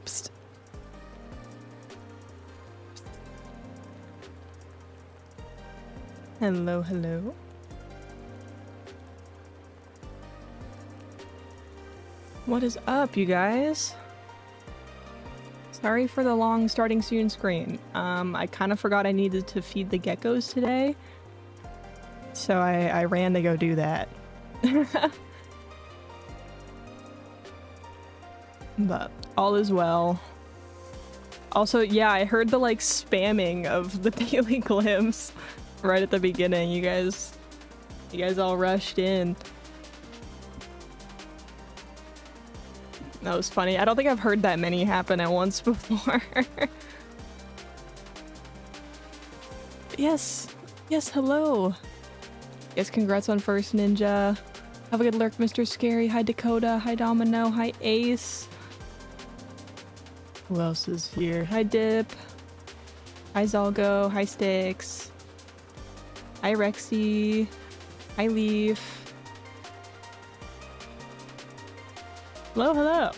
Psst. Hello, hello. What is up, you guys? Sorry for the long starting soon screen. I kind of forgot I needed to feed the geckos today, so I ran to go do that. But all is well. Also, yeah, I heard the like spamming of the daily glimpse right at the beginning. You guys all rushed in. That was funny. I don't think I've heard that many happen at once before. Yes, hello. Yes, congrats on first ninja. Have a good lurk, Mr. Scary. Hi, Dakota. Hi, Domino. Hi, Ace. Who else is here? Hi, Dip. Hi, Zalgo. Hi, Sticks. Hi, Rexy. Hi, Leaf. Hello, hello.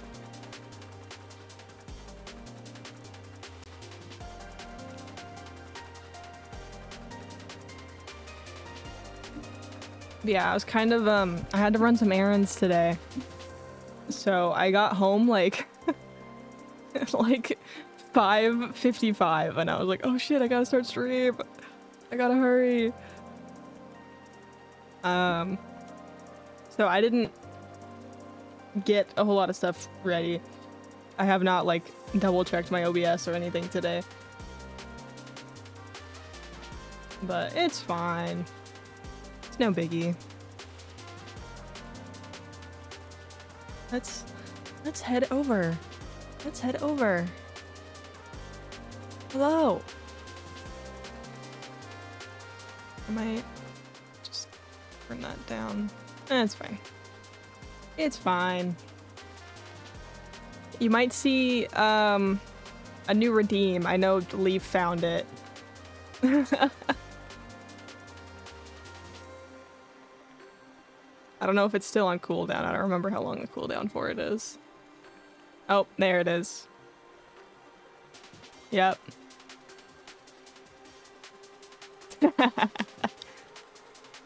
Yeah, I was kind of, I had to run some errands today. So I got home like, like 5:55 and I was like, oh shit, I gotta start stream. I gotta hurry. So I didn't get a whole lot of stuff ready. I have not like double checked my OBS or anything today. But it's fine. It's no biggie. Let's head over. Let's head over. Hello. I might just turn that down. It's fine. It's fine. You might see a new redeem. I know Leaf found it. I don't know if it's still on cooldown. I don't remember how long the cooldown for it is. Oh, there it is. Yep.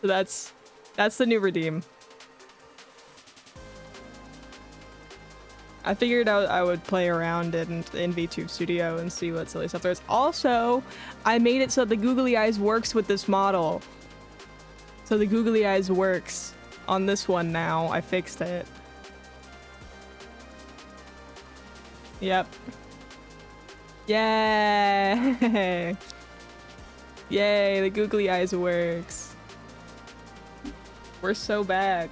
So that's the new redeem. I figured out I would play around in VTube Studio and see what silly stuff there is. Also, I made it so the googly eyes works with this model. So the googly eyes works on this one now. I fixed it. Yep. Yay! Yay, the googly eyes works. We're so back.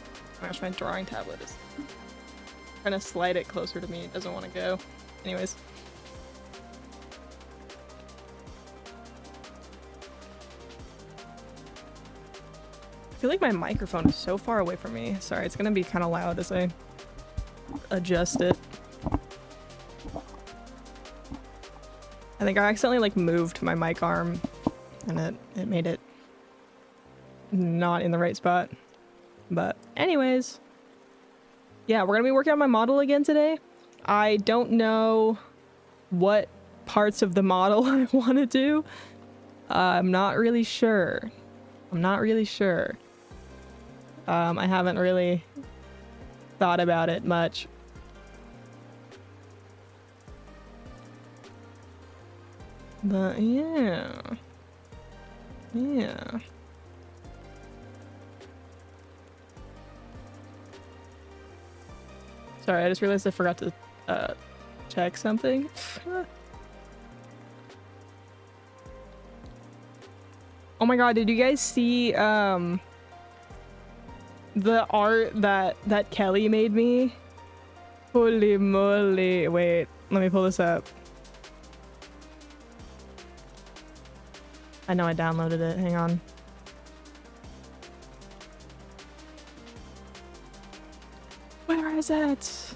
Oh my gosh, my drawing tablet is trying to slide it closer to me. It doesn't want to go. Anyways. I feel like my microphone is so far away from me. Sorry, it's gonna be kind of loud as I adjust it. I think I accidentally like moved my mic arm and it made it not in the right spot. But anyways, yeah, we're gonna be working on my model again today. I don't know what parts of the model I want to do. I'm not really sure. I haven't really thought about it much. But yeah. Sorry, I just realized I forgot to check something. Oh my god, did you guys see the art that Kelly made me? Holy moly. Wait, let me pull this up. I know I downloaded it. Hang on. Where is it?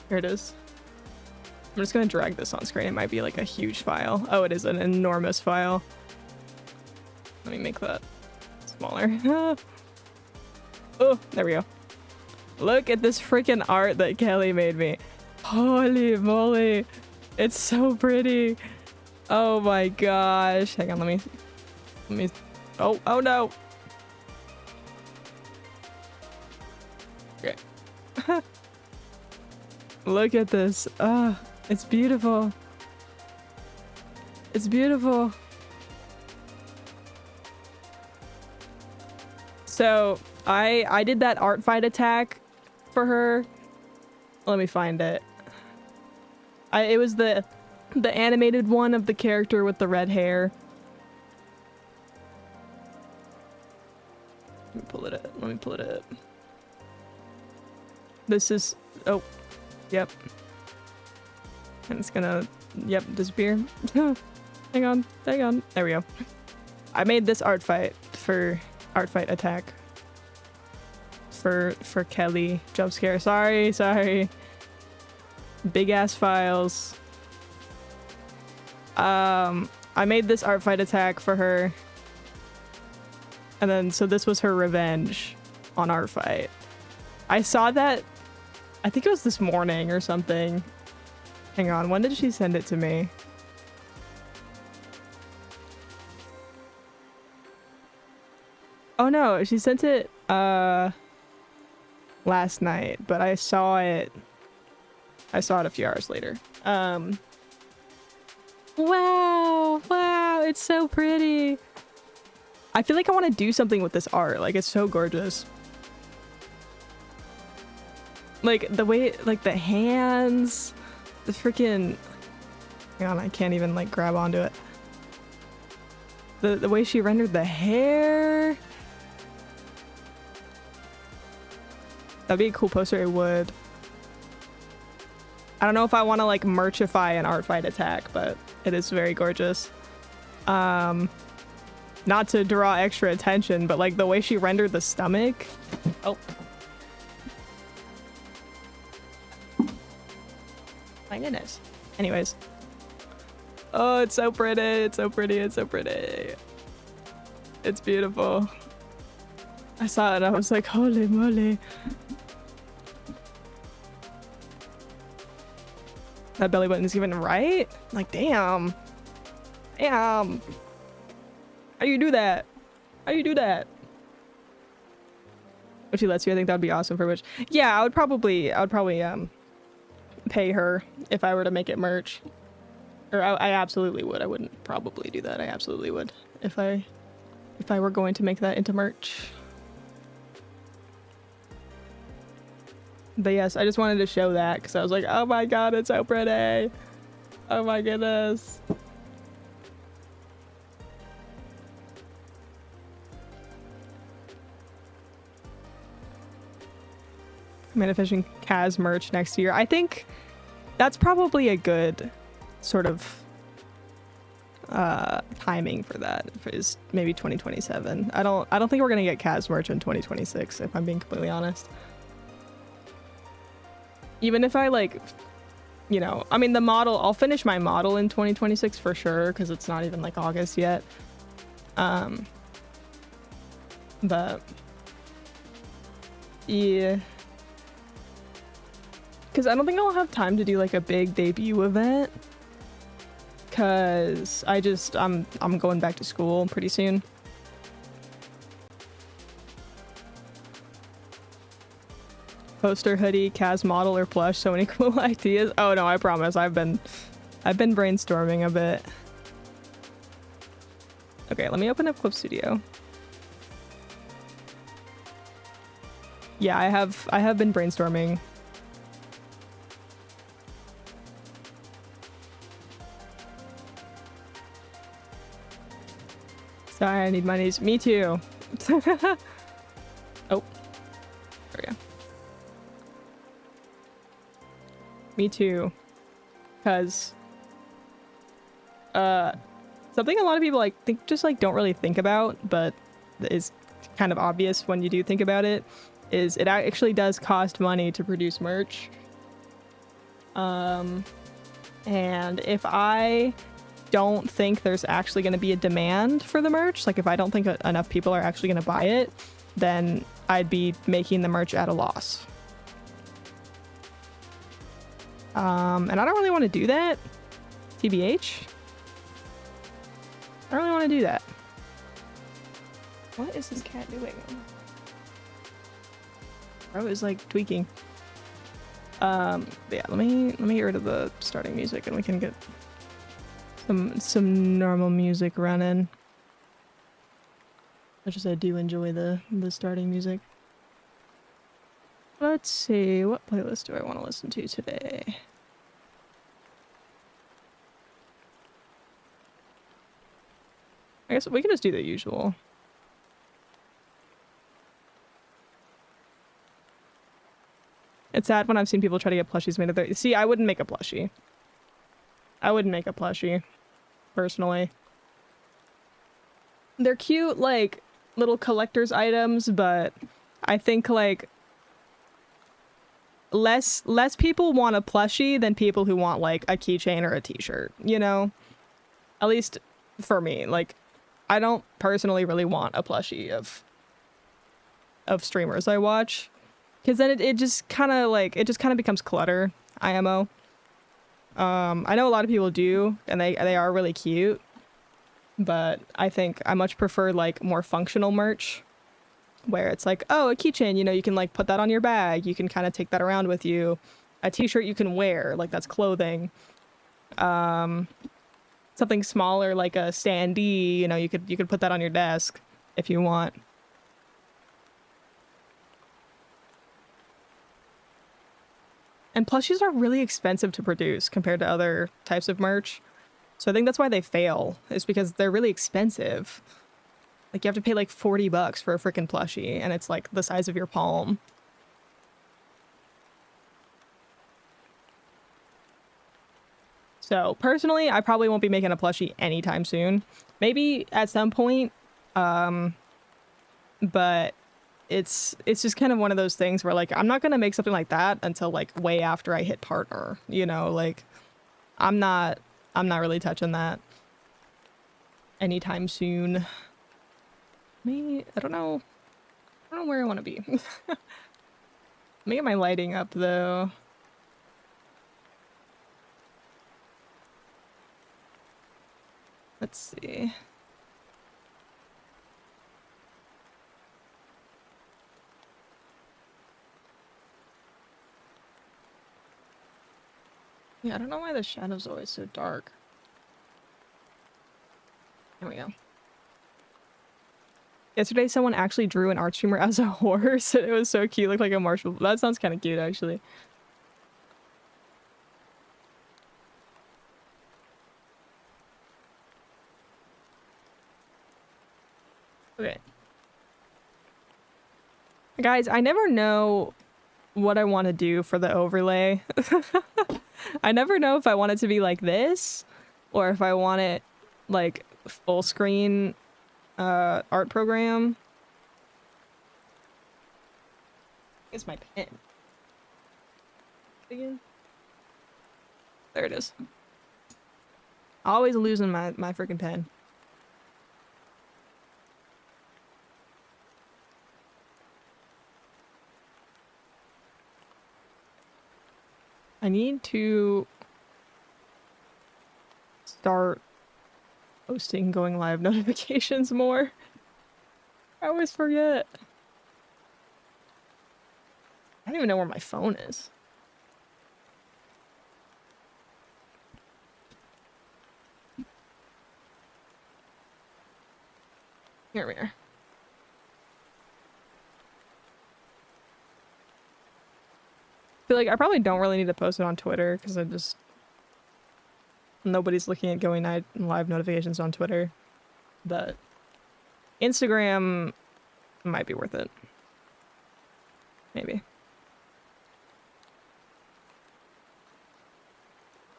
Here it is. I'm just gonna drag this on screen. It might be like a huge file. Oh, it is an enormous file. Let me make that smaller. Oh, there we go. Look at this freaking art that Kelly made me. Holy moly. It's so pretty. Oh my gosh. Hang on, let me oh no. Okay. Look at this. It's beautiful. It's beautiful. So I did that art fight attack for her. Let me find it. It was the animated one of the character with the red hair. Let me pull it up. Let me pull it up. This is, oh, yep. And it's gonna, yep, disappear. Hang on, hang on. There we go. I made this art fight attack for Kelly. Jump scare. Sorry. Big ass files. I made this art fight attack for her. And then, so this was her revenge on art fight. I saw that, I think it was this morning or something. Hang on, when did she send it to me? Oh no, she sent it last night, but I saw it a few hours later. Wow, it's so pretty. I feel like I want to do something with this art. Like, it's so gorgeous. Like the way, like the hands, the freaking, hang on, I can't even like grab onto it. The way she rendered the hair. That'd be a cool poster. It would. I don't know if I want to like merchify an art fight attack, but it is very gorgeous. Not to draw extra attention, but like the way she rendered the stomach. Oh. My goodness. Anyways. Oh, it's so pretty. It's so pretty. It's so pretty. It's beautiful. I saw it and I was like, holy moly. That belly button is even right? Like, damn. Damn. How do you do that? How do you do that? If she lets you, I think that would be awesome for Witch. Yeah, I would probably pay her if I were to make it merch. Or I absolutely would. I wouldn't probably do that. I absolutely would if I were going to make that into merch. But yes, I just wanted to show that because I was like, oh my god, it's so pretty. Oh my goodness. Manifesting Kaz merch next year. I think that's probably a good sort of timing for that is maybe 2027. I don't think we're gonna get Kaz merch in 2026 if I'm being completely honest. Even if I like, you know, I mean the model, I'll finish my model in 2026 for sure because it's not even like August yet. But yeah. Because I don't think I'll have time to do like a big debut event. Because I'm going back to school pretty soon. Poster, hoodie, Kaz model, or plush. So many cool ideas. Oh no, I promise. I've been brainstorming a bit. Okay, let me open up Clip Studio. Yeah, I have been brainstorming. Sorry, I need monies. Me too. Oh. There we go. Me too. Because something a lot of people like don't really think about, but is kind of obvious when you do think about it, is it actually does cost money to produce merch. And if I don't think there's actually going to be a demand for the merch, like if I don't think enough people are actually going to buy it, then I'd be making the merch at a loss. And I don't really want to do that. TBH. I don't really want to do that. What is this cat doing? Bro is like tweaking. But yeah, let me get rid of the starting music and we can get some normal music running. Much as I do enjoy the starting music. Let's see, what playlist do I want to listen to today? I guess we can just do the usual. It's sad when I've seen people try to get plushies made of their... See, I wouldn't make a plushie. I wouldn't make a plushie, personally. They're cute, like, little collector's items, but I think, like, less people want a plushie than people who want, like, a keychain or a t-shirt, you know? At least for me, like, I don't personally really want a plushie of streamers I watch. Because then it just kind of like, it just kind of becomes clutter, IMO. I know a lot of people do, and they are really cute. But I think I much prefer like more functional merch. Where it's like, oh, a keychain, you know, you can like put that on your bag. You can kind of take that around with you. A t-shirt you can wear, like that's clothing. Something smaller like a standee, you know, you could put that on your desk if you want. And plushies are really expensive to produce compared to other types of merch. So I think that's why they fail, is because they're really expensive. Like you have to pay like 40 bucks for a freaking plushie and it's like the size of your palm. So personally, I probably won't be making a plushie anytime soon. Maybe at some point, but it's just kind of one of those things where like I'm not gonna make something like that until like way after I hit partner, you know, like I'm not really touching that anytime soon. I don't know where I want to be. Let me get my lighting up though. Let's see. Yeah, I don't know why the shadow's always so dark. There we go. Yesterday, someone actually drew an art streamer as a horse. It was so cute, looked like a marshmallow. That sounds kind of cute, actually. Okay. Guys, I never know what I want to do for the overlay. I never know if I want it to be like this or if I want it like full screen art program. It's my pen. Again. There it is. Always losing my freaking pen. I need to start posting going live notifications more. I always forget. I don't even know where my phone is. Here we are. I feel like I probably don't really need to post it on Twitter because nobody's looking at going live notifications on Twitter, but Instagram might be worth it. Maybe.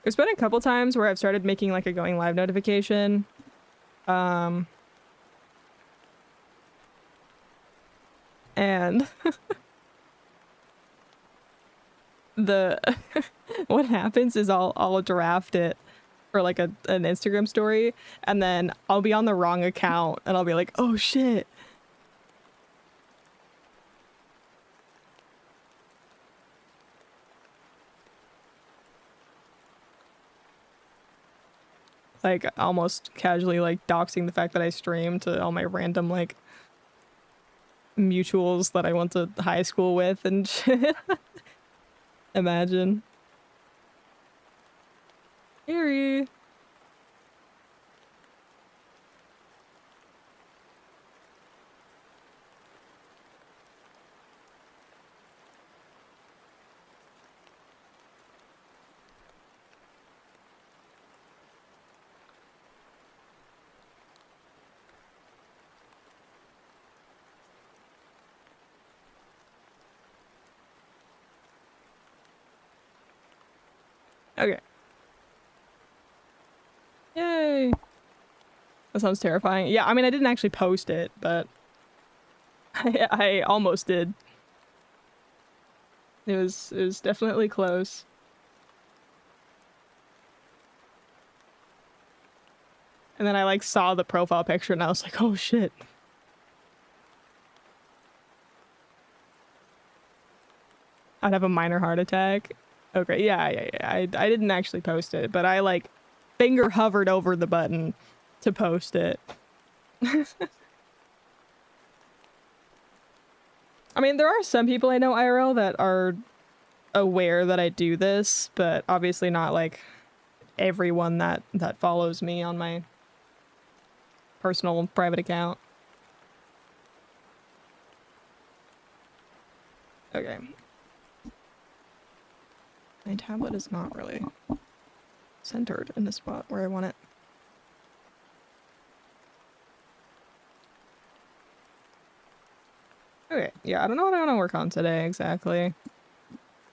There's been a couple times where I've started making like a going live notification. And what happens is I'll draft it for like an Instagram story and then I'll be on the wrong account and I'll be like, oh shit. like almost casually like doxing the fact that I stream to all my random like mutuals that I went to high school with and shit. Imagine. Eerie. Okay. Yay. That sounds terrifying. Yeah, I mean, I didn't actually post it, but I almost did. It was definitely close. And then I like saw the profile picture and I was like, oh shit. I'd have a minor heart attack. Okay, yeah. I didn't actually post it, but I like finger hovered over the button to post it. I mean, there are some people I know IRL that are aware that I do this, but obviously not like everyone that follows me on my personal private account. Okay. My tablet is not really centered in the spot where I want it. Okay, yeah, I don't know what I want to work on today exactly.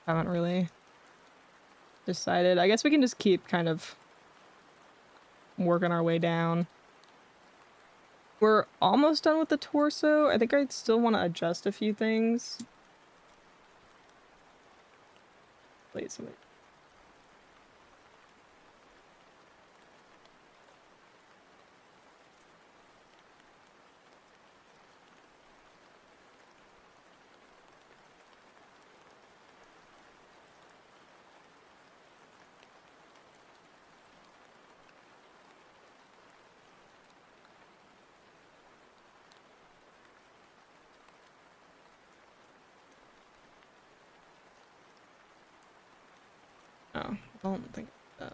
Haven't really decided. I guess we can just keep kind of working our way down. We're almost done with the torso. I think I still want to adjust a few things. Please, wait. Oh, I don't think that.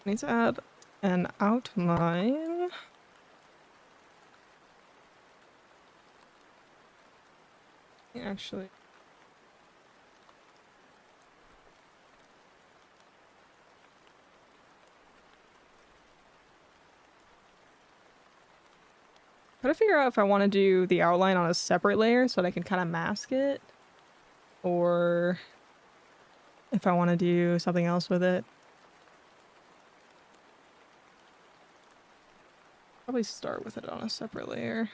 Need to add an outline. Actually. Gotta figure out if I want to do the outline on a separate layer so that I can kind of mask it, or if I want to do something else with it. Probably start with it on a separate layer.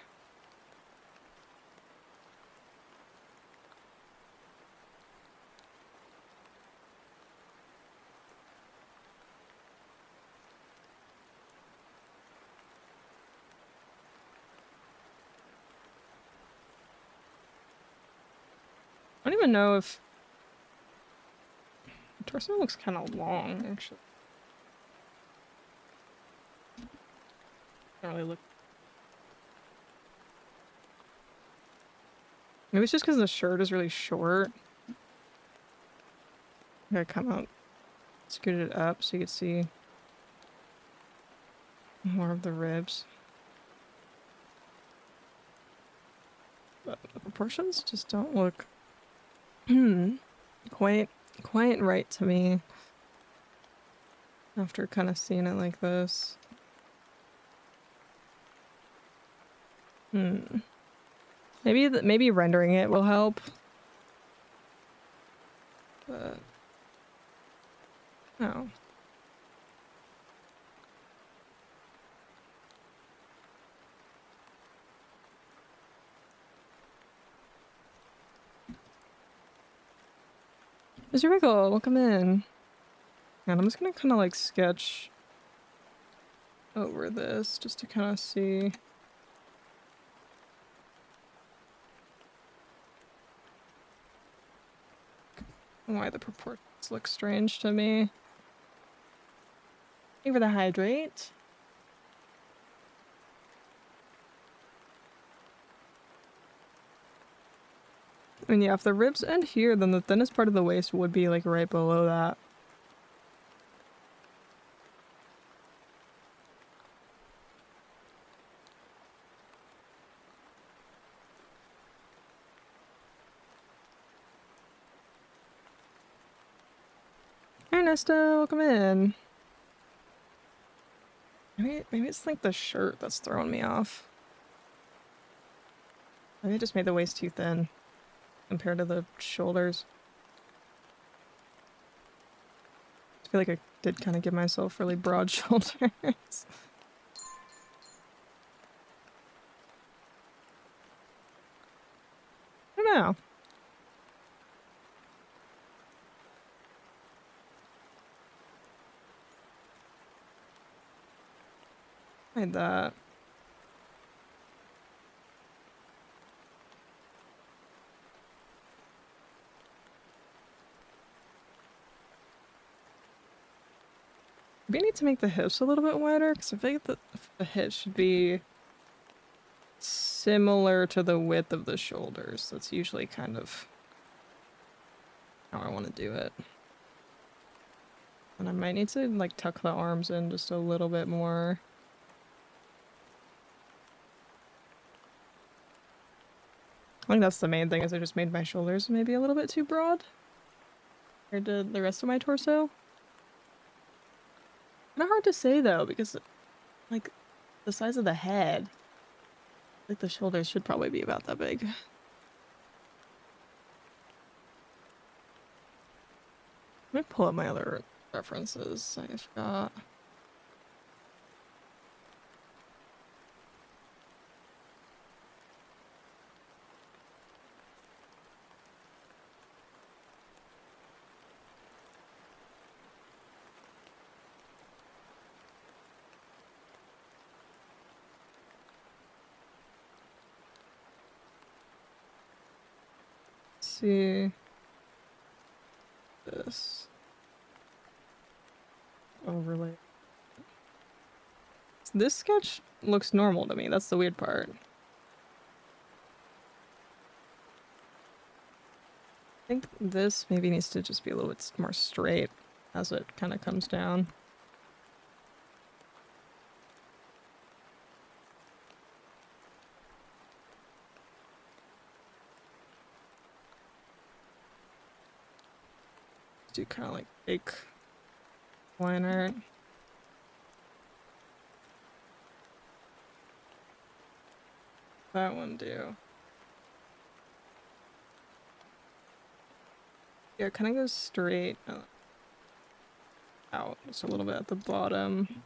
I don't even know if the torso looks kind of long, actually. Don't really look. Maybe it's just because the shirt is really short. I gotta come out, scoot it up so you can see more of the ribs. But the proportions just don't look quite right to me after kind of seeing it like this. Maybe rendering it will help. But no. Mr. Rickle, welcome in. And I'm just gonna kind of like sketch over this just to kind of see. Why the proportion This looks strange to me. Thank you for the hydrate. I mean, yeah, if the ribs end here, then the thinnest part of the waist would be like right below that. Hey Nesta, welcome in. Maybe it's like the shirt that's throwing me off. Maybe I just made the waist too thin compared to the shoulders. I feel like I did kind of give myself really broad shoulders. I don't know. Hide that. Maybe I need to make the hips a little bit wider because I feel like the hips should be similar to the width of the shoulders. That's usually kind of how I want to do it. And I might need to like tuck the arms in just a little bit more. I think that's the main thing, is I just made my shoulders maybe a little bit too broad compared to the rest of my torso. Kind of hard to say though, because like the size of the head, like the shoulders should probably be about that big. Let me pull up my other references I've got. Let's see this overlay. This sketch looks normal to me. That's the weird part. I think this maybe needs to just be a little bit more straight as it kind of comes down. Do kind of like fake line art. That one do. Yeah, it kind of goes straight out just a little bit at the bottom.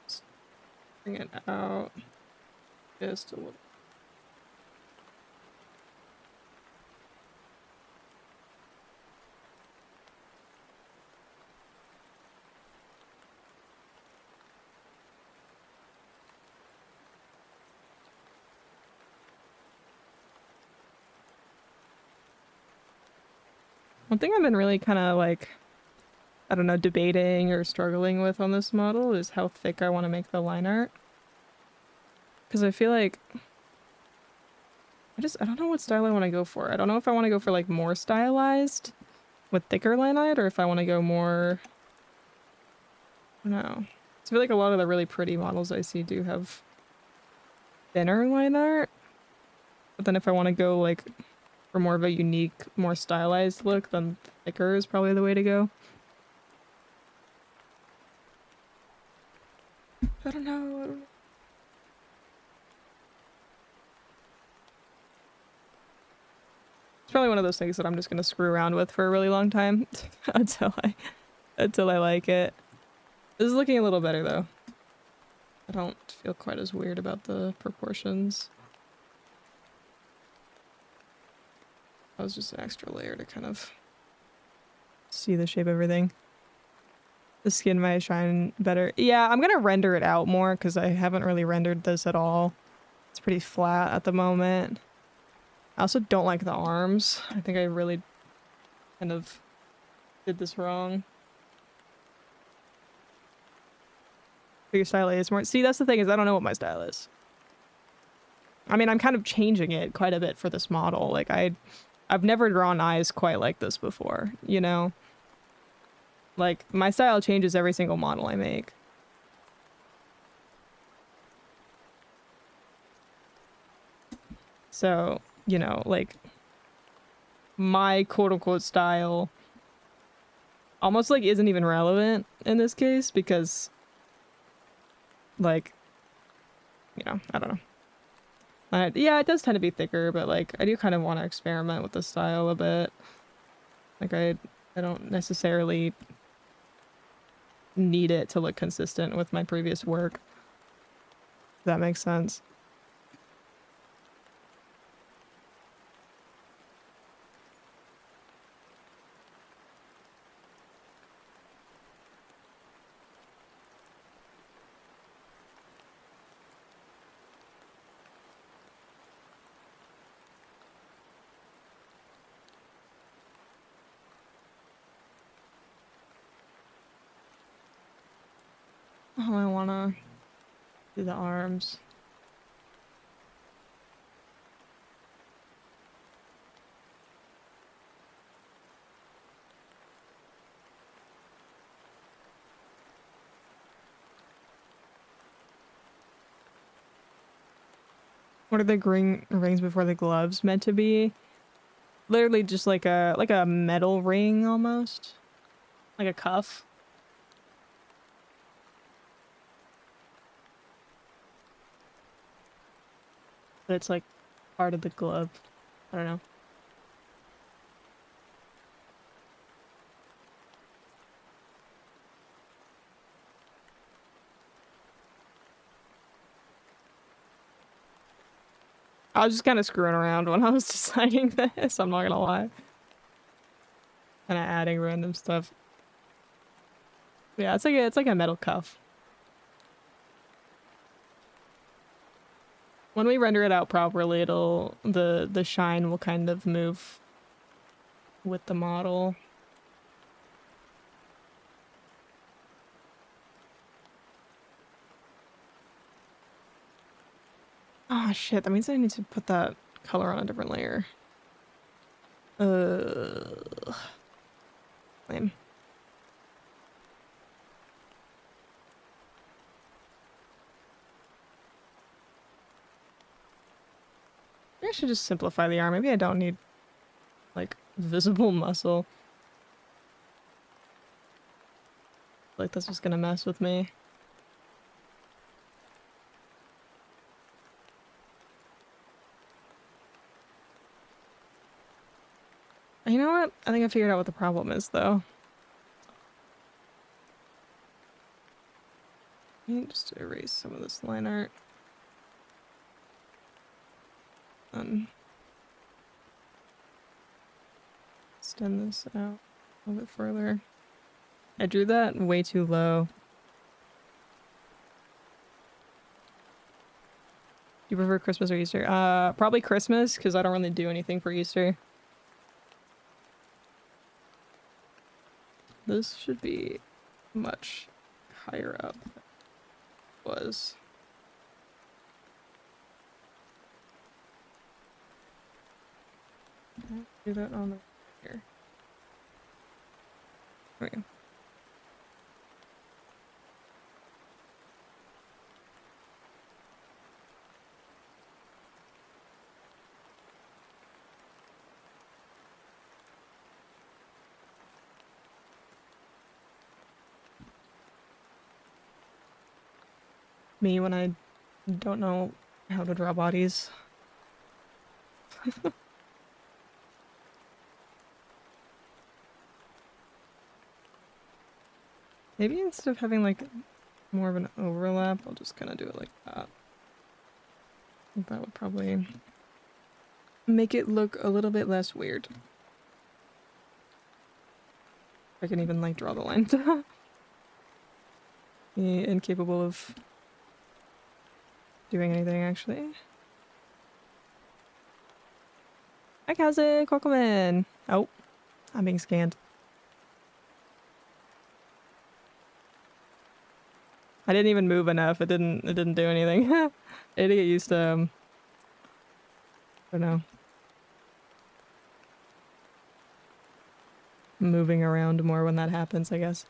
Just bring it out just a little. One thing I've been really kind of like, I don't know, debating or struggling with on this model is how thick I want to make the line art. Because I feel like I don't know what style I want to go for. I don't know if I want to go for like more stylized with thicker line art, or if I want to go more, I don't know. I feel like a lot of the really pretty models I see do have thinner line art. But then if I want to go like for more of a unique, more stylized look, then thicker is probably the way to go. I don't know. It's probably one of those things that I'm just gonna screw around with for a really long time until I like it. This is looking a little better though. I don't feel quite as weird about the proportions. That was just an extra layer to kind of see the shape of everything. The skin might shine better. Yeah, I'm gonna render it out more because I haven't really rendered this at all. It's pretty flat at the moment. I also don't like the arms. I think I really kind of did this wrong. Your style is more. See, that's the thing, is I don't know what my style is. I mean, I'm kind of changing it quite a bit for this model. Like I've never drawn eyes quite like this before, you know? Like my style changes every single model I make. So, you know, like my quote-unquote style almost like isn't even relevant in this case because like, you know, I don't know. Yeah, it does tend to be thicker, but like I do kind of want to experiment with the style a bit. Like I don't necessarily need it to look consistent with my previous work. If that makes sense. Oh, I wanna do the arms. What are the green rings before the gloves meant to be? Literally just like a metal ring almost. Like a cuff. But it's like part of the glove. I don't know. I was just kind of screwing around when I was deciding this, I'm not gonna lie. Kind of adding random stuff. Yeah, it's like a metal cuff. When we render it out properly, it'll the shine will kind of move with the model. Oh shit, that means I need to put that color on a different layer. Lame. Maybe I should just simplify the arm. Maybe I don't need like visible muscle. Like that's just gonna mess with me. You know what? I think I figured out what the problem is, though. Let me just erase some of this line art. Extend this out a little bit further. I drew that way too low. Do you prefer Christmas or Easter? Probably Christmas, because I don't really do anything for Easter. This should be much higher up than it was. Do that on the here. There we go. Me when I don't know how to draw bodies. Maybe instead of having like more of an overlap, I'll just kind of do it like that. That would probably make it look a little bit less weird. I can even like draw the line. Incapable of doing anything actually. Hi cousin, welcome in. Oh, I'm being scanned. I didn't even move enough. It didn't do anything. I had to get used to I don't know. Moving around more when that happens, I guess.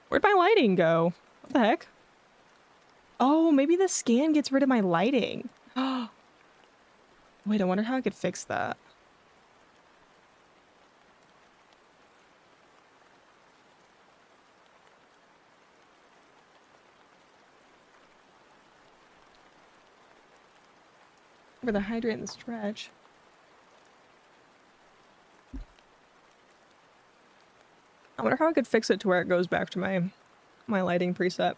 Where'd my lighting go? What the heck? Oh, maybe the scan gets rid of my lighting. Wait, I wonder how I could fix that. For the hydrant and the stretch. I wonder how I could fix it to where it goes back to my lighting preset.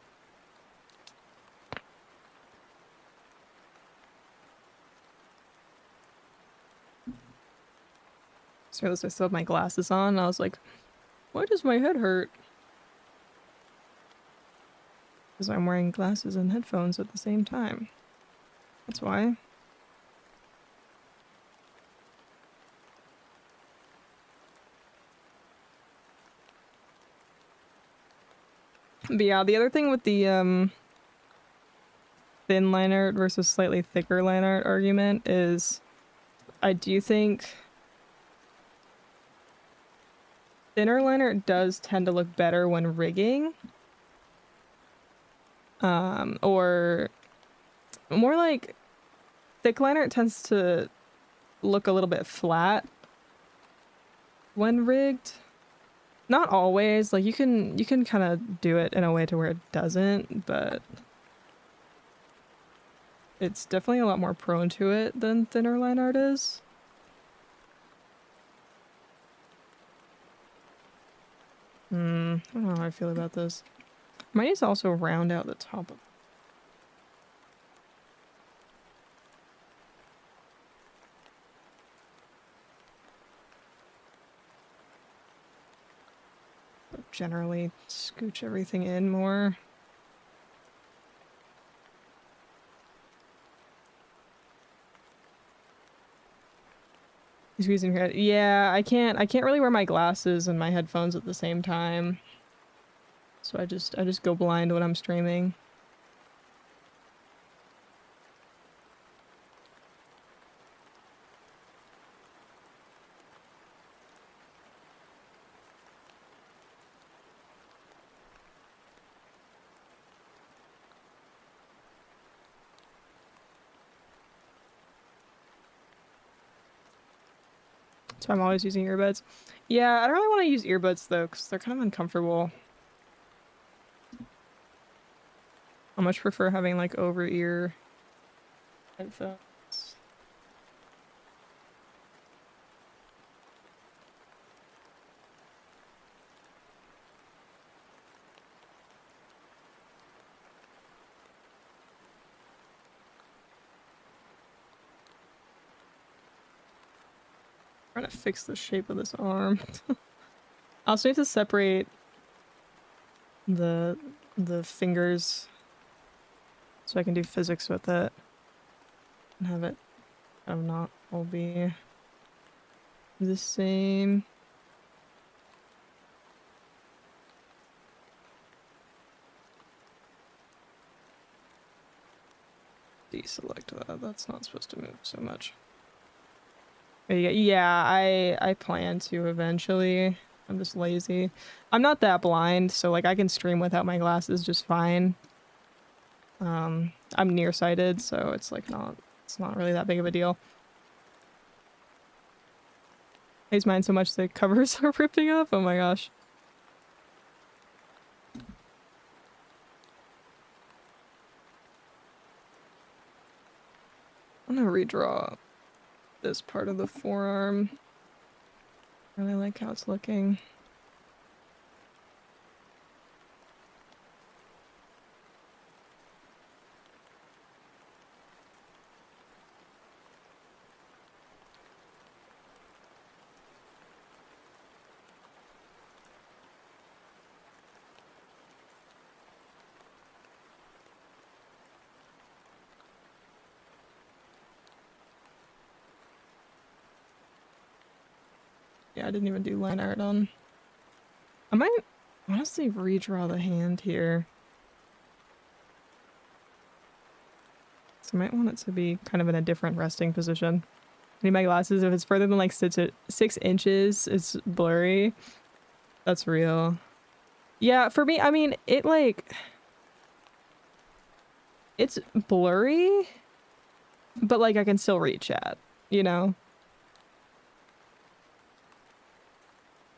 So I still have my glasses on, and I was like, why does my head hurt? Because I'm wearing glasses and headphones at the same time. That's why. But yeah, the other thing with the thin line art versus slightly thicker line art argument is I do think thinner line art does tend to look better when rigging. Or more like thick line art tends to look a little bit flat when rigged. Not always, like you can kind of do it in a way to where it doesn't, but it's definitely a lot more prone to it than thinner line art is. I don't know how I feel about this. Might need to also round out the top of generally scooch everything in more. Squeezing your head. Yeah, I can't really wear my glasses and my headphones at the same time. So I just go blind when I'm streaming. So I'm always using earbuds. Yeah, I don't really want to use earbuds though, because they're kind of uncomfortable. I much prefer having like over-ear headphones. Trying to fix the shape of this arm. I also need to separate the fingers so I can do physics with it and have it not all be the same. Deselect that. That's not supposed to move so much. Yeah, I plan to eventually. I'm just lazy. I'm not that blind, so like I can stream without my glasses just fine. I'm nearsighted, so it's like it's not really that big of a deal. I use mine so much the covers are ripping up. Oh my gosh. I'm gonna redraw this part of the forearm. I really like how it's looking. Yeah, I didn't even do line art on. I might honestly redraw the hand here. So I might want it to be kind of in a different resting position. I need my glasses. If it's further than like 6 inches, it's blurry. That's real. Yeah, for me, I mean, it's blurry, but like I can still read chat, you know?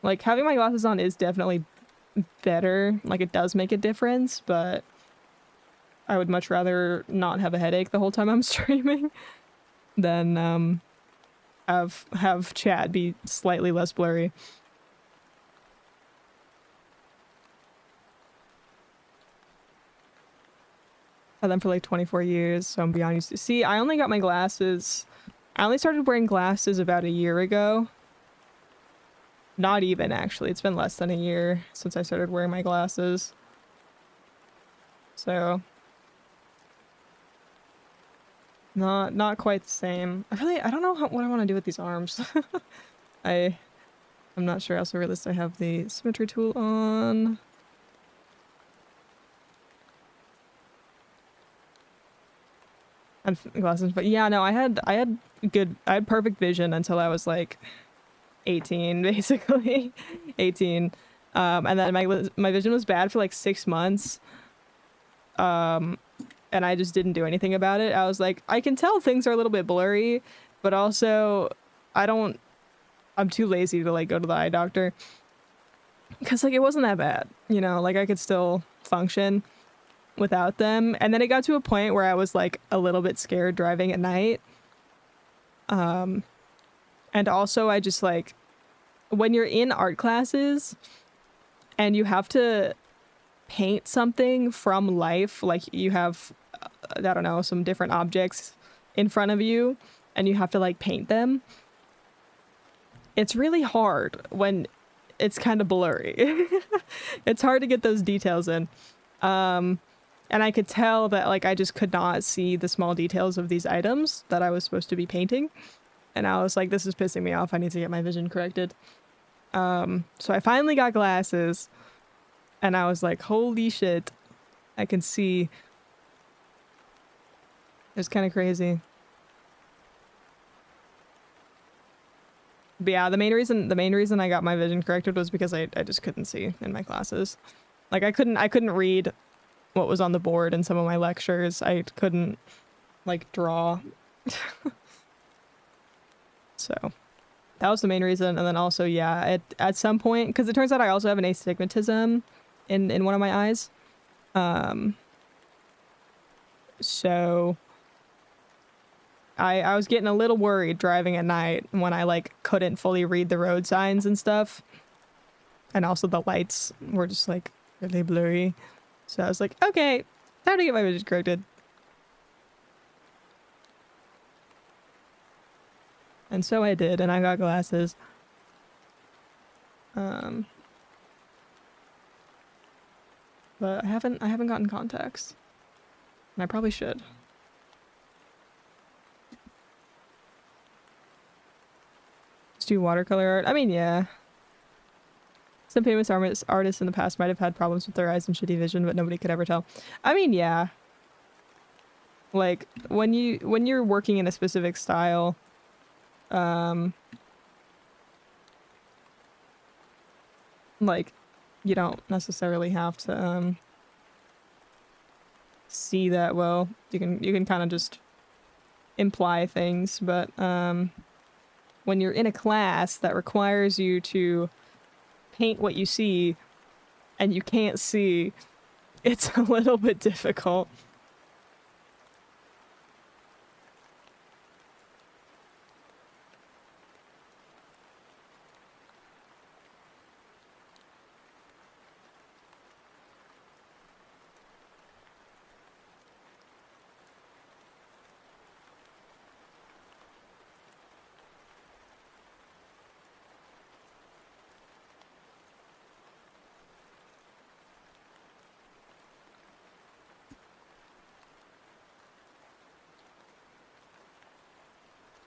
Like having my glasses on is definitely better. Like it does make a difference, but I would much rather not have a headache the whole time I'm streaming than have chat be slightly less blurry. Had them for like 24 years, so I'm beyond used to. See, I only got my glasses. I only started wearing glasses about a year ago. Not even, actually. It's been less than a year since I started wearing my glasses. So not quite the same. I don't know what I want to do with these arms. I'm not sure how surrealist I have the symmetry tool on. And glasses, but yeah, no, I had perfect vision until I was like 18, basically. 18. And then my vision was bad for like 6 months. And I just didn't do anything about it. I was like, I can tell things are a little bit blurry, but also I'm too lazy to like go to the eye doctor. Cause like it wasn't that bad, you know, like I could still function without them. And then it got to a point where I was like a little bit scared driving at night. And also I just like, when you're in art classes and you have to paint something from life, like you have, I don't know, some different objects in front of you and you have to like paint them. It's really hard when it's kind of blurry. It's hard to get those details in. And I could tell that like I just could not see the small details of these items that I was supposed to be painting. And I was like, this is pissing me off. I need to get my vision corrected. So I finally got glasses and I was like, holy shit, I can see. It's kind of crazy. But yeah, the main reason I got my vision corrected was because I just couldn't see in my classes. Like I couldn't read what was on the board in some of my lectures. I couldn't like draw. So that was the main reason. And then also, yeah, at some point, because it turns out I also have an astigmatism in one of my eyes. So I was getting a little worried driving at night when I like couldn't fully read the road signs and stuff. And also the lights were just like really blurry. So I was like, okay, time to get my vision corrected. And so I did, and I got glasses. But I haven't gotten contacts. And I probably should. Just do watercolor art. I mean, yeah. Some famous artists in the past might have had problems with their eyes and shitty vision, but nobody could ever tell. I mean, yeah. Like when you're working in a specific style, like you don't necessarily have to see that well. You can kind of just imply things, but when you're in a class that requires you to paint what you see and you can't see, it's a little bit difficult.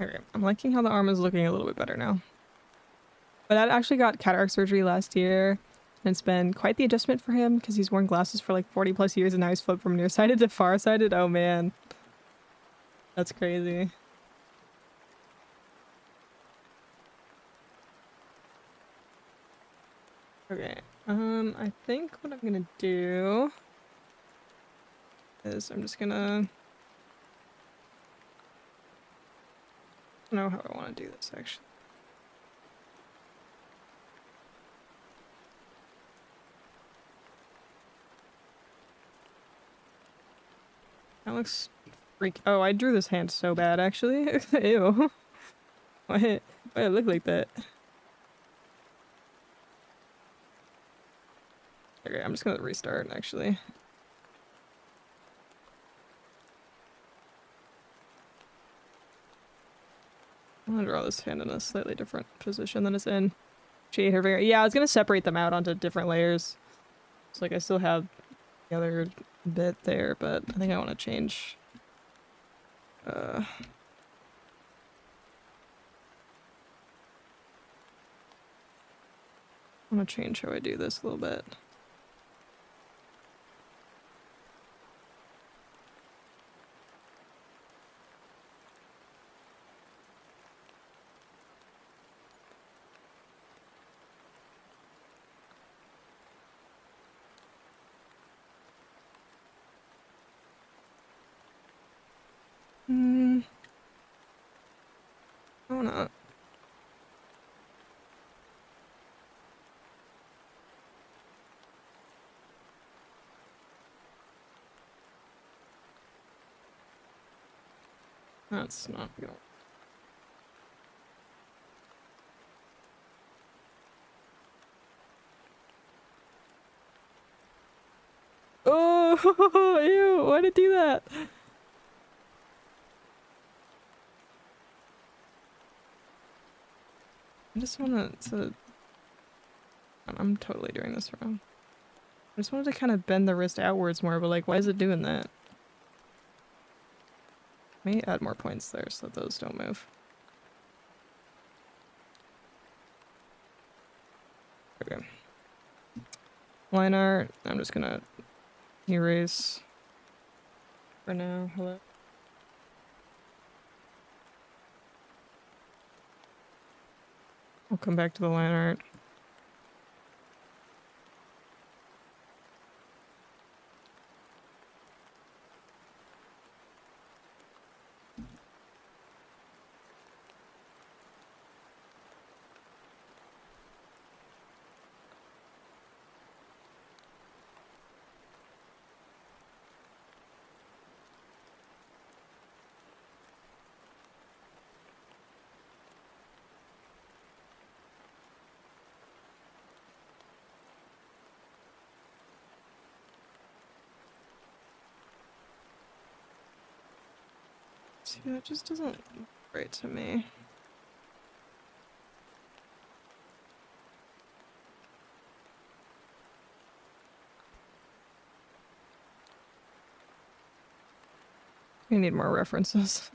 Okay, I'm liking how the arm is looking a little bit better now. But Dad actually got cataract surgery last year. And it's been quite the adjustment for him because he's worn glasses for like 40 plus years and now he's flipped from nearsighted to farsighted. Oh man. That's crazy. Okay. I think what I'm gonna do is I'm just gonna... I don't know how I want to do this actually. That looks freak. Oh, I drew this hand so bad actually. Ew. Why it look like that? Okay, I'm just gonna restart actually. I'm gonna draw this hand in a slightly different position than it's in. Shade her very... Yeah, I was gonna separate them out onto different layers. So like I still have the other bit there, but I think I want to change. I want to change how I do this a little bit. Oh no. That's not good. Oh, ew, why did it do that? I just wanted to... I'm totally doing this wrong. I just wanted to kind of bend the wrist outwards more, but like, why is it doing that? Let me add more points there so that those don't move. Okay. Line art, I'm just gonna erase for now. Hello. I'll come back to the line art. See, that just doesn't look right to me. We need more references.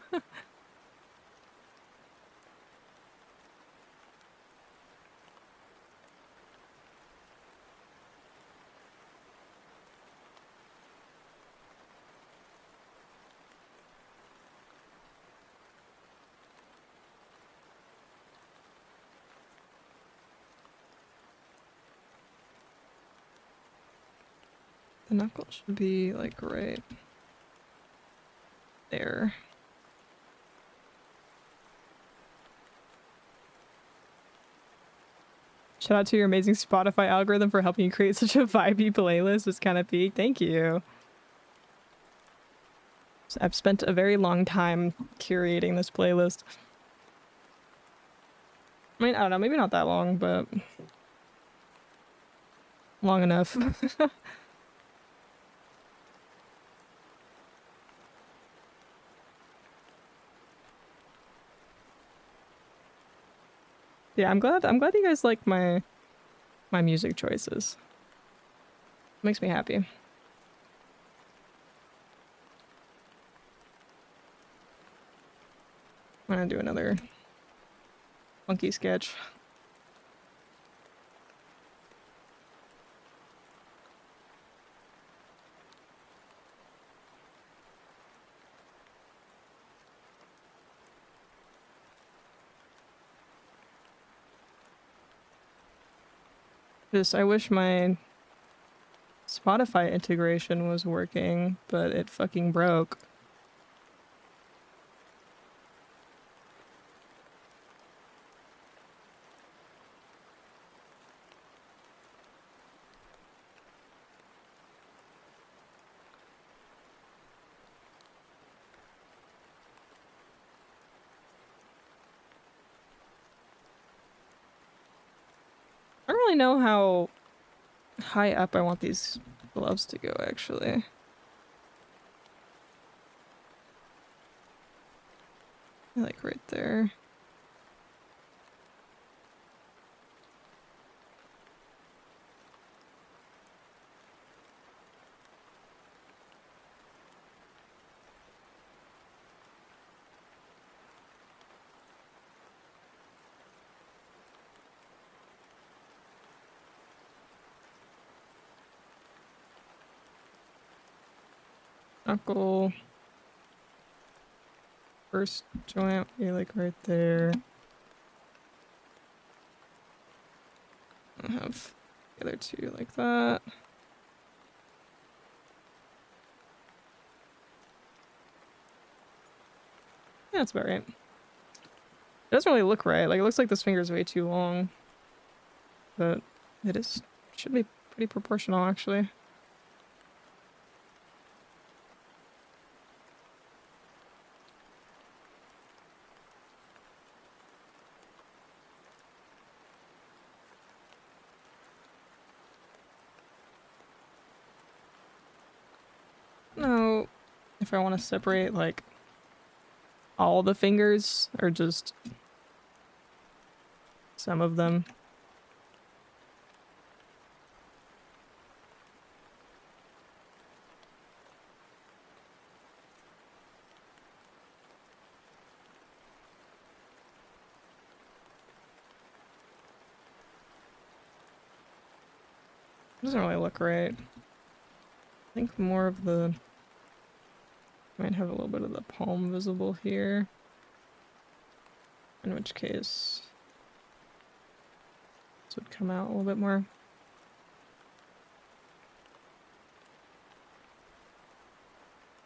The knuckle should be like right there. Shout out to your amazing Spotify algorithm for helping you create such a vibey playlist. It's kind of peak. Thank you. So I've spent a very long time curating this playlist. I mean, I don't know, maybe not that long, but long enough. Yeah, I'm glad you guys like my music choices. Makes me happy. I'm gonna do another funky sketch. I wish my Spotify integration was working, but it fucking broke. I don't really know how high up I want these gloves to go, actually. Like right there. Knuckle. First joint be like right there. I'll have the other two like that. Yeah, that's about right. It doesn't really look right. Like, it looks like this finger is way too long. But it is, should be pretty proportional, actually. No, if I want to separate, like, all the fingers or just some of them. Doesn't really look right. I think more of the... might have a little bit of the palm visible here. In which case... this would come out a little bit more.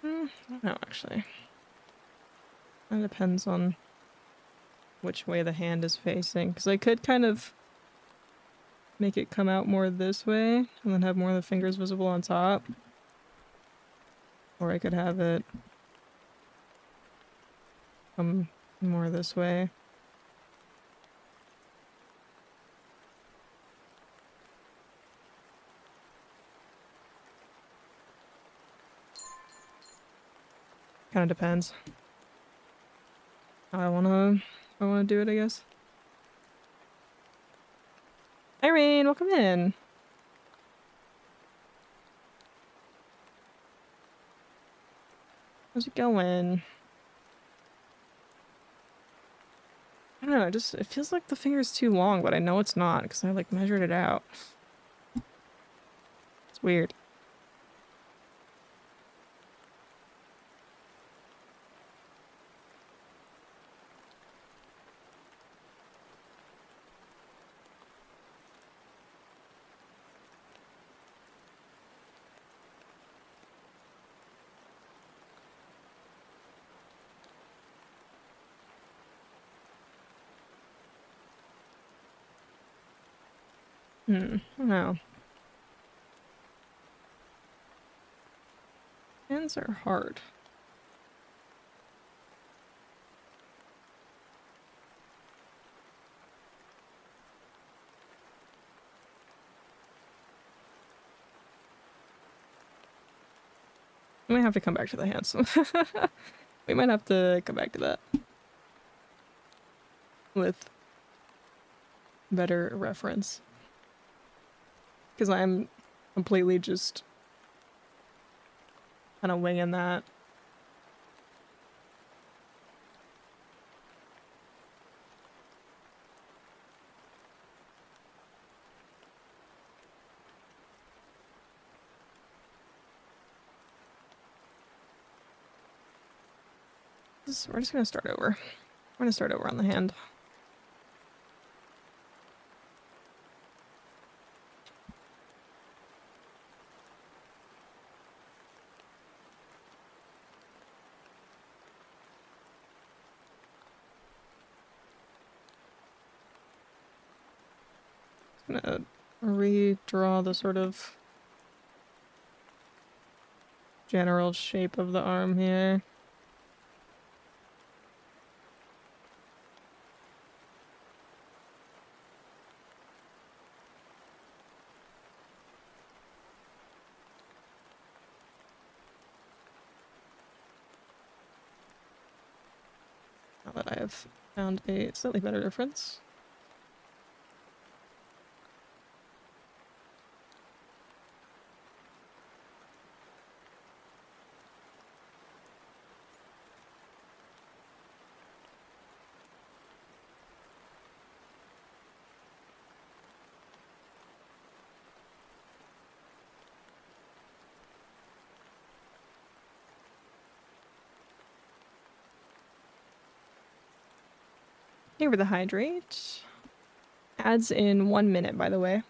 I don't know, actually. That depends on which way the hand is facing. Because I could kind of make it come out more this way and then have more of the fingers visible on top. Or I could have it come more this way. Kind of depends. How I wanna do it, I guess. Irene, welcome in. How's it going? I don't know, it feels like the finger's too long, but I know it's not because I like measured it out. It's weird. I don't know. Hands are hard. We might have to come back to the hands. We might have to come back to that. With better reference. Because I'm completely just kind of winging that. We're just gonna start over. We're gonna start over on the hand. gonna redraw the sort of general shape of the arm here. Now that I have found a slightly better difference. Here with the hydrate. Adds in 1 minute, by the way.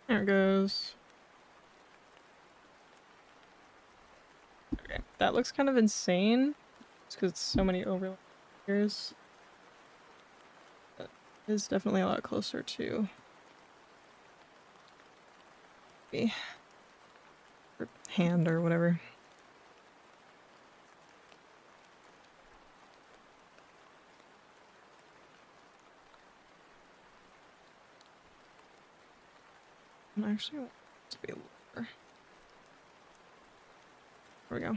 There it goes. Okay, that looks kind of insane. It's because it's so many overlapping layers. That is definitely a lot closer to the hand or whatever. I actually want it to be lower. There we go.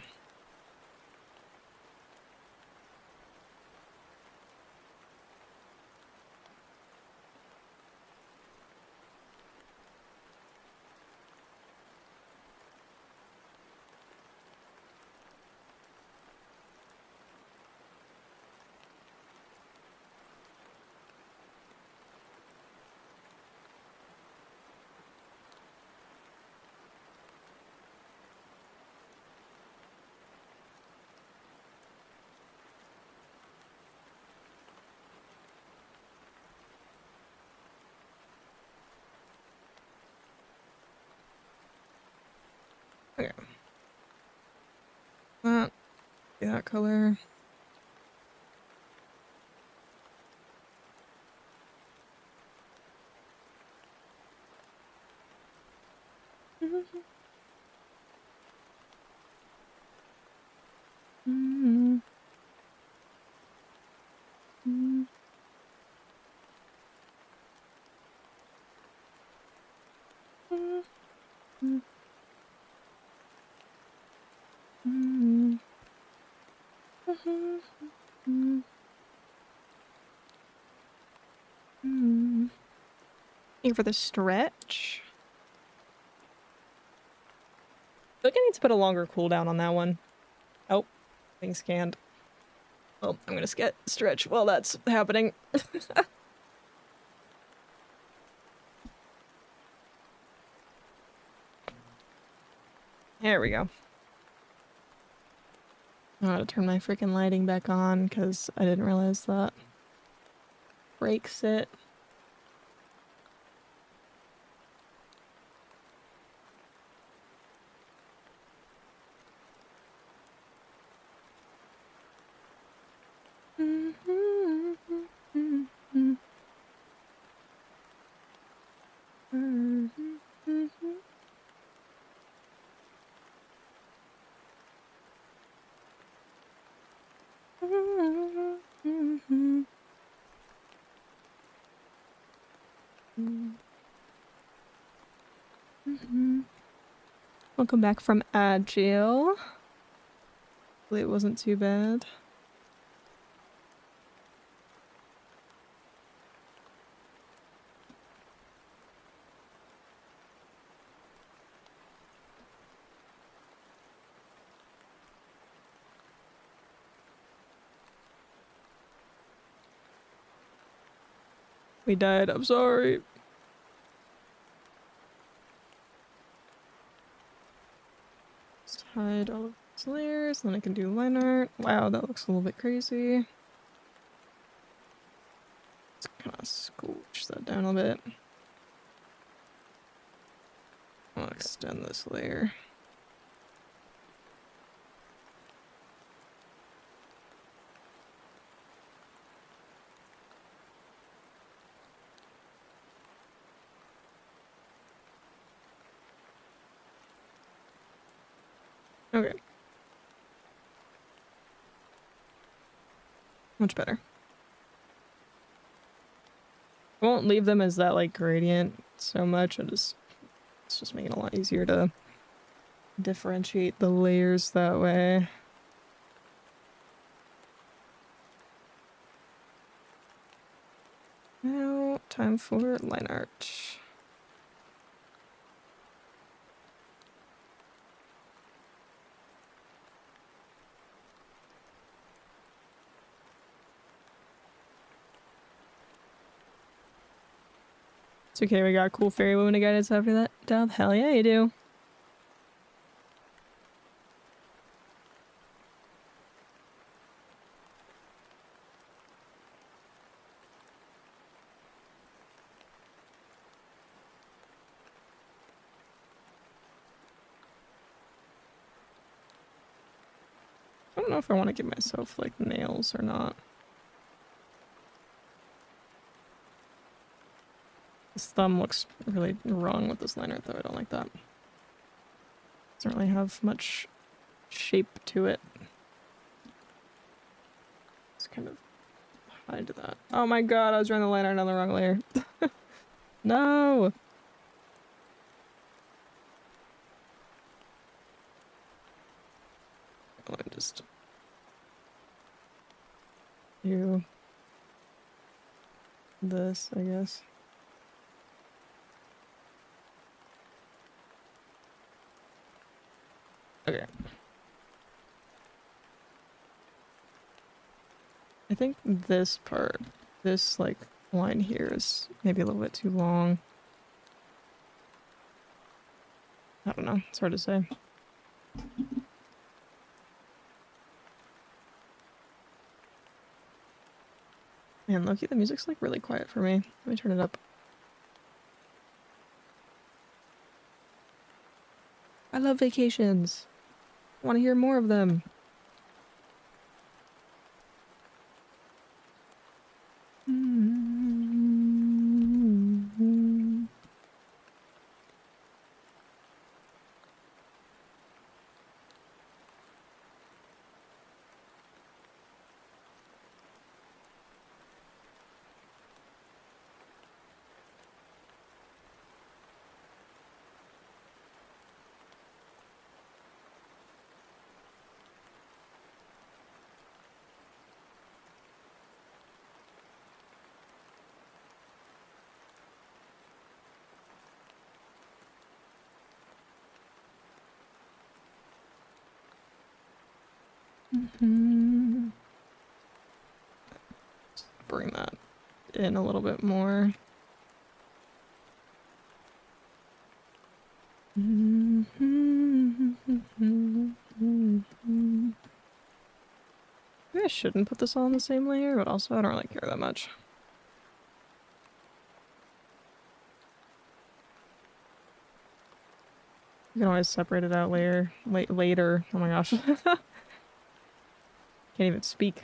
Okay. That color. Here for the stretch. I think I need to put a longer cooldown on that one. Oh, things scanned. Well, I'm gonna stretch while that's happening. There we go. I gotta turn my freaking lighting back on because I didn't realize that breaks it. Welcome back from Agile. Hopefully it wasn't too bad. We died, I'm sorry. Just hide all of these layers, then I can do line art. Wow, that looks a little bit crazy. Let's kind of scooch that down a bit. I'll extend this layer. Okay. Much better. I won't leave them as that like gradient so much. It's just making it a lot easier to differentiate the layers that way. Now, time for line art. It's okay, we got cool fairy woman to guide us after that. Down, hell yeah, you do. I don't know if I want to give myself like nails or not. This thumb looks really wrong with this line art though. I don't like that. Doesn't really have much shape to it. Just kind of hide that. Oh my god, I was drawing the line art on the wrong layer. No! Oh, I just do this, I guess. Okay. I think this part, this like line here is maybe a little bit too long. I don't know, it's hard to say. Man, Loki, the music's like really quiet for me. Let me turn it up. I love vacations. I want to hear more of them. Bring that in a little bit more. Maybe I shouldn't put this all on the same layer, but also I don't really care that much. You can always separate it out later. Oh my gosh. Can't even speak.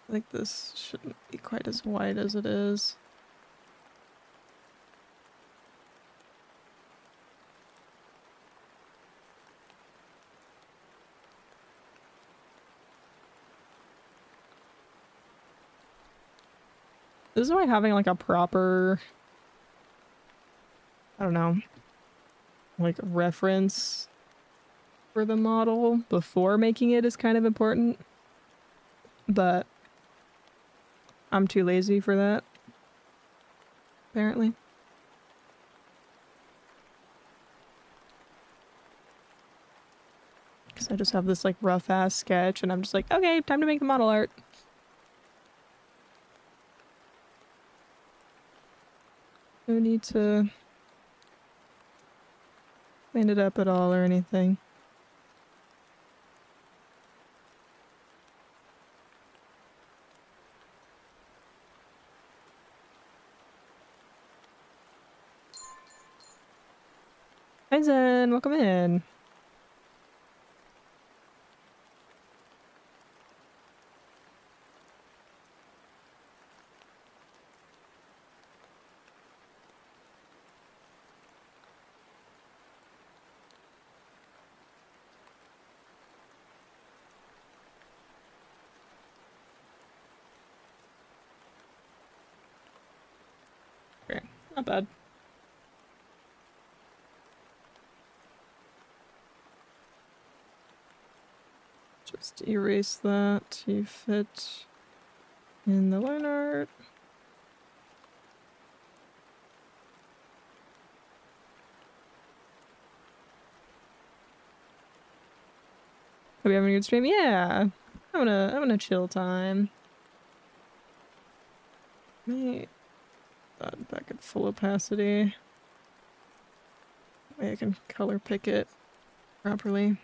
I think this shouldn't be quite as wide as it is. This is why having like a proper, I don't know, like reference for the model before making it is kind of important. But I'm too lazy for that, apparently. Because I just have this like rough ass sketch and I'm just like, okay, time to make the model art. No need to clean it up at all or anything. Hi Zen, welcome in. Okay, not bad. Just erase that to fit in the line art. Hope you're having a good stream. Yeah, I'm gonna chill time. Make that back at full opacity. That way I can color pick it properly.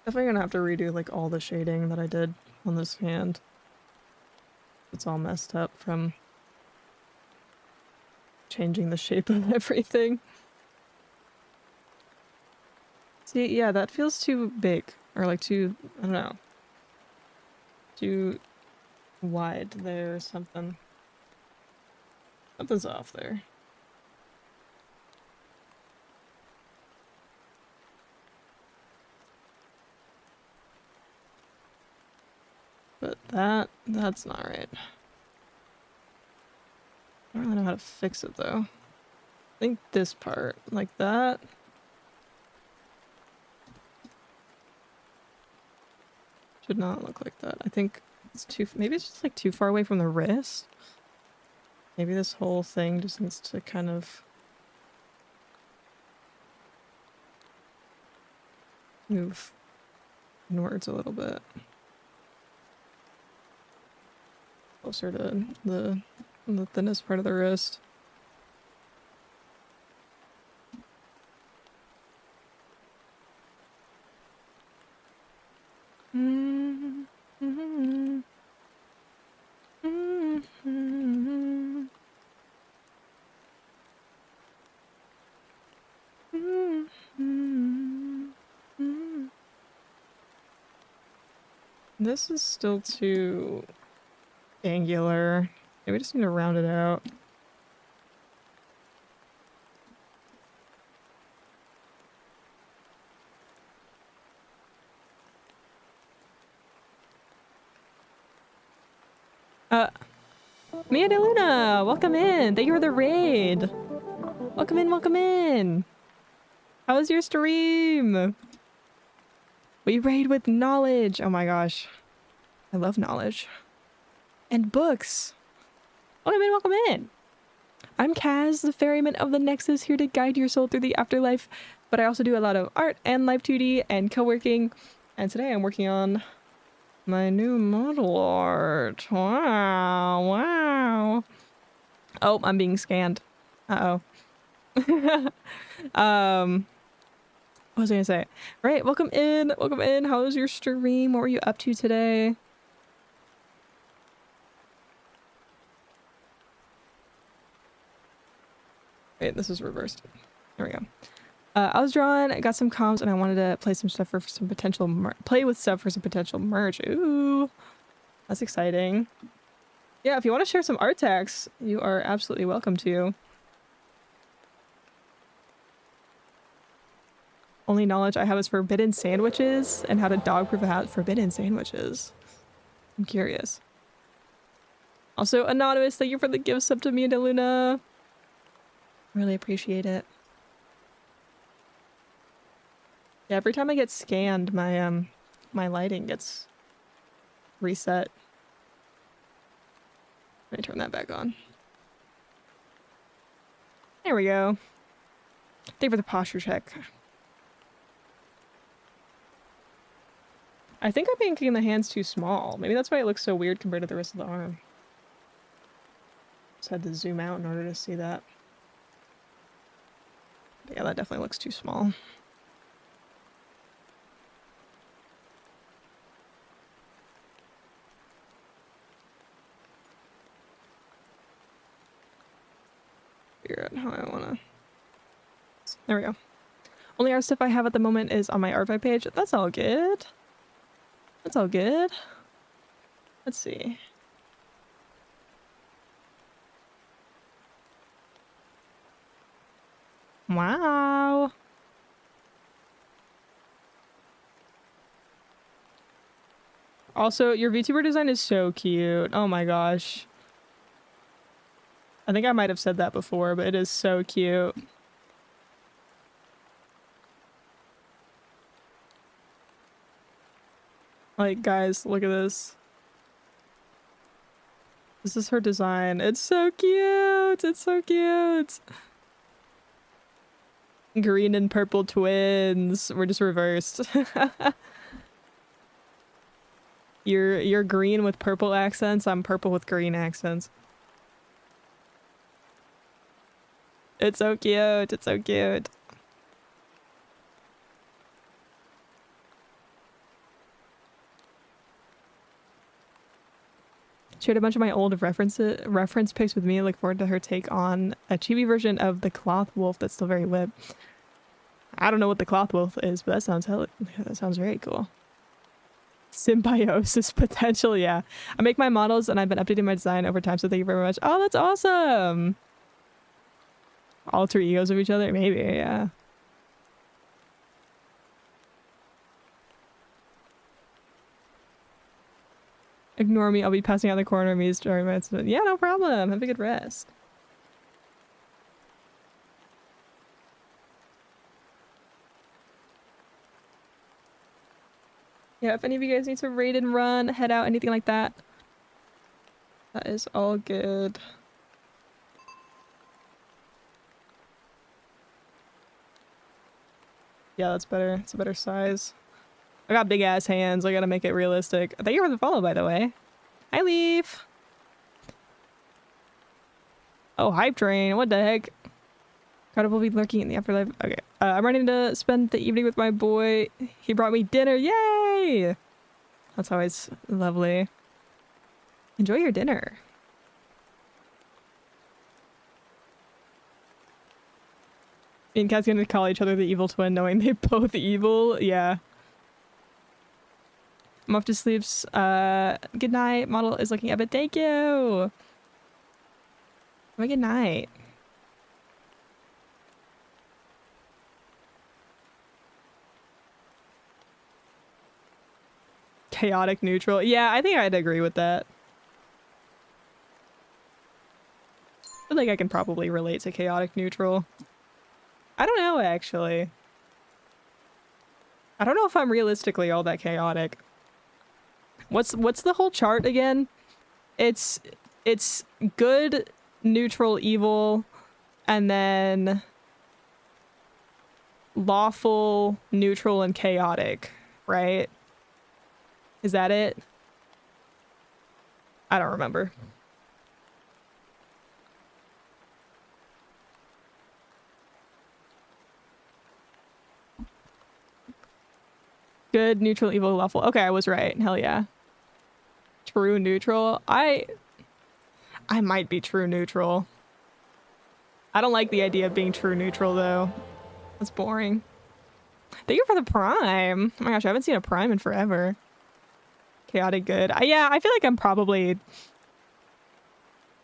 Definitely gonna have to redo like all the shading that I did on this hand. It's all messed up from changing the shape of everything. See, yeah, that feels too big. Or like too, I don't know. Too wide there or something. Something's off there. But that's not right. I don't really know how to fix it though. I think this part, like that. Should not look like that. I think it's too, maybe it's just like too far away from the wrist. Maybe this whole thing just needs to kind of move inwards a little bit. Closer to the thinnest part of the wrist. This is still too angular. Maybe we just need to round it out. Mia de Luna, welcome in. Thank you for the raid. Welcome in, welcome in. How was your stream? We raid with knowledge. Oh my gosh. I love knowledge. And books. Welcome in, welcome in. I'm Kaz, the ferryman of the Nexus, here to guide your soul through the afterlife. But I also do a lot of art and live 2D and co-working. And today I'm working on my new model art. Wow, wow. Oh, I'm being scanned. Uh-oh. What was I gonna say? Right, welcome in, welcome in. How was your stream? What were you up to today? Wait, this is reversed. There we go. I was drawing, I got some comps, and I wanted to play some stuff for some potential play with stuff for some potential merch. Ooh. That's exciting. Yeah, if you want to share some art tags, you are absolutely welcome to. Only knowledge I have is forbidden sandwiches and how to dog-proof a house. Forbidden sandwiches. I'm curious. Also, Anonymous, thank you for the gift sub to me and to Luna. Really appreciate it. Yeah, every time I get scanned, my my lighting gets reset. Let me turn that back on. There we go. Thank you for the posture check. I think I'm making the hands too small. Maybe that's why it looks so weird compared to the rest of the arm. Just had to zoom out in order to see that. But yeah, that definitely looks too small. Figure out how I wanna... There we go. Only art stuff I have at the moment is on my archive page. That's all good. That's all good. Let's see. Wow. Also, your VTuber design is so cute. Oh my gosh. I think I might have said that before, but it is so cute. Like, guys, look at this. This is her design. It's so cute. It's so cute. Green and purple twins. We're just reversed. You're green with purple accents. I'm purple with green accents. It's so cute. It's so cute. Shared a bunch of my old reference pics with me. I look forward to her take on a chibi version of the cloth wolf that's still very WIP. I don't know what the cloth wolf is, but that sounds very cool. Symbiosis potential, yeah. I make my models and I've been updating my design over time, so thank you very much. Oh, that's awesome! Alter egos of each other? Maybe, yeah. Ignore me, I'll be passing out the corner of me during my... Yeah, no problem. Have a good rest. Yeah, if any of you guys need to raid and run, head out, anything like that, that is all good. Yeah, that's better. It's a better size. I got big ass hands. I gotta make it realistic. Thank you for the follow, by the way. Hi, Leaf. Oh, hype train. What the heck? God will be lurking in the afterlife. Okay. I'm ready to spend the evening with my boy. He brought me dinner. Yay! That's always lovely. Enjoy your dinner. Me and Cat's gonna call each other the evil twin, knowing they both evil. Yeah. I'm off to sleep. Good night. Model is looking up. Thank you. Have a good night. Chaotic neutral. Yeah, I think I'd agree with that. I feel like I can probably relate to chaotic neutral. I don't know, actually. I don't know if I'm realistically all that chaotic. What's the whole chart again? It's good, neutral, evil, and then lawful, neutral, and chaotic, right? Is that it? I don't remember. Good, neutral, evil, lawful. Okay, I was right. Hell yeah. True neutral. I might be true neutral. I don't like the idea of being true neutral though. That's boring. Thank you for the prime. Oh my gosh, I haven't seen a prime in forever. Chaotic good. Yeah, I feel like I'm probably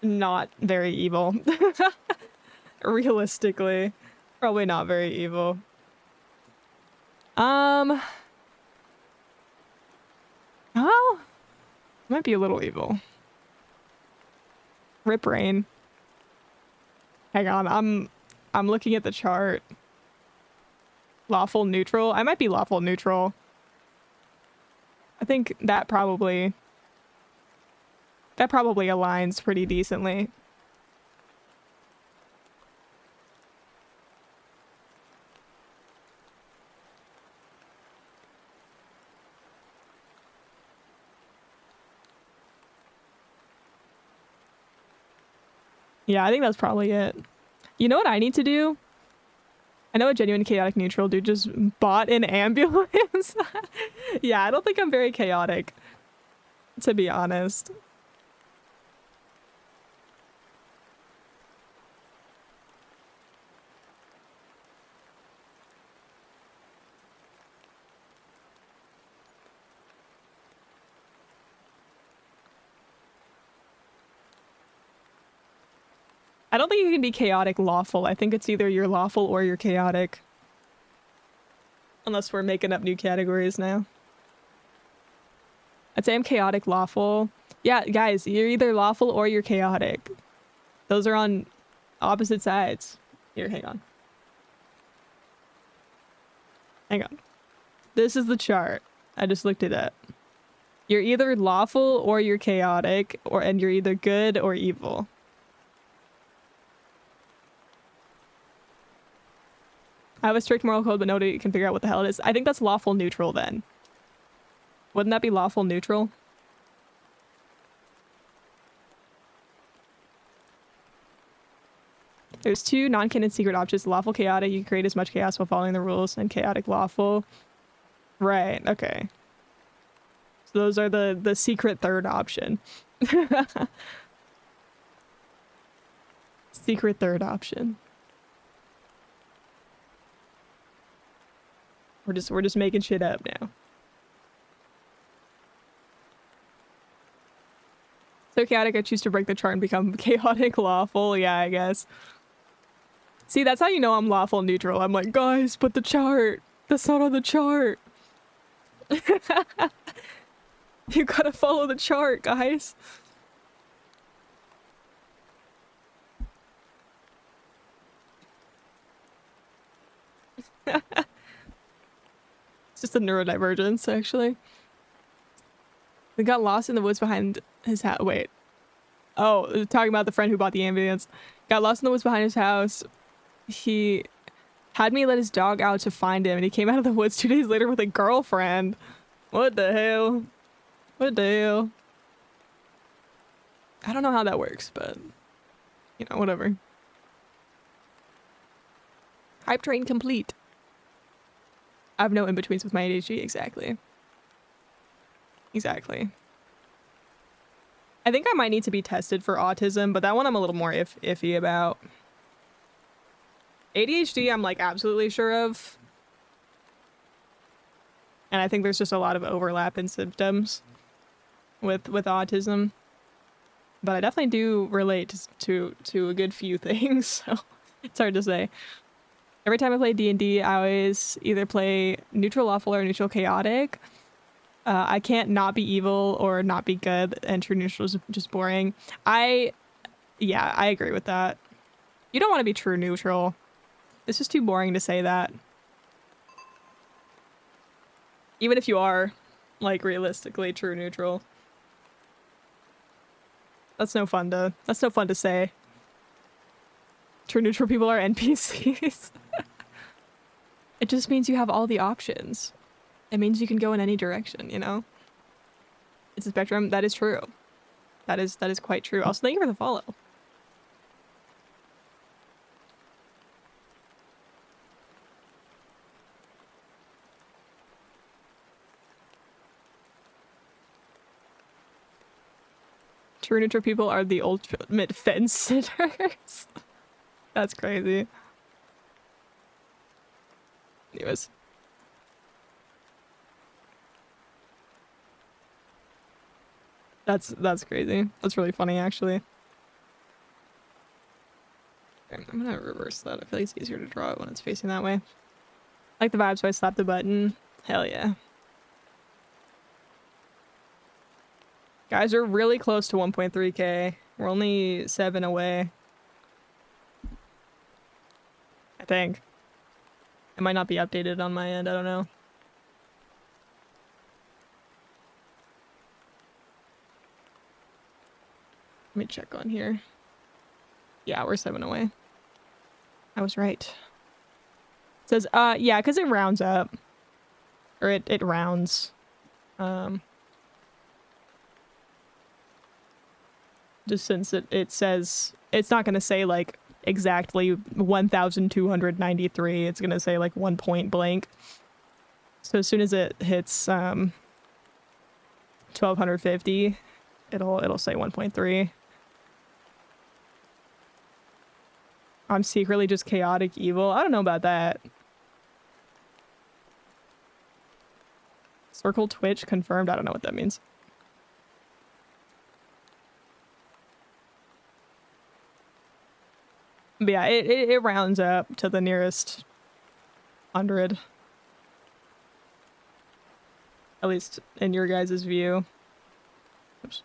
not very evil. Realistically. Probably not very evil. Oh, might be a little evil. Rip rain. Hang on, I'm looking at the chart. Lawful neutral. I might be lawful neutral. I think that probably aligns pretty decently. Yeah, I think that's probably it. You know what I need to do? I know a genuine chaotic neutral dude just bought an ambulance. Yeah, I don't think I'm very chaotic, to be honest. I don't think you can be chaotic lawful. I think it's either you're lawful or you're chaotic. Unless we're making up new categories now. I'd say I'm chaotic lawful. Yeah, guys, you're either lawful or you're chaotic. Those are on opposite sides. Here, hang on. Hang on. This is the chart. I just looked it up. You're either lawful or you're chaotic, and you're either good or evil. I have a strict moral code, but nobody can figure out what the hell it is. I think that's lawful neutral then. Wouldn't that be lawful neutral? There's two non-canon secret options. Lawful chaotic, you can create as much chaos while following the rules, and chaotic lawful. Right, okay. So those are the secret third option. Secret third option. We're just making shit up now. So chaotic, I choose to break the chart and become chaotic lawful. Yeah, I guess. See, that's how you know I'm lawful neutral. I'm like, guys, put the chart. That's not on the chart. You gotta follow the chart, guys. It's just a neurodivergence, actually. We got lost in the woods behind his house. Wait. Oh, talking about the friend who bought the ambulance. Got lost in the woods behind his house. He had me let his dog out to find him, and he came out of the woods 2 days later with a girlfriend. What the hell? What the hell? I don't know how that works, but, you know, whatever. Hype train complete. I have no in-betweens with my ADHD. Exactly. Exactly. I think I might need to be tested for autism, but that one I'm a little more iffy about. ADHD, I'm like absolutely sure of. And I think there's just a lot of overlap in symptoms with autism. But I definitely do relate to a good few things, so it's hard to say. Every time I play D&D, I always either play neutral lawful or neutral chaotic. I can't not be evil or not be good, and true neutral is just boring. Yeah, I agree with that. You don't want to be true neutral. It's just too boring to say that. Even if you are, like, realistically true neutral. That's no fun to say. True neutral people are NPCs. It just means you have all the options. It means you can go in any direction, you know? It's a spectrum. That is true. That is quite true. Also, thank you for the follow. True neutral people are the ultimate fence sitters. That's crazy. Anyways. That's crazy. That's really funny, actually. Okay, I'm gonna reverse that. I feel like it's easier to draw it when it's facing that way. I like the vibe, so I slapped the button. Hell yeah. Guys, we're really close to 1.3k. We're only 7 away. I think. It might not be updated on my end, I don't know. Let me check on here. Yeah, we're 7 away. I was right. It says, yeah, because it rounds up. Or it rounds. Just since it says, it's not going to say, like, exactly 1,293. It's going to say, like, 1 point blank. So as soon as it hits, 1,250, it'll say 1.3. I'm secretly just chaotic evil. I don't know about that. Circle Twitch confirmed. I don't know what that means. But yeah, it rounds up to the nearest 100. At least in your guys' view. Oops.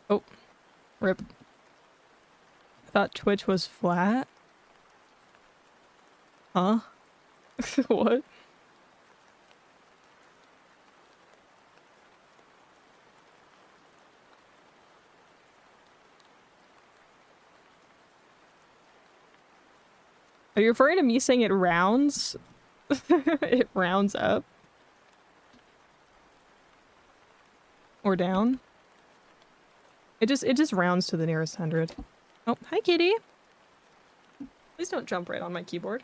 Oh. Rip. I thought Twitch was flat. Huh? What? Are you referring to me saying it rounds? It rounds up? Or down? It just rounds to the nearest 100. Oh, hi kitty. Please don't jump right on my keyboard.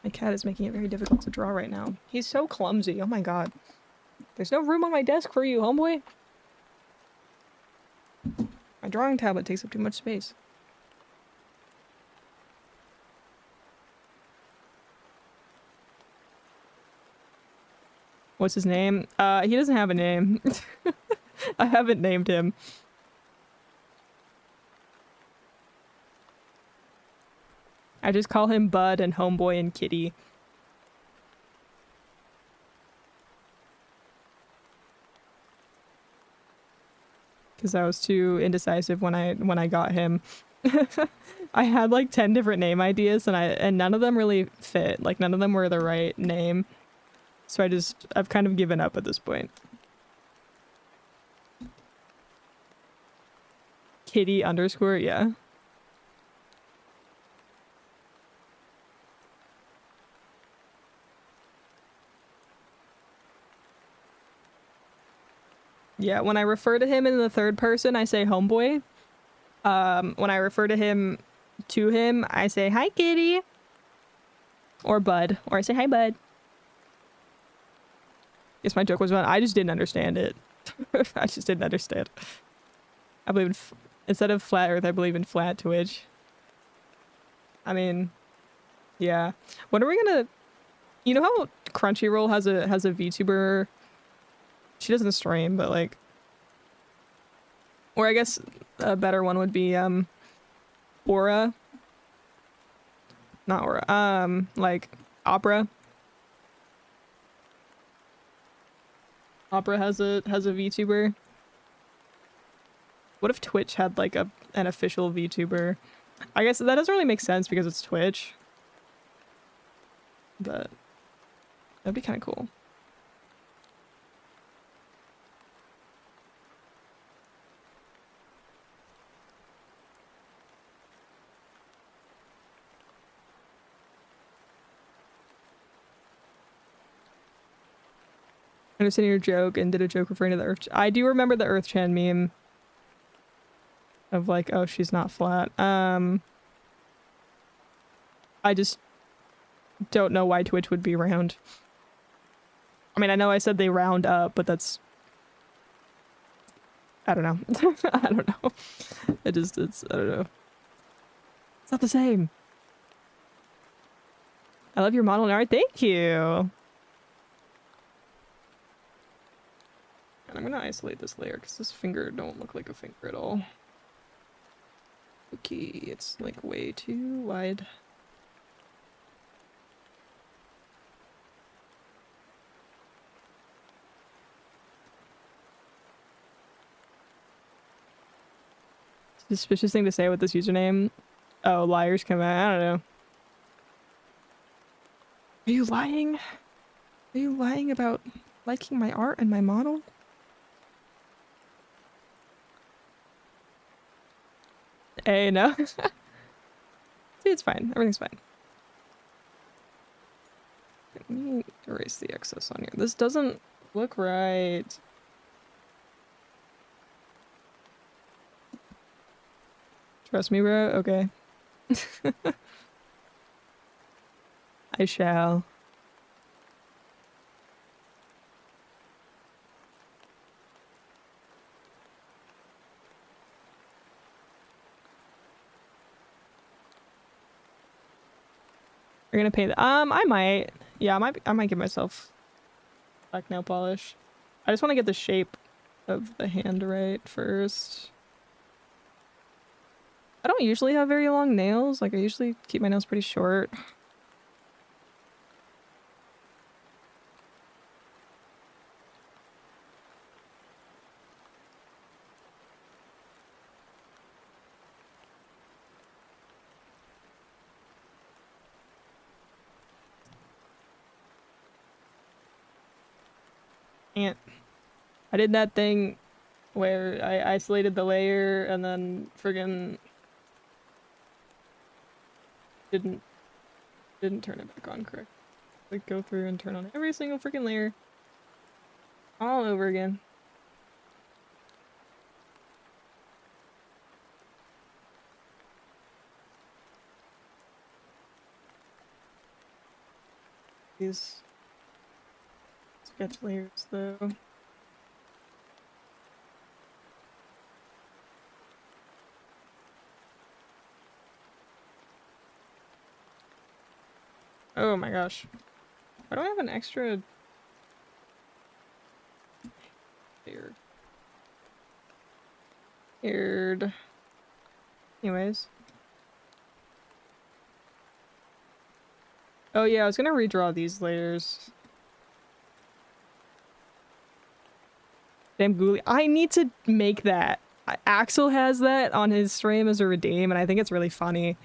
My cat is making it very difficult to draw right now. He's so clumsy. Oh my god. There's no room on my desk for you, homeboy. My drawing tablet takes up too much space. What's his name? He doesn't have a name. I haven't named him. I just call him Bud and Homeboy and Kitty. Because I was too indecisive when I got him. I had like 10 different name ideas and none of them really fit. Like none of them were the right name. So I've kind of given up at this point. Kitty _ yeah. Yeah, when I refer to him in the third person, I say homeboy. When I refer to him, I say hi kitty. Or bud. Or I say hi bud. Guess my joke was fun. I just didn't understand it. I just didn't understand. I believe in instead of flat earth, I believe in flat Twitch. I mean, yeah. When are we gonna... You know how Crunchyroll has a VTuber... She doesn't stream, but like... Or I guess a better one would be, Aura. Not Aura. Like, Opera. Opera has a VTuber. What if Twitch had like an official VTuber? I guess that doesn't really make sense because it's Twitch. But that'd be kind of cool. I understand your joke and did a joke referring to the Earth. I do remember the Earth Chan meme. Of like, oh, she's not flat. I just don't know why Twitch would be round. I mean, I know I said they round up, but that's... I don't know. I don't know. I don't know. It's not the same. I love your model and art. Thank you. And I'm gonna isolate this layer because this finger don't look like a finger at all. Okay, it's like way too wide. Suspicious thing to say with this username. Oh, liars come out. I don't know. Are you lying? Are you lying about liking my art and my model? Hey, no. See, it's fine. Everything's fine. Let me erase the excess on here. This doesn't look right. Trust me, bro? Okay. I shall. You're gonna paint. I might. Yeah, I might give myself black nail polish. I just want to get the shape of the hand right first. I don't usually have very long nails. Like, I usually keep my nails pretty short. And I did that thing where I isolated the layer and then friggin' didn't turn it back on correct. Like, go through and turn on every single freaking layer all over again. These sketch layers, though. Oh my gosh. I don't have an extra layer. Weird. Anyways. Oh yeah, I was gonna redraw these layers. Damn ghoulie. I need to make that. Axel has that on his stream as a redeem, and I think it's really funny.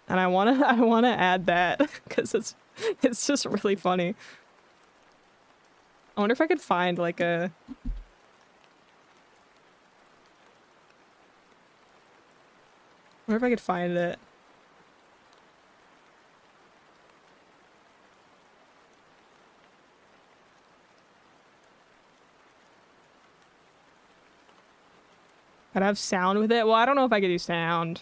And I wanna add that because it's just really funny. I wonder if I could find like a. I wonder if I could find it. I'd have sound with it. Well, I don't know if I could do sound.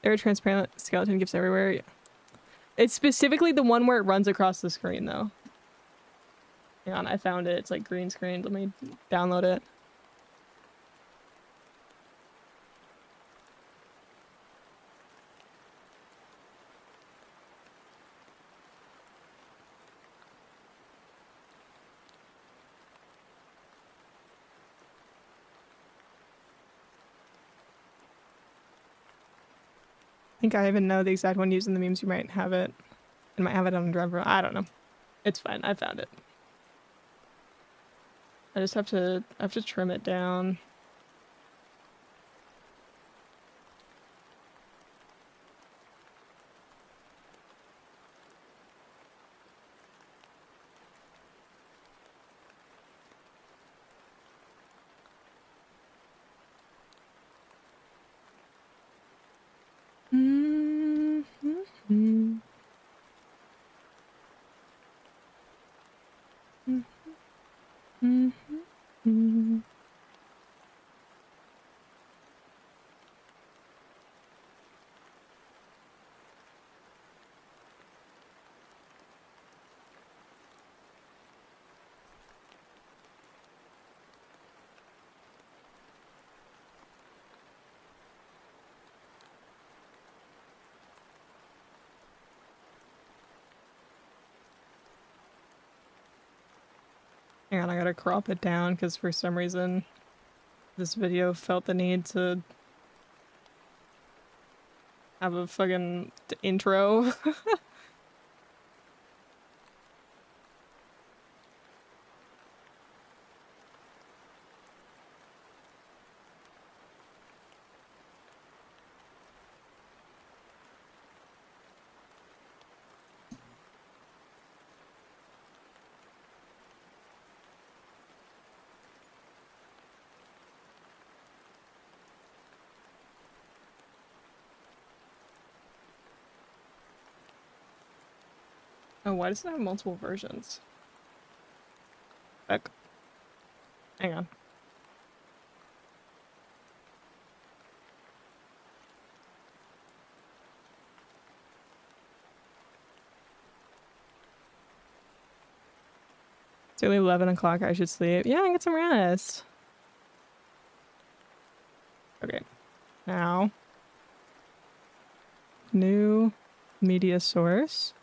There are transparent skeleton gifts everywhere. It's specifically the one where it runs across the screen, though. Hang on, I found it. It's like green screen. Let me download it. I think I even know the exact one used in the memes. You might have it. I might have it on driver. I don't know. It's fine. I found it. I just have to trim it down. Hang on, I gotta crop it down because for some reason this video felt the need to have a fucking intro. Oh, why does it have multiple versions? Heck. Hang on. It's only 11 o'clock, I should sleep. Yeah, I get some rest. Okay. Now. New media source.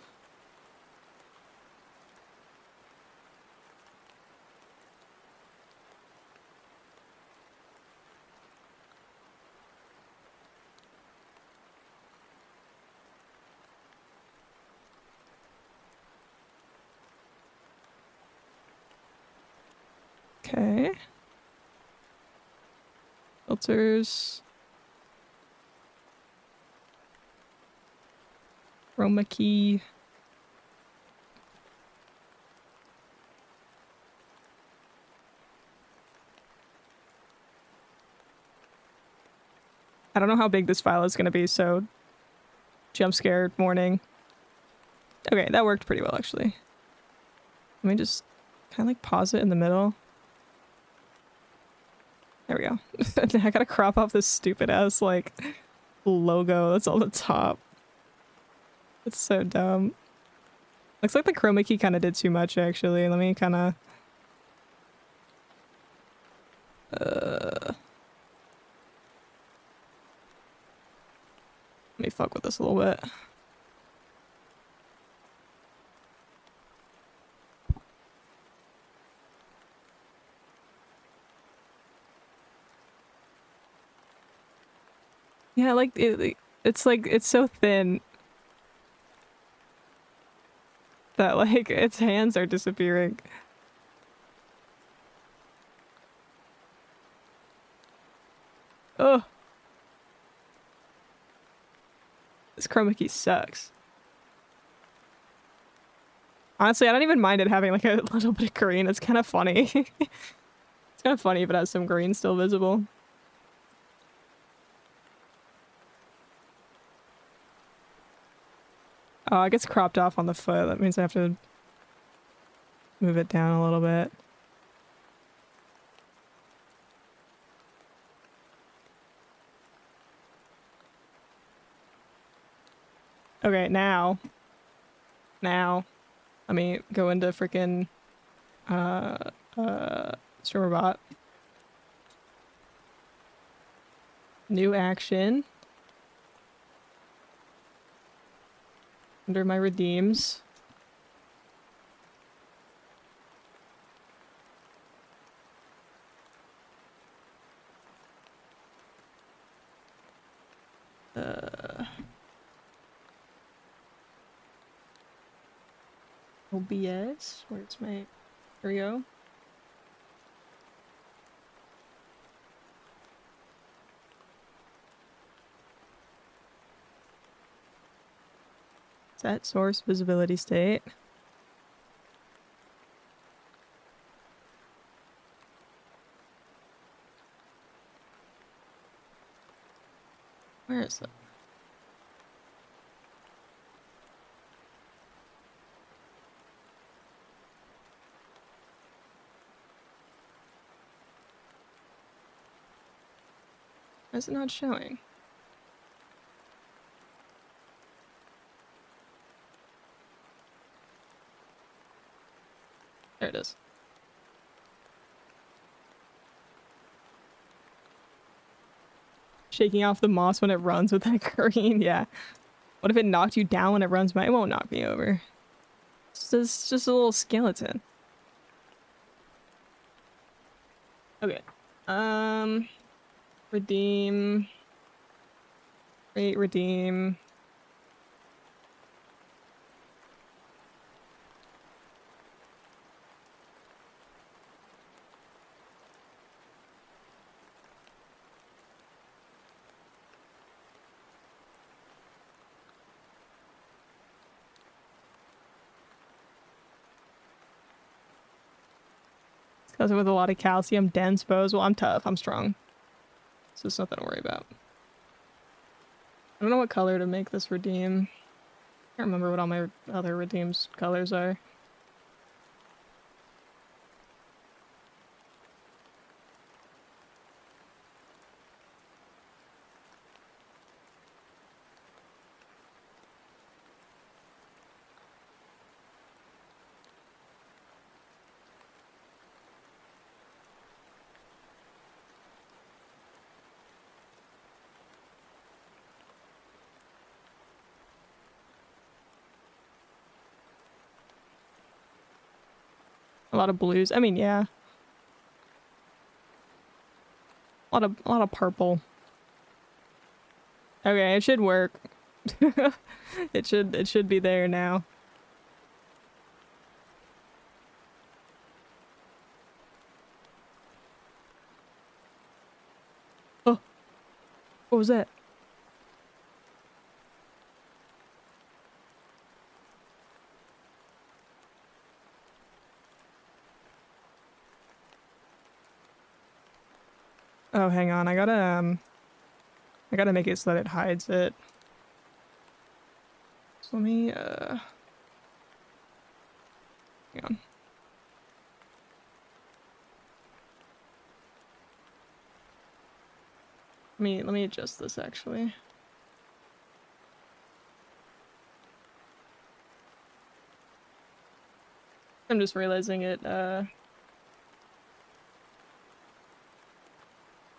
Okay. Filters. Chroma key. I don't know how big this file is going to be, so jump scared warning. Okay, that worked pretty well, actually. Let me just kind of like pause it in the middle. There we go. I gotta crop off this stupid ass like logo that's on the top. It's so dumb. Looks like the chroma key kind of did too much, actually. Let me kind of... let me fuck with this a little bit. Yeah, like, it's like, it's so thin that, like, its hands are disappearing. Oh. This chroma key sucks. Honestly, I don't even mind it having, like, a little bit of green. It's kind of funny. It's kind of funny if it has some green still visible. Oh, it gets cropped off on the foot. That means I have to move it down a little bit. Okay, now, let me go into freaking, Streamerbot. New action. Under my redeems. OBS, where's my, here we go. Set source visibility state. Where is it? Why is it not showing? There it is. Shaking off the moss when it runs with that green, yeah. What if it knocked you down when it runs by? It won't knock me over. It's just a little skeleton. Okay. Redeem. Wait, redeem. Because with a lot of calcium dense bows. Well, I'm tough. I'm strong. So it's nothing to worry about. I don't know what color to make this redeem. I can't remember what all my other redeems colors are. A lot of blues. I mean, yeah. A lot of purple. Okay, it should work. It should be there now. Oh, what was that? Oh, hang on. I gotta make it so that it hides it. So let me hang on. Let me adjust this actually. I'm just realizing it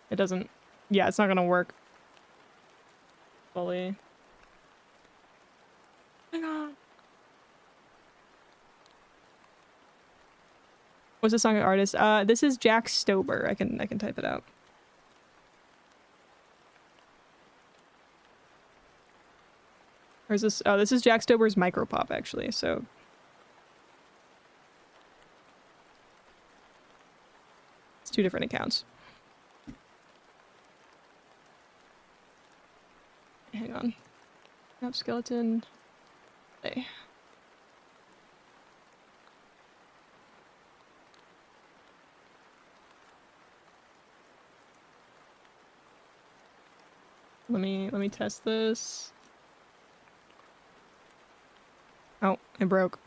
it doesn't, yeah, it's not gonna work fully. Hang on. What's the song artist? This is Jack Stober. I can type it out. Or is this? Oh, this is Jack Stober's Micropop actually. So it's two different accounts. Hang on. Map skeleton. Hey. Let me test this. Oh, it broke.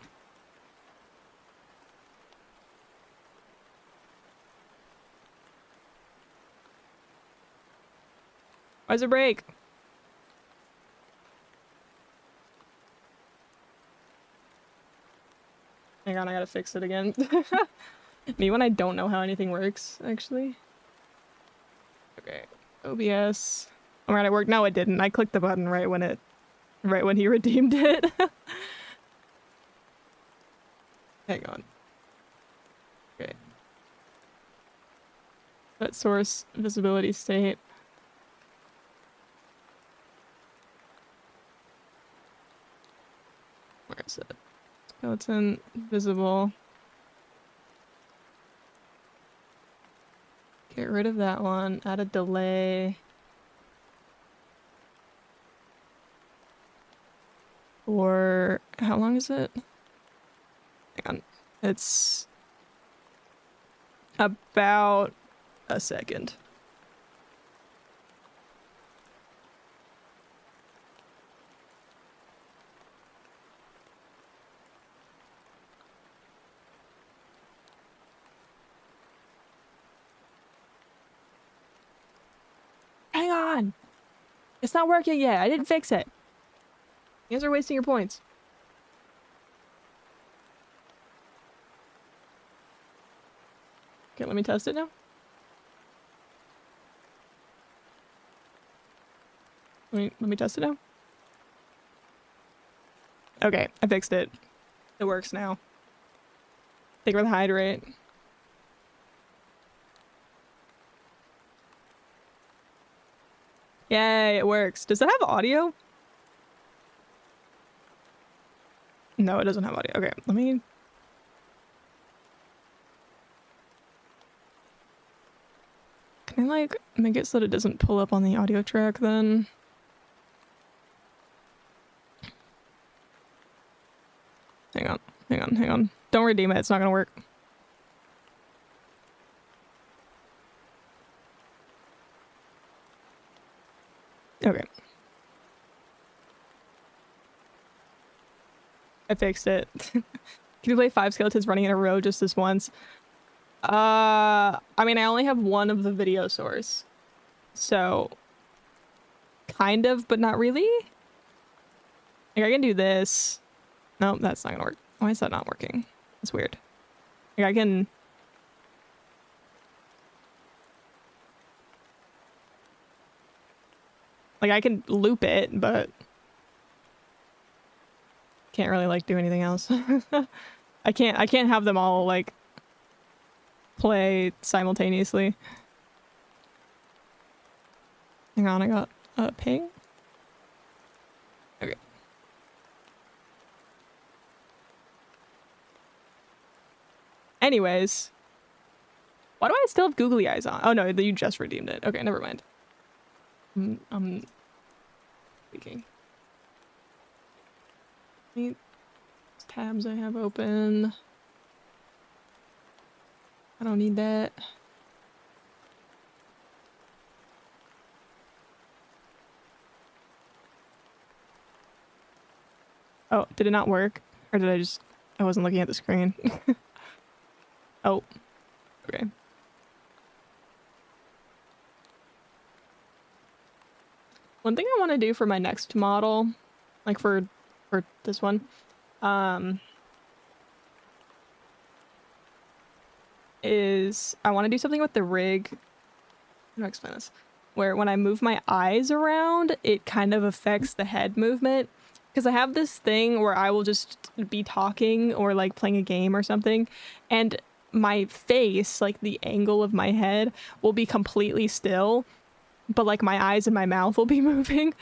Why does it break? Hang on, I gotta fix it again. Me when I don't know how anything works, actually. Okay, OBS. Alright, it worked. No, it didn't. I clicked the button right when he redeemed it. Hang on. Okay. That source visibility state. Where is it? Skeleton visible. Get rid of that one. Add a delay. Or how long is it? Hang on. It's about a second. Hang on! It's not working yet. I didn't fix it. You guys are wasting your points. Okay, let me test it now. Let me test it now. Okay, I fixed it. It works now. Take away the hide rate. Yay, it works. Does it have audio? No, it doesn't have audio. Okay, let me... Can I, like, make it so that it doesn't pull up on the audio track then? Hang on, hang on, hang on. Don't redeem it, it's not gonna work. Okay. I fixed it. Can you play 5 skeletons running in a row just this once? I mean, I only have one of the video source. So... kind of, but not really? Like, I can do this. No, that's not gonna work. Why is that not working? That's weird. Like, I can... like, I can loop it, but... can't really, like, do anything else. I can't have them all, like, play simultaneously. Hang on, I got a ping? Okay. Anyways. Why do I still have googly eyes on? Oh no, you just redeemed it. Okay, never mind. I'm speaking. Tabs I have open. I don't need that. Oh, did it not work? Or did I wasn't looking at the screen. Oh, okay. One thing I want to do for my next model, like for this one, is I want to do something with the rig. How do I explain this? Where when I move my eyes around, it kind of affects the head movement. Because I have this thing where I will just be talking or like playing a game or something, and my face, like the angle of my head, will be completely still, but like my eyes and my mouth will be moving.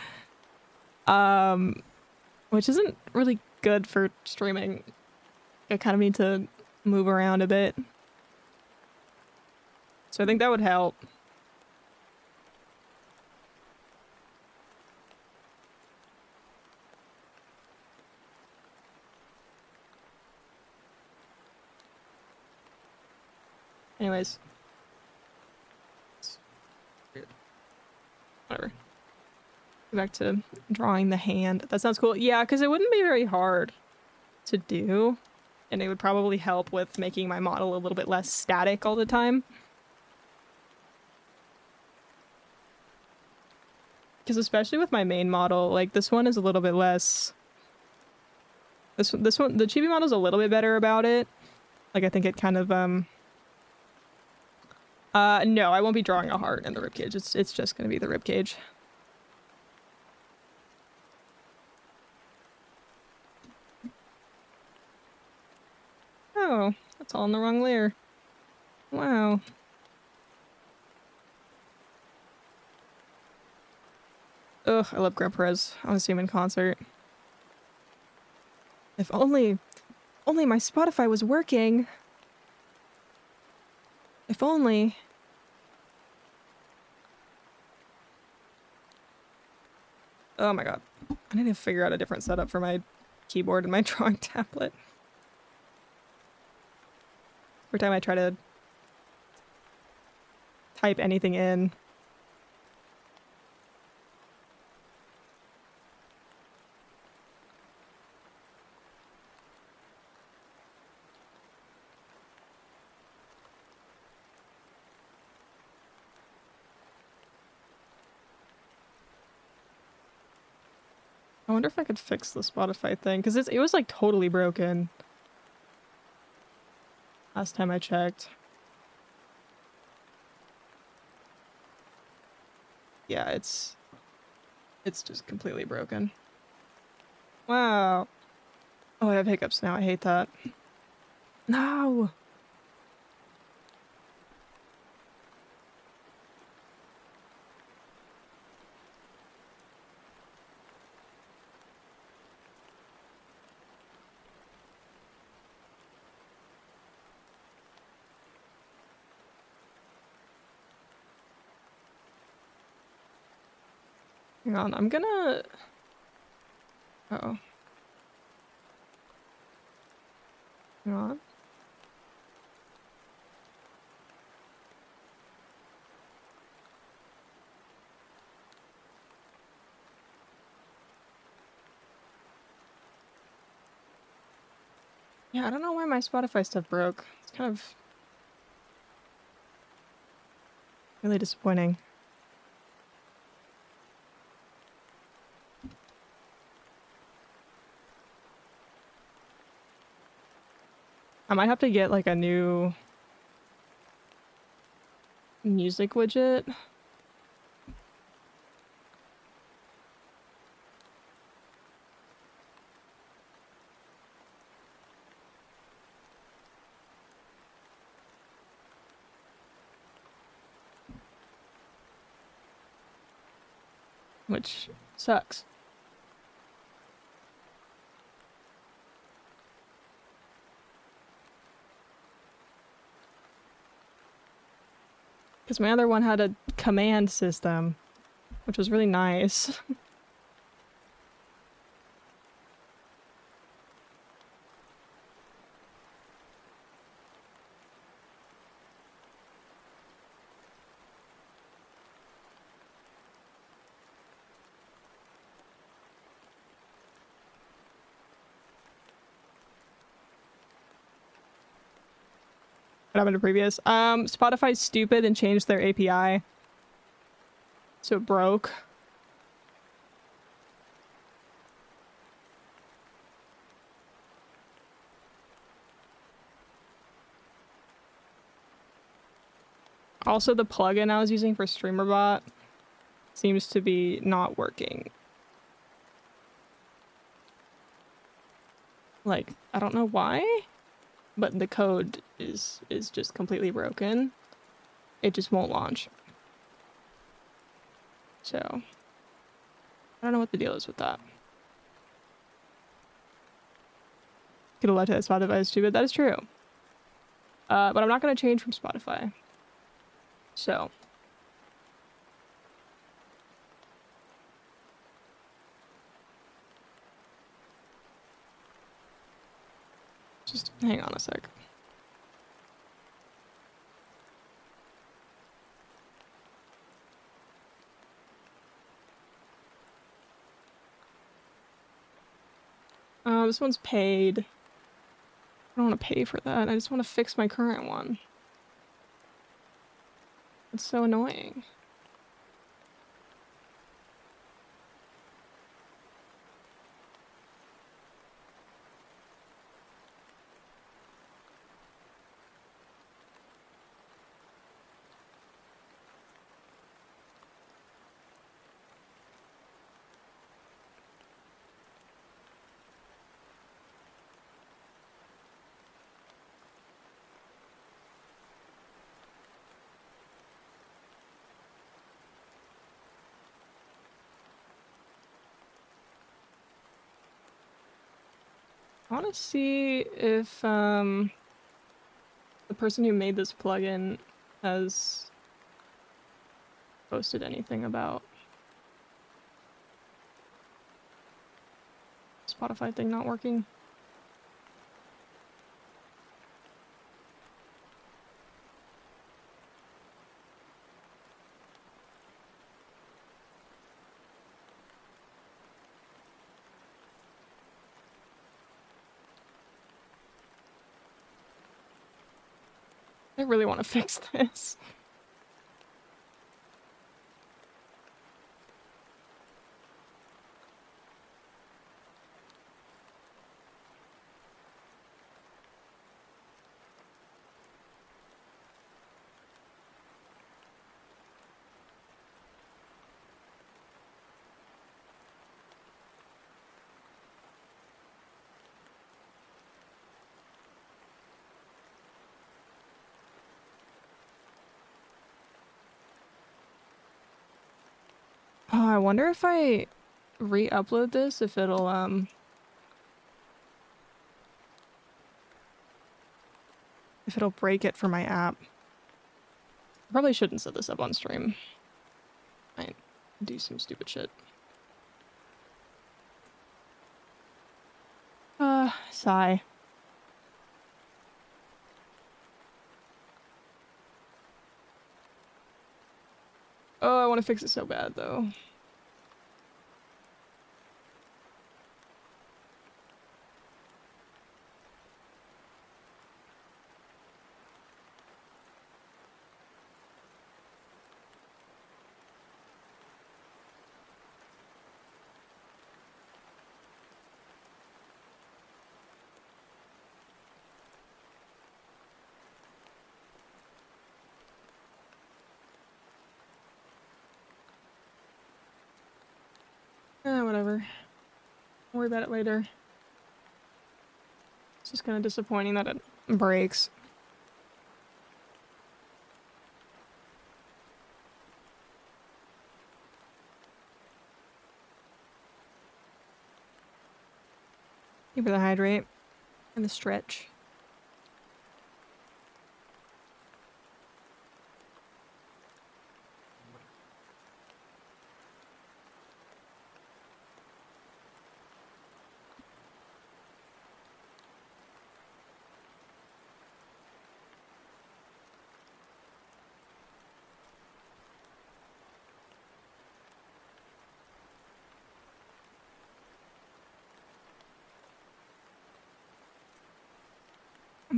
Which isn't really good for streaming. I kind of need to move around a bit. So I think that would help. Anyways. Whatever. Go back to drawing the hand. That sounds cool. Yeah, because it wouldn't be very hard to do. And it would probably help with making my model a little bit less static all the time. Because especially with my main model, like this one is a little bit less... This one, the chibi model's a little bit better about it. Like I think it kind of, no, I won't be drawing a heart in the ribcage. It's just gonna be the ribcage. Oh, that's all in the wrong layer. Wow. Ugh, I love Grandpa Perez. I want to see him in concert. If only my Spotify was working. If only. Oh my god. I need to figure out a different setup for my keyboard and my drawing tablet. Every time I try to type anything in. I wonder if I could fix the Spotify thing, because it was like totally broken last time I checked. Yeah, it's just completely broken. Wow. Oh, I have hiccups now. I hate that. No! Hang on, I'm gonna... Uh-oh. Hang on. Yeah, I don't know why my Spotify stuff broke. It's kind of really disappointing. I might have to get like a new music widget. Which sucks. Because my other one had a command system, which was really nice. What happened to previous? Spotify's stupid and changed their API. So it broke. Also, the plugin I was using for StreamerBot seems to be not working. Like, I don't know why, but the code is just completely broken. It just won't launch. So, I don't know what the deal is with that. Could have left it at Spotify is stupid. That is true. But I'm not going to change from Spotify. So. Just hang on a sec. This one's paid. I don't want to pay for that. I just want to fix my current one. It's so annoying. I want to see if the person who made this plugin has posted anything about Spotify thing not working. I really want to fix this. Oh, I wonder if I re-upload this, if it'll break it for my app. Probably shouldn't set this up on stream. Might do some stupid shit. Sigh. Oh, I want to fix it so bad, though. Whatever. Don't worry about it later. It's just kind of disappointing that it breaks. Give it a hydrate and a stretch.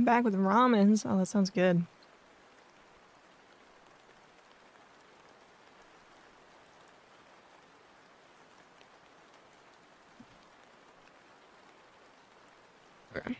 I'm back with ramens. Oh, that sounds good. Okay.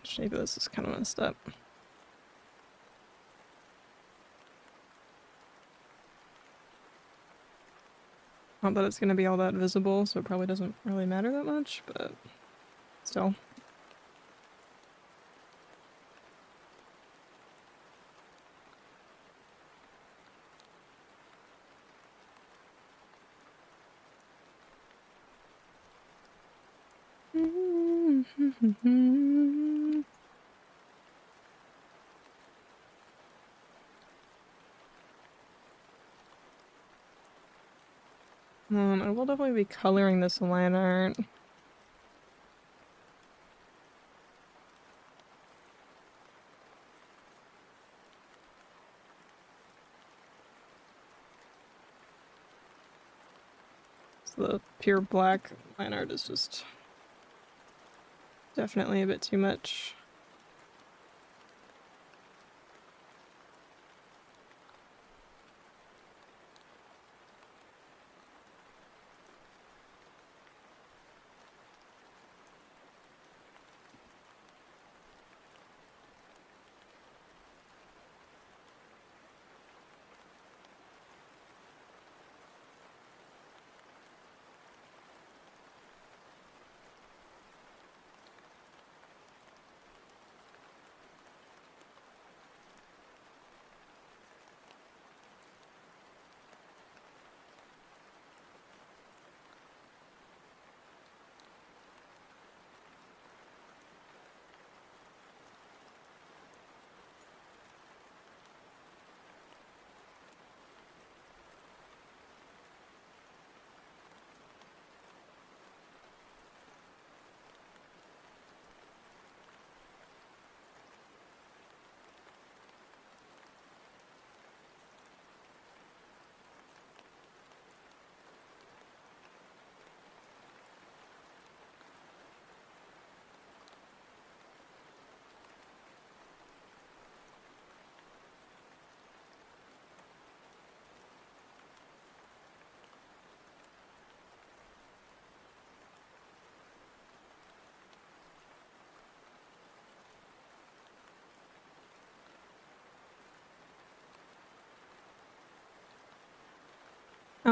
Shape of this is kind of messed up. Not that it's going to be all that visible, so it probably doesn't really matter that much, but still. I will definitely be coloring this line art. So the pure black line art is just definitely a bit too much.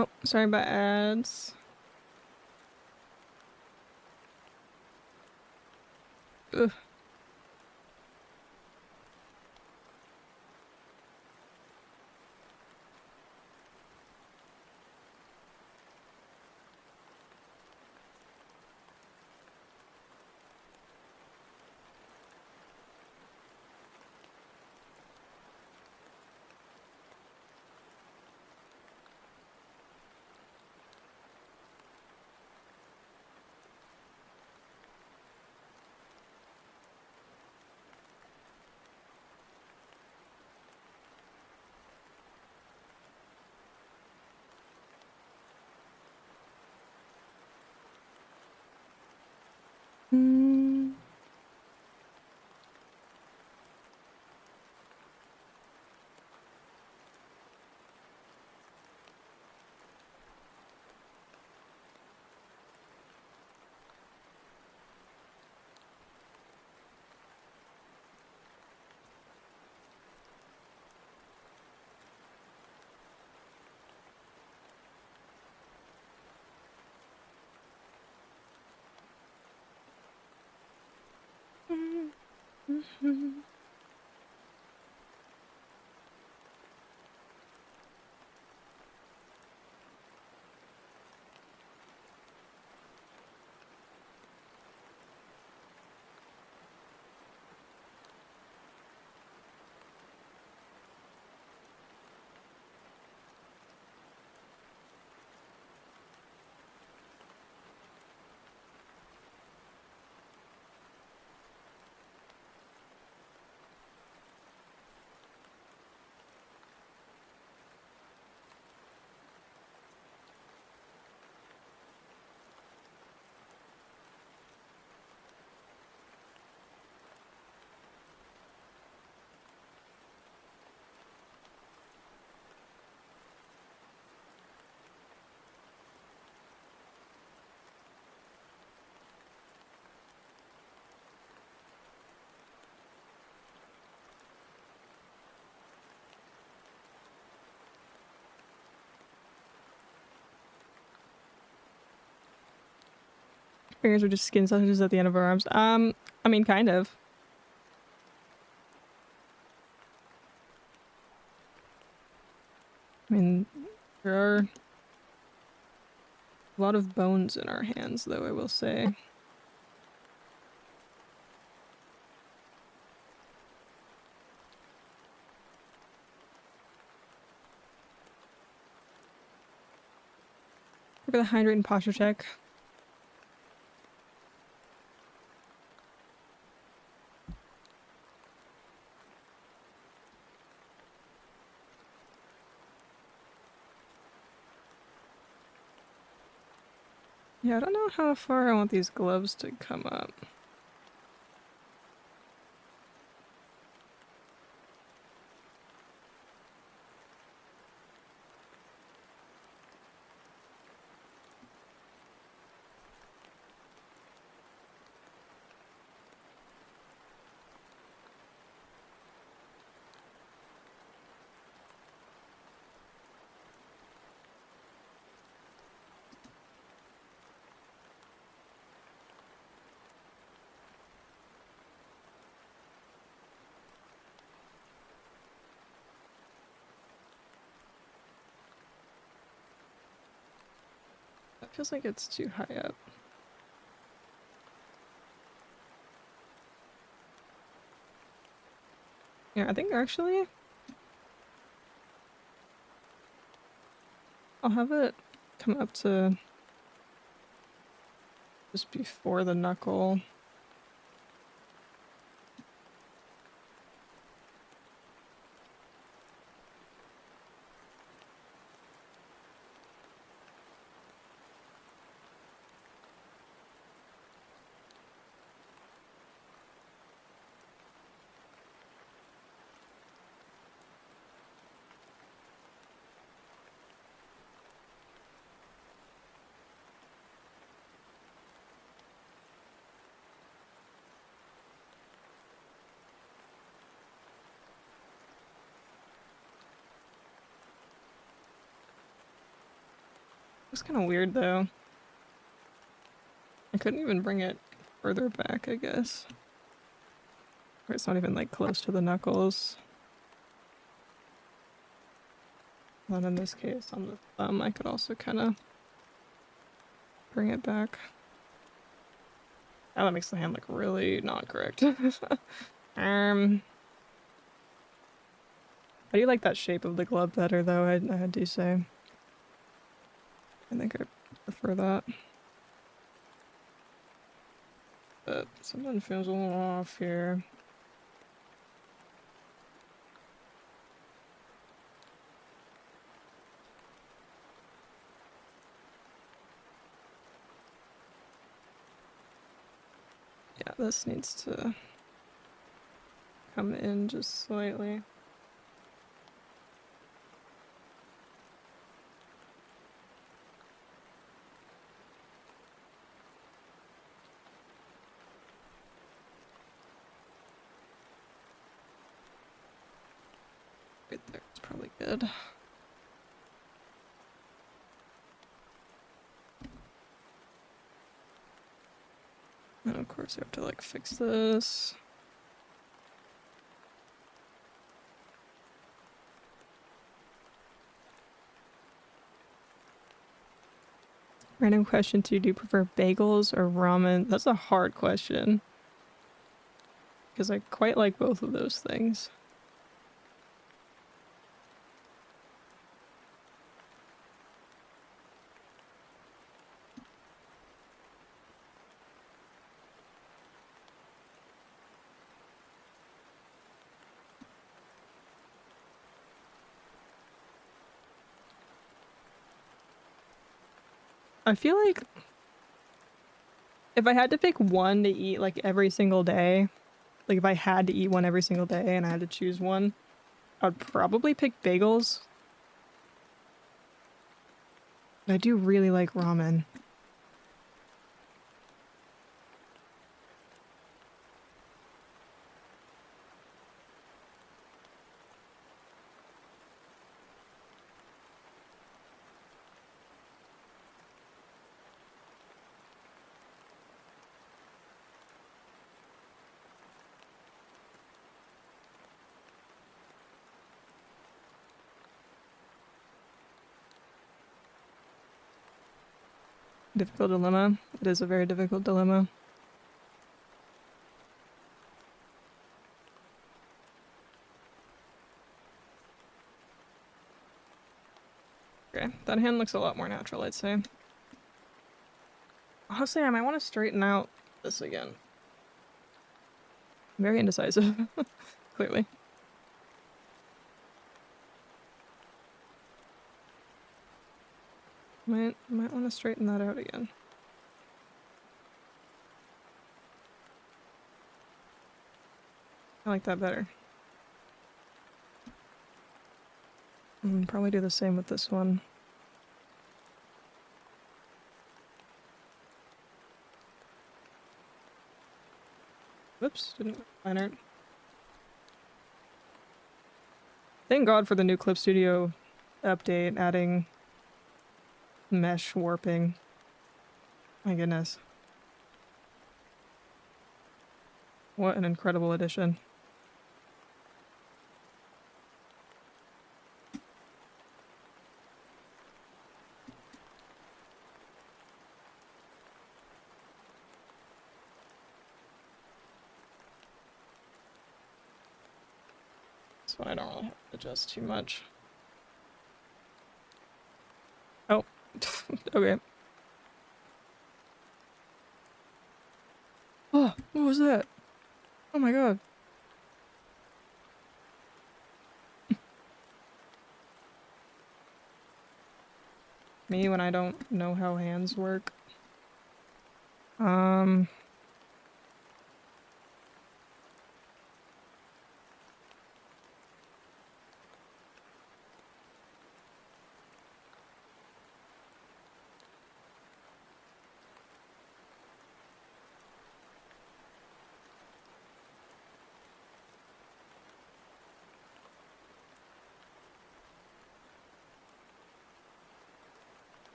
Oh, sorry about ads. Ugh. Mm. Fingers are just skin sausages at the end of our arms. I mean, kind of. I mean, there are a lot of bones in our hands, though, I will say. For the hydrate and posture check. Yeah, I don't know how far I want these gloves to come up. That feels like it's too high up. Yeah, I think actually I'll have it come up to just before the knuckle. It's kind of weird though. I couldn't even bring it further back, I guess. Or it's not even like close to the knuckles. Then in this case, on the thumb, I could also kind of bring it back. Now that makes the hand look really not correct. I do like that shape of the glove better though, I do say. I think I prefer that. But something feels a little off here. Yeah, this needs to come in just slightly. Right there, it's probably good. And of course I have to like fix this. Random question 2, do you prefer bagels or ramen? That's a hard question. Because I quite like both of those things. I feel like if I had to pick one to eat like every single day, like if I had to eat one every single day and I had to choose one, I'd probably pick bagels. But I do really like ramen. Difficult dilemma. It is a very difficult dilemma. Okay, that hand looks a lot more natural, I'd say. Honestly, I might want to straighten out this again. I'm very indecisive, clearly. Might want to straighten that out again. I like that better. Probably do the same with this one. Whoops, didn't line art. Thank God for the new Clip Studio update adding mesh warping. My goodness. What an incredible addition. This one I don't really have to adjust too much. Oh, okay. Oh, what was that? Oh my god. Me when I don't know how hands work.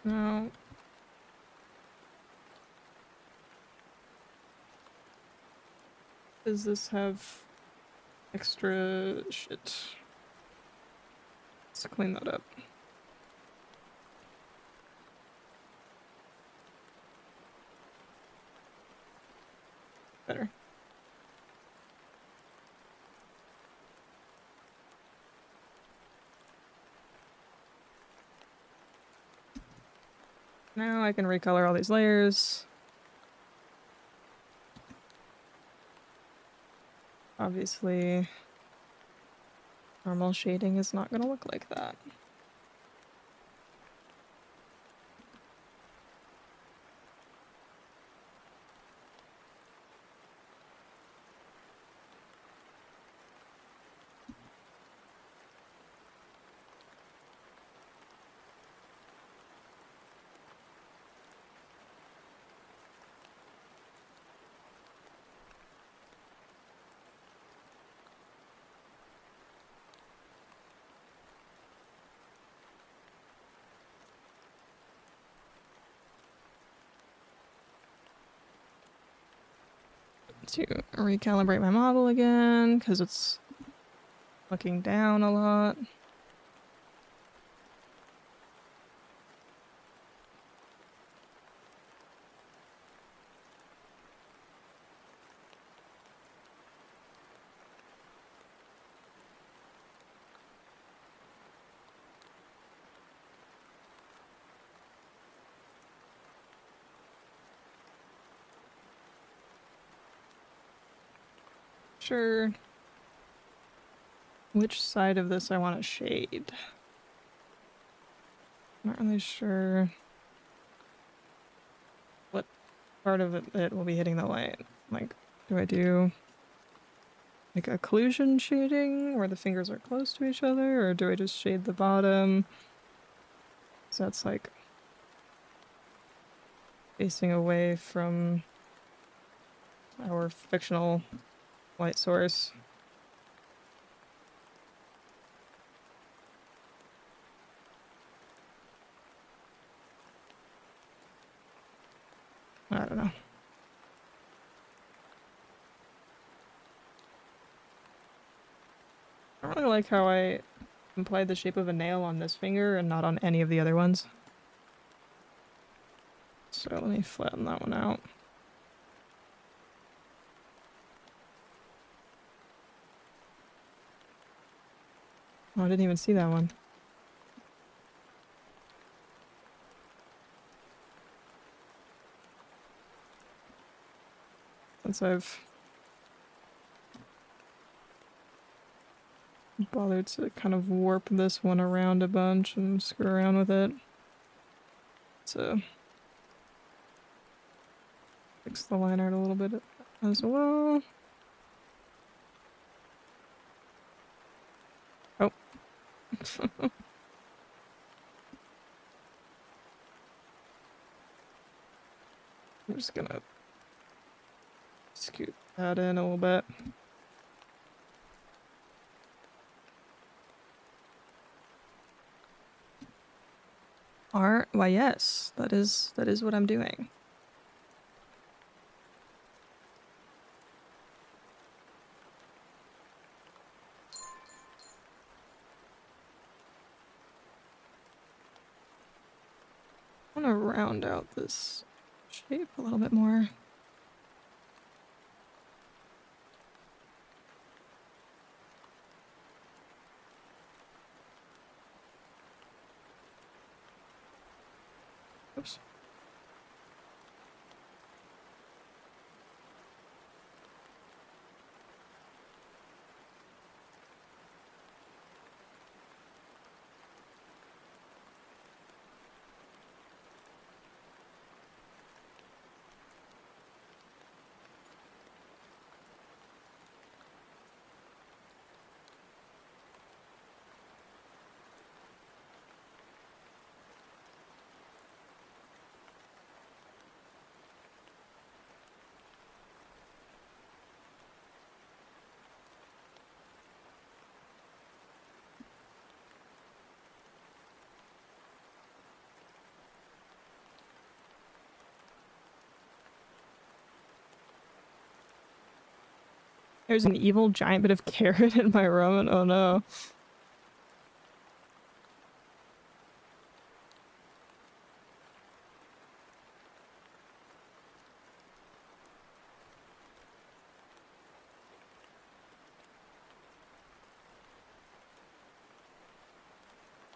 Now, does this have extra shit? Let's clean that up. Better. Now I can recolor all these layers. Obviously, normal shading is not gonna look like that. To recalibrate my model again, because it's looking down a lot. Sure. Which side of this I want to shade? Not really sure what part of it will be hitting the light. Like, do I do like occlusion shading where the fingers are close to each other, or do I just shade the bottom? So that's like facing away from our fictional light source. I don't know. I don't really like how I implied the shape of a nail on this finger and not on any of the other ones. So let me flatten that one out. Oh, I didn't even see that one. Since I've bothered to kind of warp this one around a bunch and screw around with it. So fix the line art a little bit as well. Oh. I'm just gonna scoot that in a little bit. Art? Why yes, that is what I'm doing. I want to round out this shape a little bit more. Oops. There's an evil giant bit of carrot in my ramen. Oh no.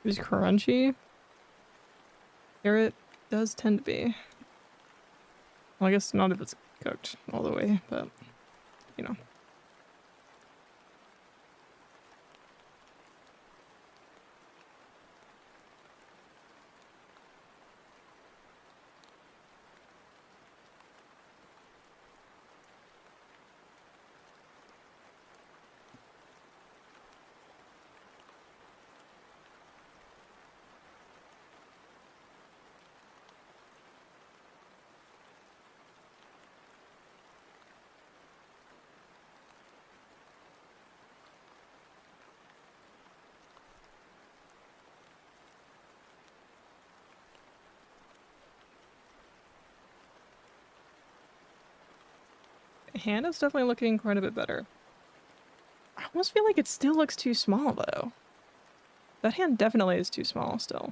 It's crunchy. Carrot does tend to be. Well, I guess not if it's cooked all the way, but you know. Hand is definitely looking quite a bit better. I almost feel like it still looks too small though. That hand definitely is too small still.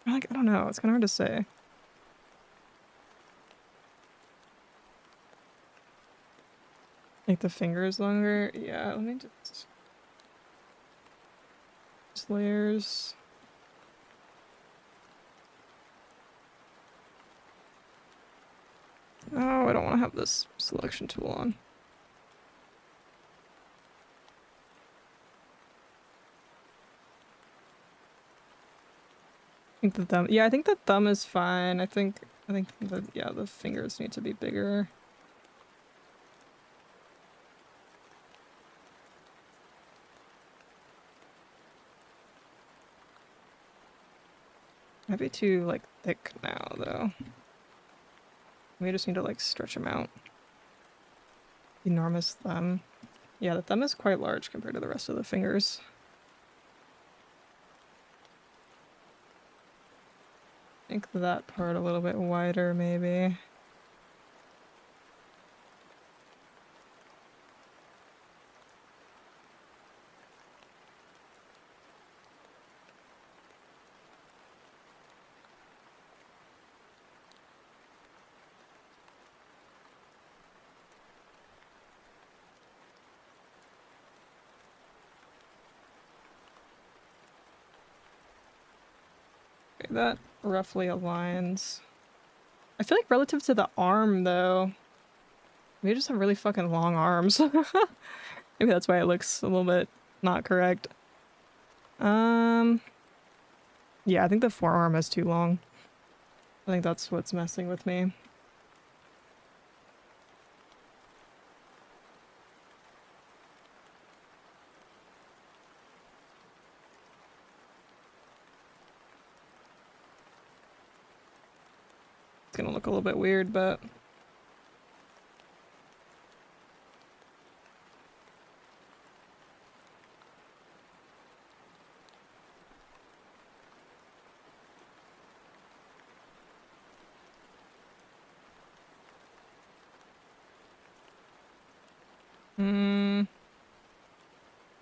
Like, I don't know, it's kind of hard to say. Like the finger is longer? Yeah, let me just layers. Oh, I don't want to have this selection tool on. I think the thumb, yeah, I think the thumb is fine. I think the, yeah, the fingers need to be bigger. Might be too, like, thick now, though. We just need to, like, stretch them out. Enormous thumb. Yeah, the thumb is quite large compared to the rest of the fingers. Make that part a little bit wider, maybe. Okay, that roughly aligns. I feel like relative to the arm, though, we just have really fucking long arms. Maybe that's why it looks a little bit not correct. Yeah, I think the forearm is too long. I think that's what's messing with me. It's gonna look a little bit weird, but...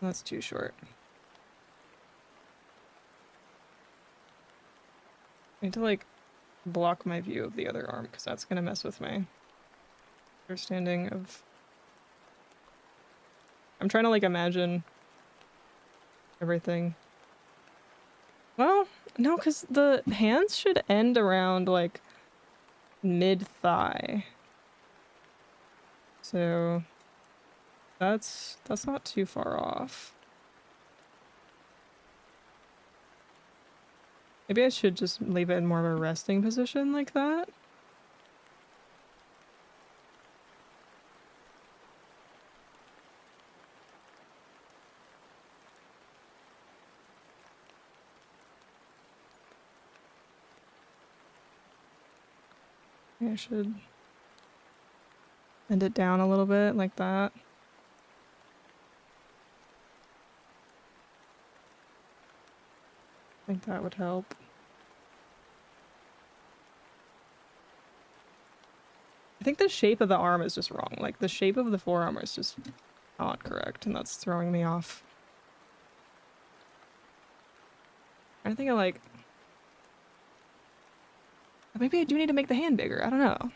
that's too short. I need to, like, block my view of the other arm, because that's gonna mess with my understanding of... I'm trying to, like, imagine everything. Well, no, because the hands should end around, like, mid-thigh. So... that's not too far off. Maybe I should just leave it in more of a resting position like that. Maybe I should bend it down a little bit like that. I think that would help. I think the shape of the arm is just wrong. Like, the shape of the forearm is just not correct, and that's throwing me off. I think I like... Maybe I do need to make the hand bigger. I don't know.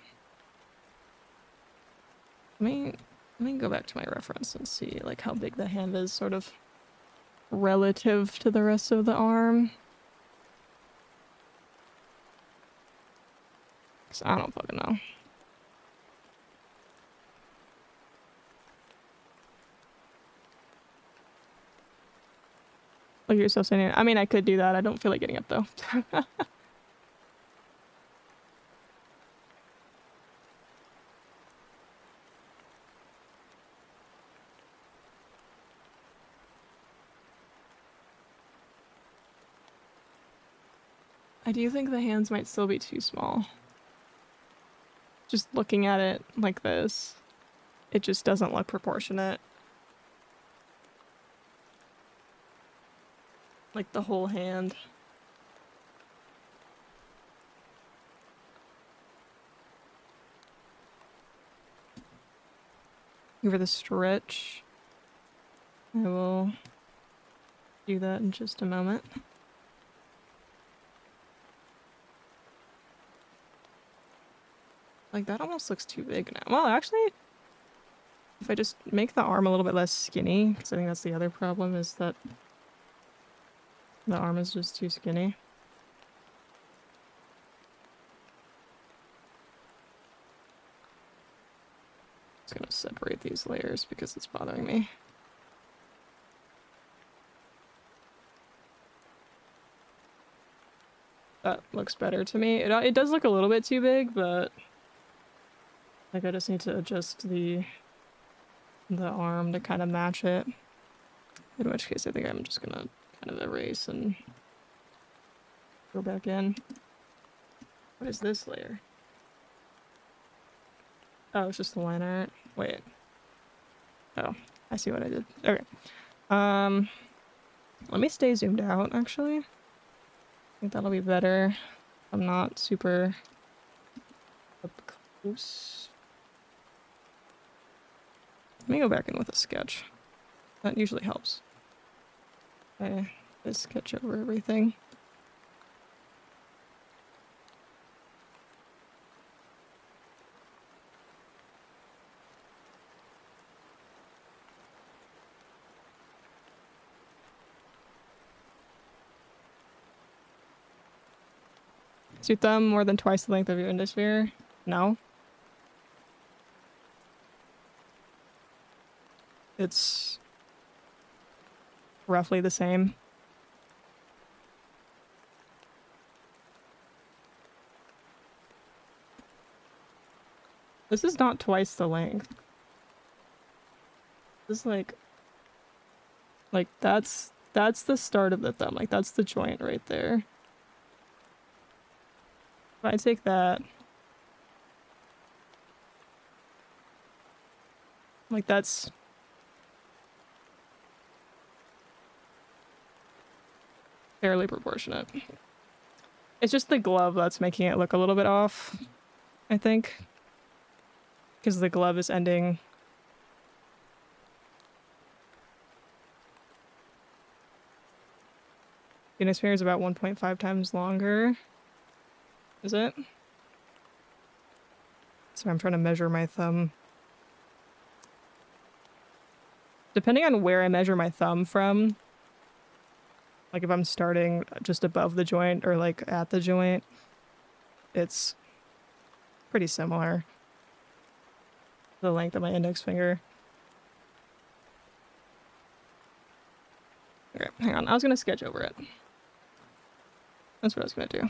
Let me go back to my reference and see, like, how big the hand is, sort of, relative to the rest of the arm. 'Cause I don't fucking know. Look at yourself saying, I mean, I could do that. I don't feel like getting up, though. I do think the hands might still be too small. Just looking at it like this, it just doesn't look proportionate. Like the whole hand. Over the stretch. I will do that in just a moment. Like, that almost looks too big now. Well, actually, if I just make the arm a little bit less skinny, because I think that's the other problem, is that the arm is just too skinny. Just gonna separate these layers because it's bothering me. That looks better to me. It does look a little bit too big, but like I just need to adjust the arm to kind of match it. In which case I think I'm just gonna kind of erase and go back in. What is this layer? Oh, it's just the line art. Wait. Oh, I see what I did. Okay. Let me stay zoomed out, actually. I think that'll be better. I'm not super up close. Let me go back in with a sketch. That usually helps. I just sketch over everything. Is your thumb more than twice the length of your index finger? No. It's roughly the same. This is not twice the length. This is like that's the start of the thumb. Like, that's the joint right there. If I take that, like, that's fairly proportionate. It's just the glove that's making it look a little bit off, I think. Because the glove is ending... The index finger is about 1.5 times longer. Is it? So I'm trying to measure my thumb. Depending on where I measure my thumb from, like if I'm starting just above the joint or like at the joint, it's pretty similar to the length of my index finger. Okay, hang on. I was gonna sketch over it. That's what I was gonna do.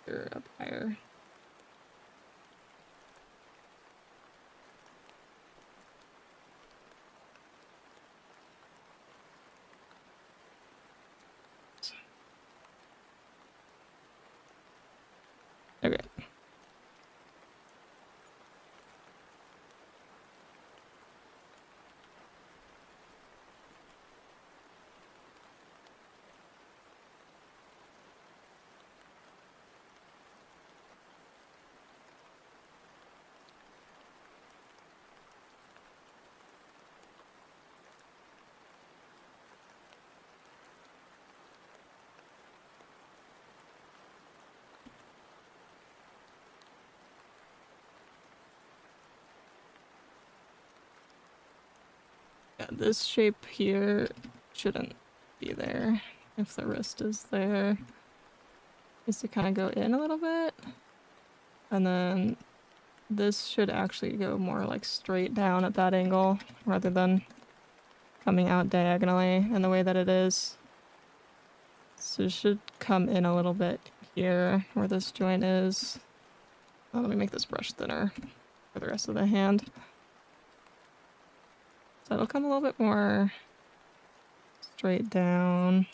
You're up higher. Okay. Yeah, this shape here shouldn't be there if the wrist is there. Is to kind of go in a little bit. And then this should actually go more like straight down at that angle rather than coming out diagonally in the way that it is. So it should come in a little bit here where this joint is. Oh, let me make this brush thinner for the rest of the hand. So it'll come a little bit more straight down.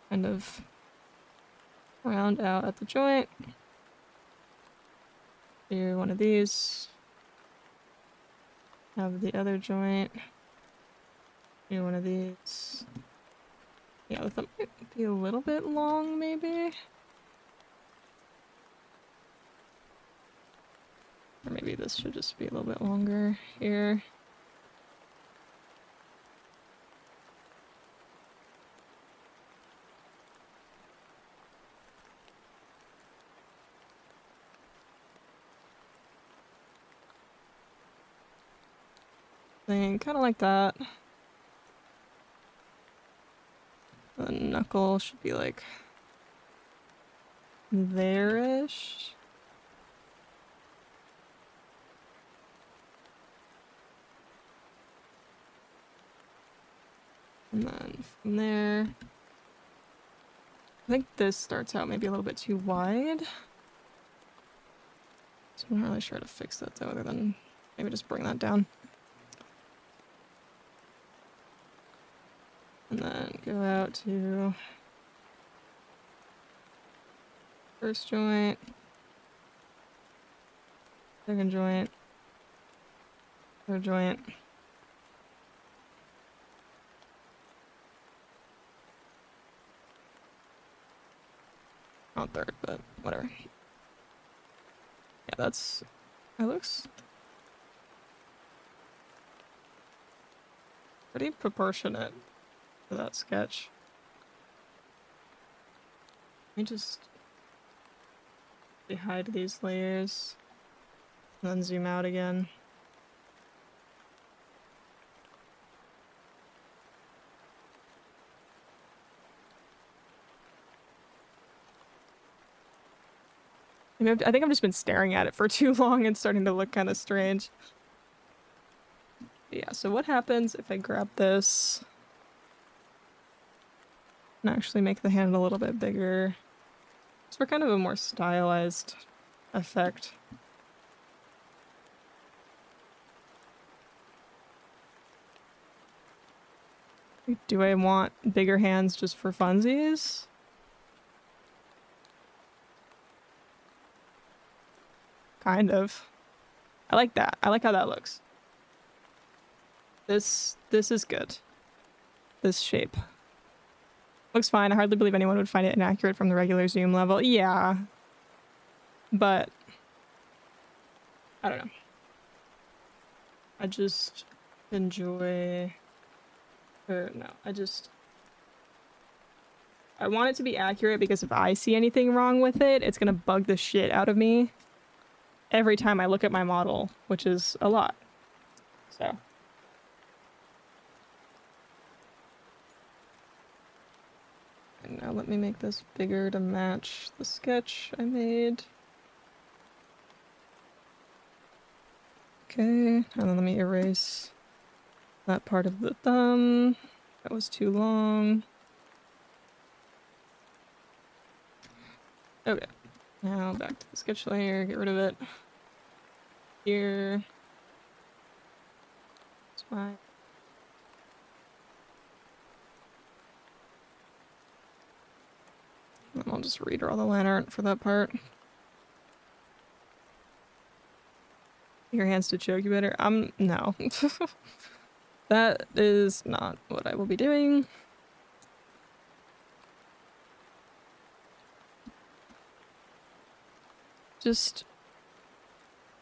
Kind of round out at the joint. Do one of these. Have the other joint. Do one of these. Yeah, the thumb might be a little bit long, maybe. Or maybe this should just be a little bit longer here. Kind of like that. The knuckle should be like there-ish. And then from there, I think this starts out maybe a little bit too wide. So I'm not really sure how to fix that though, other than maybe just bring that down. And then go out to first joint, second joint, third joint. Not third, but whatever. Yeah, that looks pretty proportionate for that sketch. Let me just hide these layers and then zoom out again. I think I've just been staring at it for too long and starting to look kind of strange. Yeah, so what happens if I grab this and actually make the hand a little bit bigger? It's for kind of a more stylized effect. Do I want bigger hands just for funsies? Kind of. I like that. I like how that looks. This is good. This shape. Looks fine. I hardly believe anyone would find it inaccurate from the regular zoom level. Yeah. But I don't know. I just enjoy... Or no, I want it to be accurate because if I see anything wrong with it, it's gonna bug the shit out of me every time I look at my model, which is a lot. So. And now let me make this bigger to match the sketch I made. Okay, and then let me erase that part of the thumb. That was too long. Okay, now back to the sketch layer, get rid of it. Here. That's fine. And I'll just redraw the line art for that part. Your hands to choke you better? No. That is not what I will be doing. Just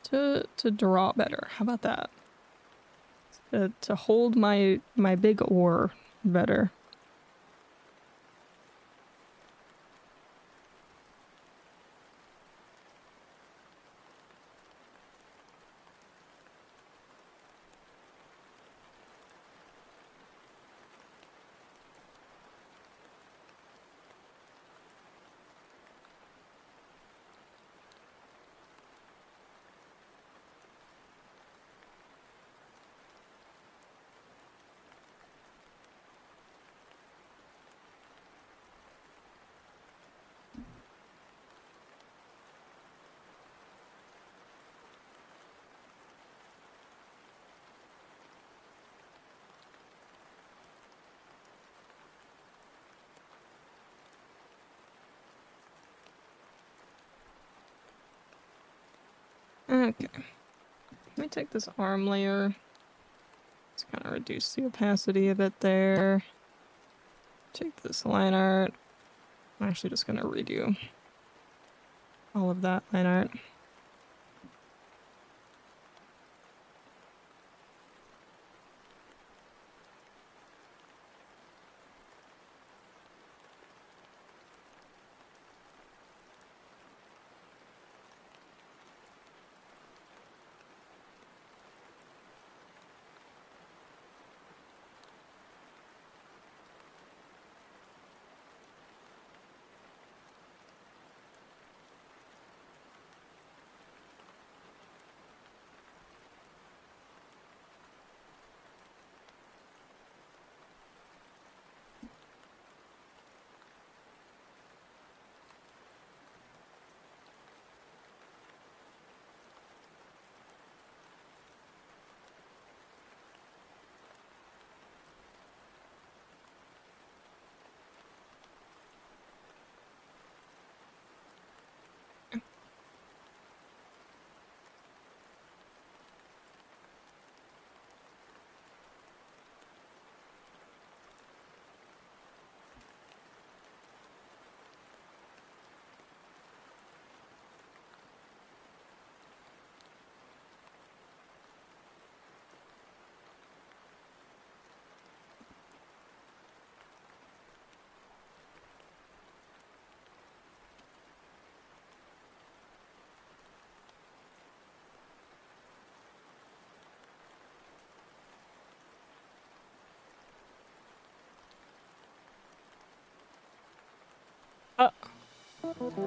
to draw better. How about that? To hold my big oar better. Okay. Let me take this arm layer. Let's kind of reduce the opacity a bit there. Take this line art. I'm actually just gonna redo all of that line art.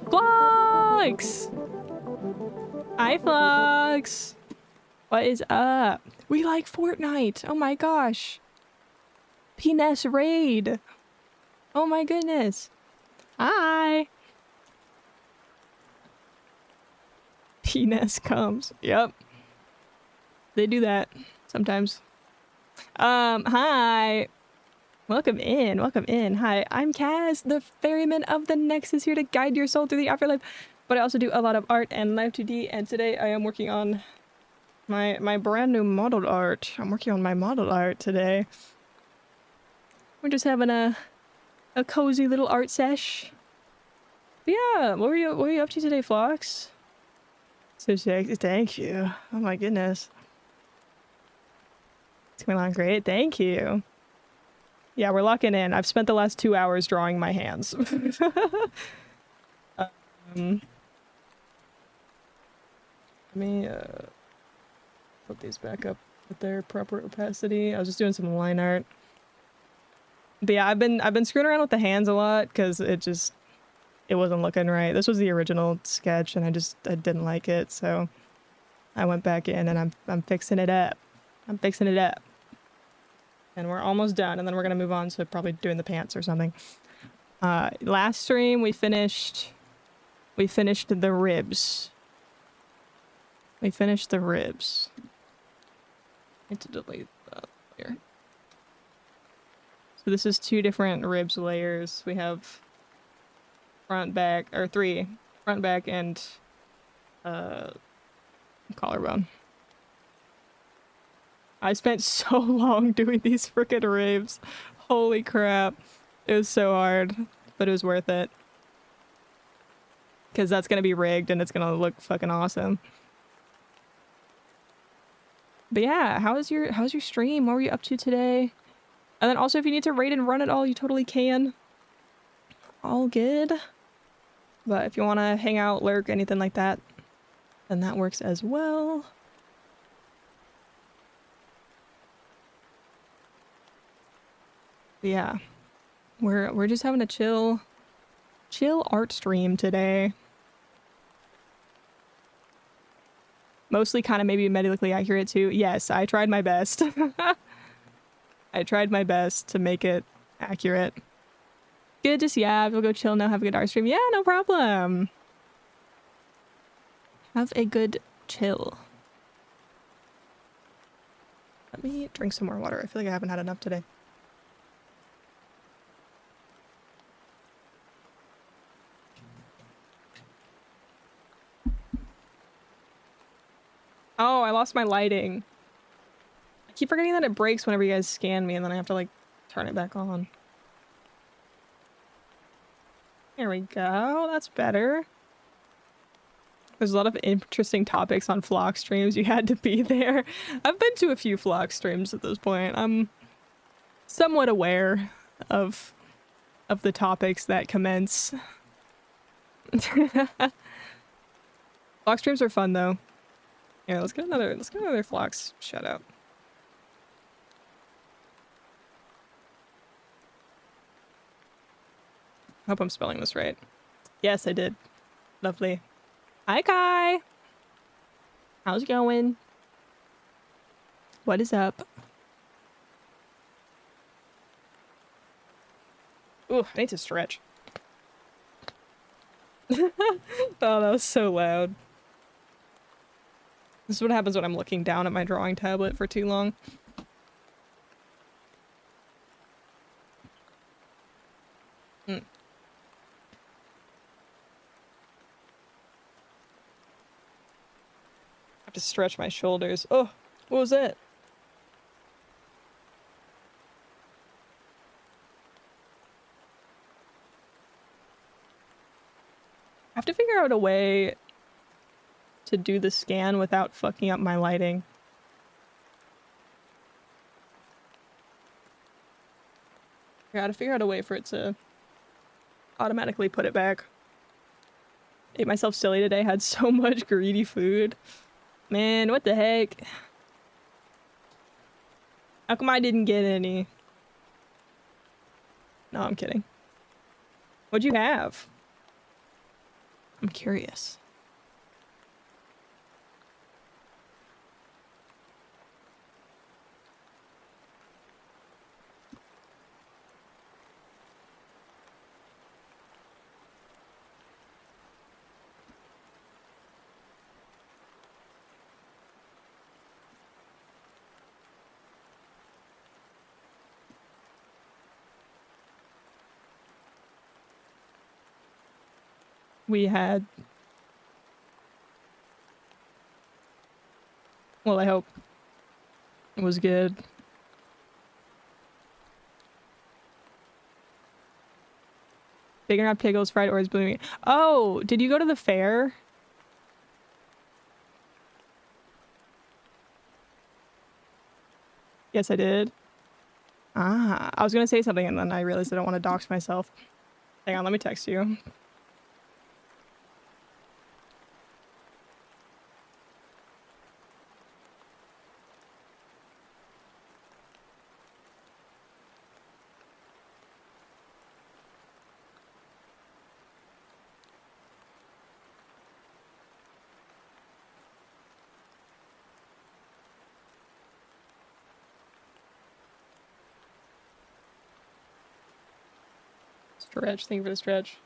Flux! Hi, Flux! What is up? We like Fortnite! Oh my gosh! Penis raid! Oh my goodness! Hi! Penis comes. Yep. They do that sometimes. Hi! Welcome in, welcome in. Hi, I'm Kaz, the ferryman of the Nexus, here to guide your soul through the afterlife. But I also do a lot of art and live 2D, and today I am working on my brand new model art. I'm working on my model art today. We're just having a cozy little art sesh. But yeah, what were you up to today, Phlox? So sexy, thank you. Oh my goodness. It's going on great, thank you. Yeah, we're locking in. I've spent the last 2 hours drawing my hands. Let me put these back up with their proper opacity. I was just doing some line art. But yeah, I've been screwing around with the hands a lot because it wasn't looking right. This was the original sketch and I didn't like it, so I went back in and I'm fixing it up. I'm fixing it up. And we're almost done, and then we're gonna move on to probably doing the pants or something. Last stream we finished the ribs. We finished the ribs. I need to delete that layer. So this is 2 different ribs layers. We have front, back, or 3. Front, back, and collarbone. I spent so long doing these frickin' ribs. Holy crap. It was so hard, but it was worth it. Because that's gonna be rigged and it's gonna look fucking awesome. But yeah, how was your stream? What were you up to today? And then also if you need to raid and run it all, you totally can. All good. But if you want to hang out, lurk, anything like that, then that works as well. But yeah, we're just having a chill art stream today. Mostly kind of maybe medically accurate too. Yes, I tried my best. I tried my best to make it accurate. Good, just yeah, we'll go chill now, have a good art stream. Yeah, no problem. Have a good chill. Let me drink some more water. I feel like I haven't had enough today. Oh, I lost my lighting. I keep forgetting that it breaks whenever you guys scan me, and then I have to, like, turn it back on. There we go. That's better. There's a lot of interesting topics on Flock streams. You had to be there. I've been to a few Flock streams at this point. I'm somewhat aware of the topics that commence. Flock streams are fun though. Yeah, let's get another Flocks shout out. I hope I'm spelling this right. Yes, I did. Lovely. Hi, Kai. How's it going? What is up? Ooh, I need to stretch. Oh, that was so loud. This is what happens when I'm looking down at my drawing tablet for too long. I have to stretch my shoulders. Oh, what was that? I have to figure out a way to do the scan without fucking up my lighting. I gotta figure out a way for it to automatically put it back. Ate myself silly today, had so much greedy food. Man, what the heck? How come I didn't get any? No, I'm kidding. What'd you have? I'm curious. We had... Well, I hope it was good. Bigger not pickles, fried or is blue meat. Oh, did you go to the fair? Yes, I did. Ah, I was gonna say something and then I realized I don't want to dox myself. Hang on, let me text you. Stretch, thank you for the stretch.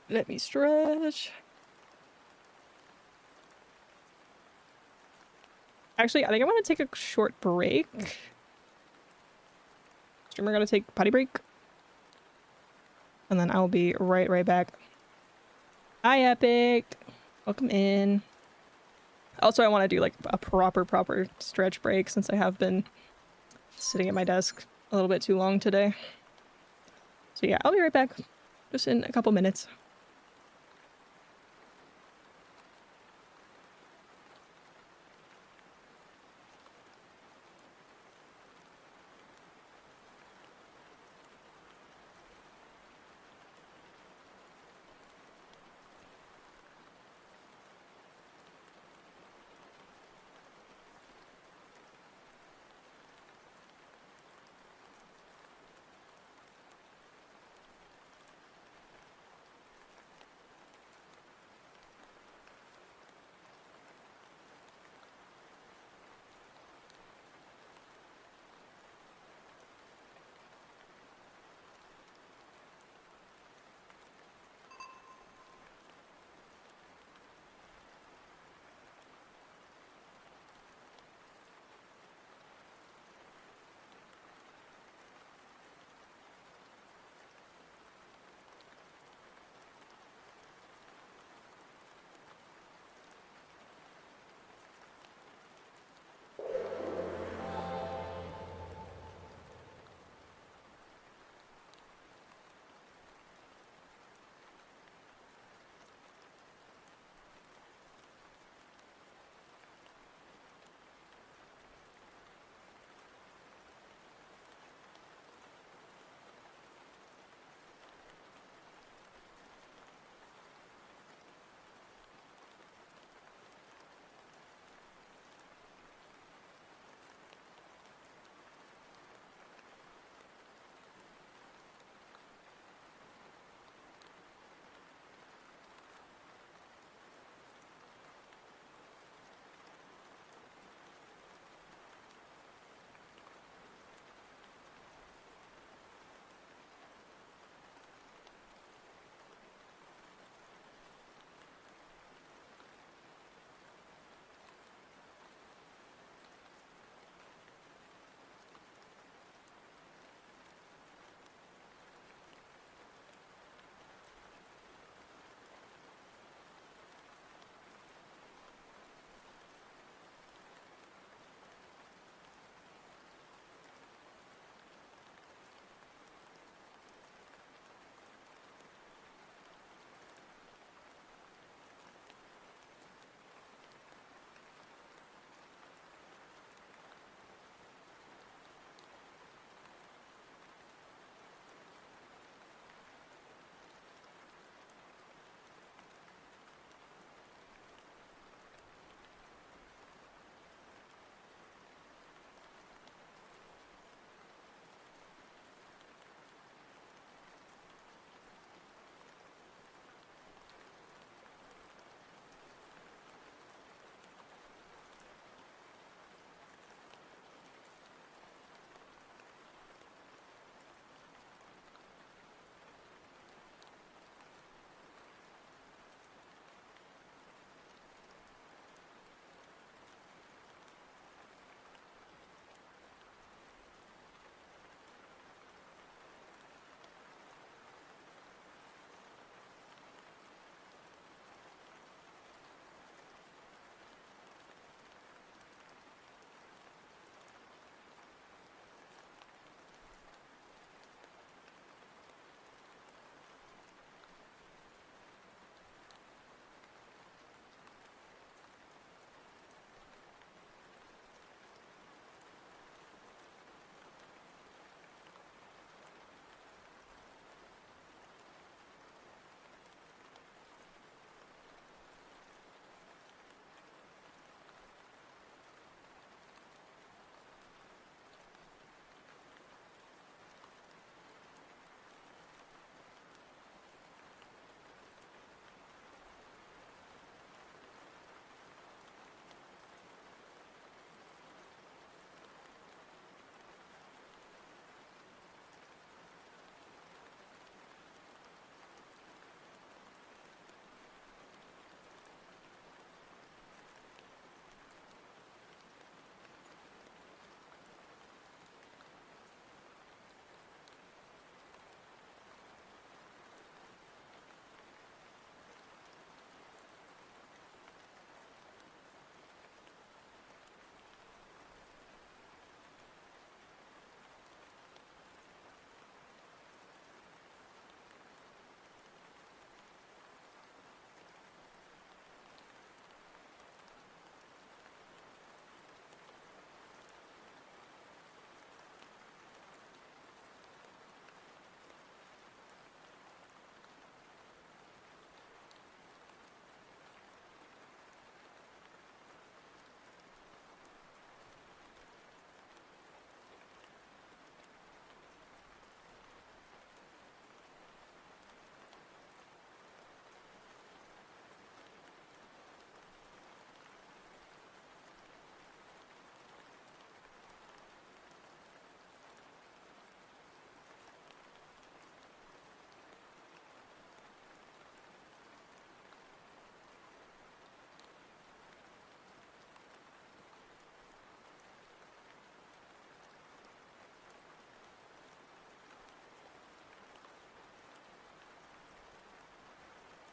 Let me stretch. Actually, I think I want to take a short break. Streamer gotta take potty break. And then I'll be right back. Hi, Epic. Welcome in. Also, I want to do like a proper stretch break since I have been sitting at my desk a little bit too long today. So yeah, I'll be right back. Just in a couple minutes.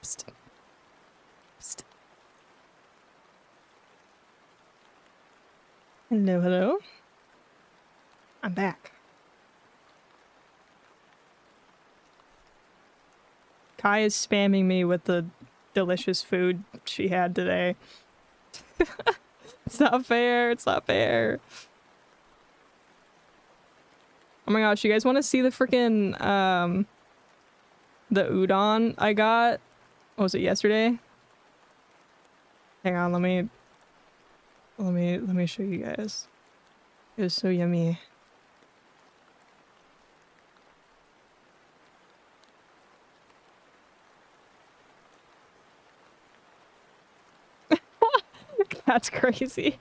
Psst. Psst. Hello, hello. I'm back. Kai is spamming me with the delicious food she had today. It's not fair. It's not fair. Oh my gosh, you guys want to see the freaking the udon I got? What was it, yesterday? Hang on, let me show you guys. It was so yummy. That's crazy.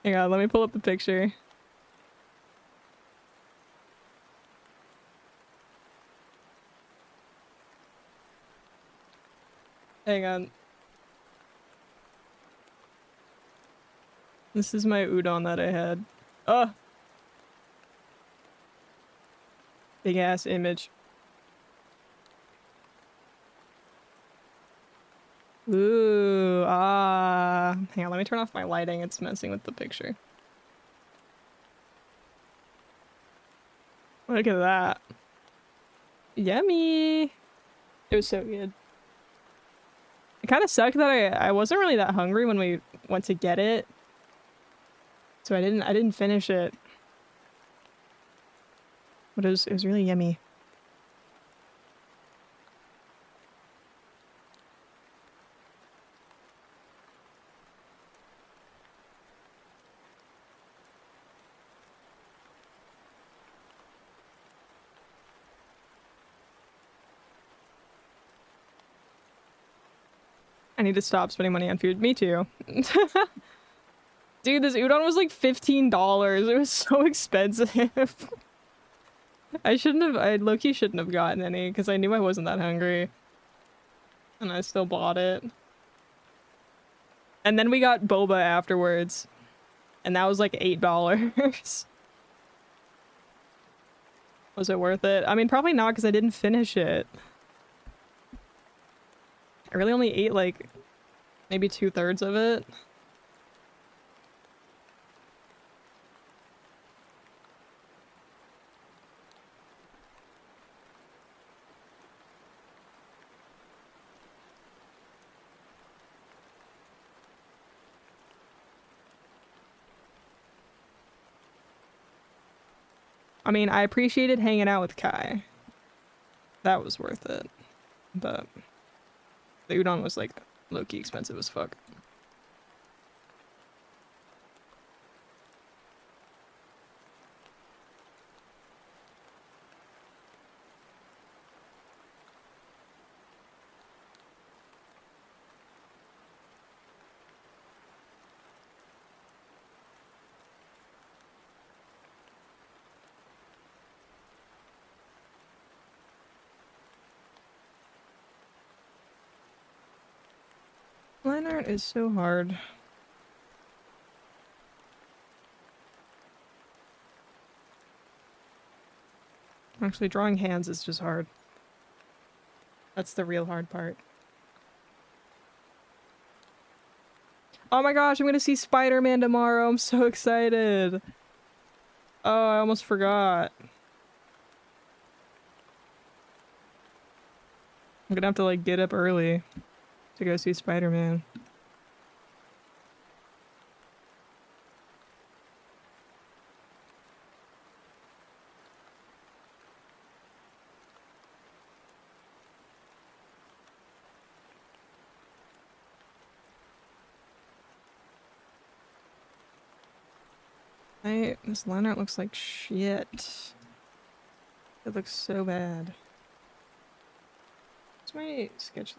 Hang on, let me pull up the picture. Hang on. This is my udon that I had. Oh! Big ass image. Ooh, ah. Hang on, let me turn off my lighting. It's messing with the picture. Look at that. Yummy! It was so good. It kind of sucked that I wasn't really that hungry when we went to get it. So I didn't finish it. But it was really yummy. I need to stop spending money on food. Me too. Dude, this udon was like $15. It was so expensive. I low-key shouldn't have gotten any because I knew I wasn't that hungry. And I still bought it. And then we got boba afterwards. And that was like $8. Was it worth it? I mean, probably not because I didn't finish it. I really only ate like maybe 2/3 of it. I mean, I appreciated hanging out with Kai. That was worth it. But the udon was like low-key expensive as fuck. Line art is so hard. Actually, drawing hands is just hard. That's the real hard part. Oh my gosh, I'm gonna see Spider-Man tomorrow. I'm so excited. Oh, I almost forgot. I'm gonna have to like get up early to go see Spider-Man. This line art looks like shit. It looks so bad. What's my sketch?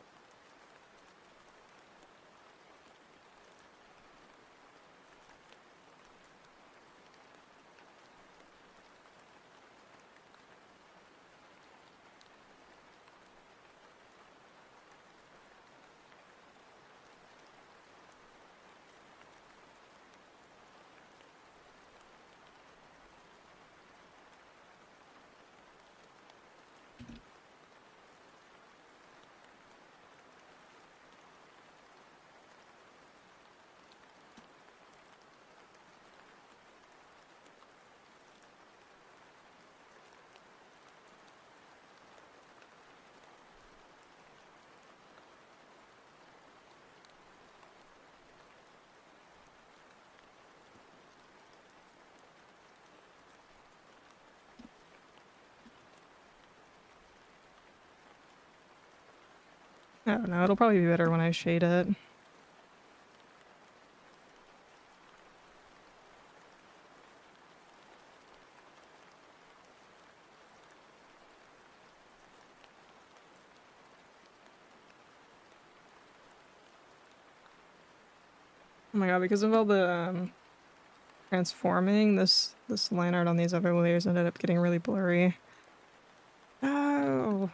I don't know, it'll probably be better when I shade it. Oh my god, because of all the transforming, this line art on these other layers ended up getting really blurry. Oh.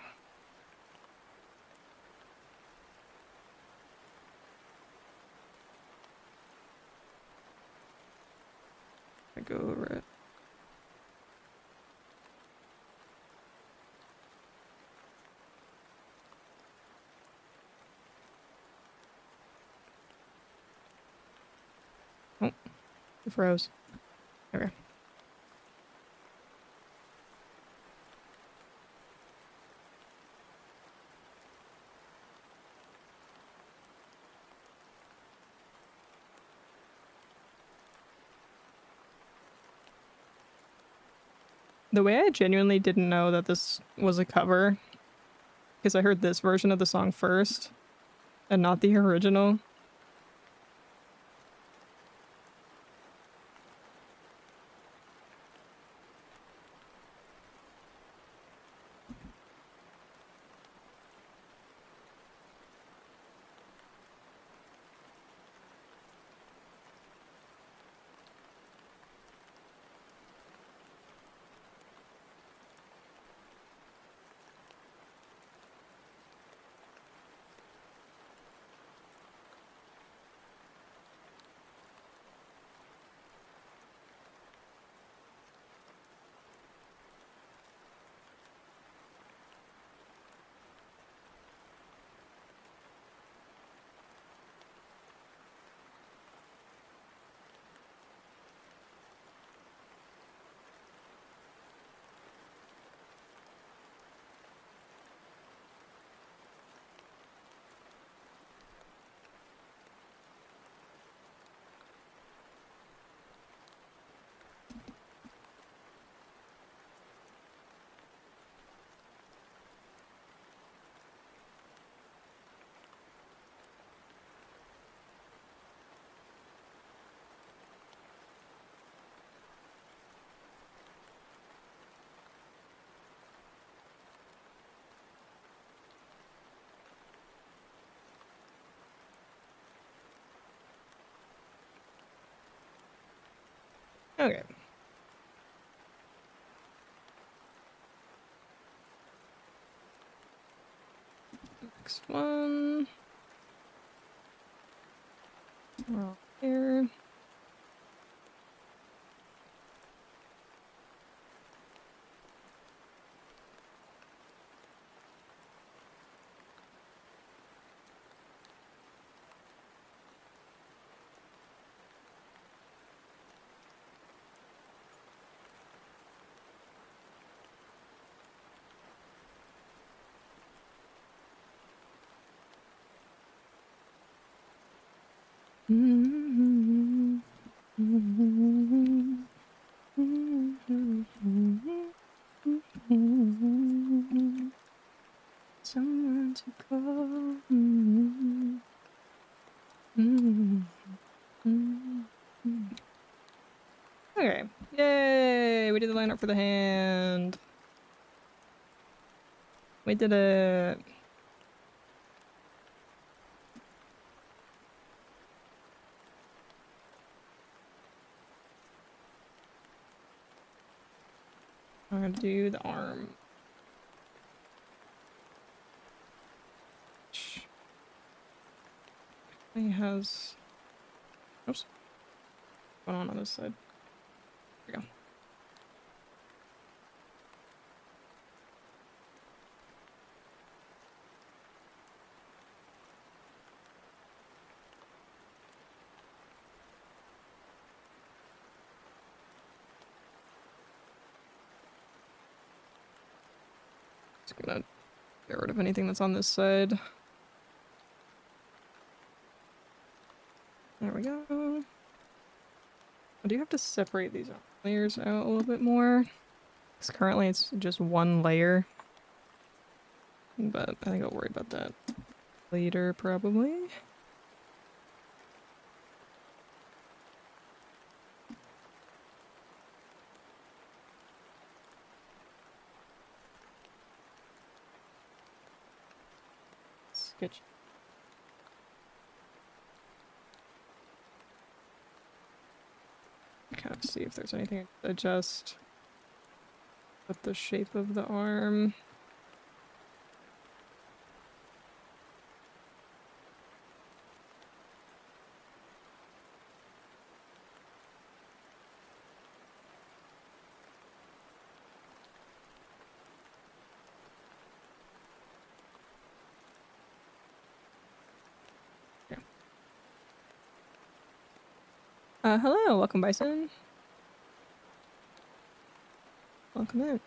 I go over it. Oh, it froze. Okay. The way I genuinely didn't know that this was a cover, because I heard this version of the song first, and not the original. Okay. Next one. Right here. Someone to call. Okay. Yay! We did the lineup for the hand. We did it. I'm gonna do the arm. He has. Oops. What's going on this side? There we go. Just gonna get rid of anything that's on this side. There we go. I do have to separate these layers out a little bit more. Because currently it's just one layer. But I think I'll worry about that later, probably. Sketch. Kind of see if there's anything to adjust with the shape of the arm. Hello, welcome Bison. Welcome in.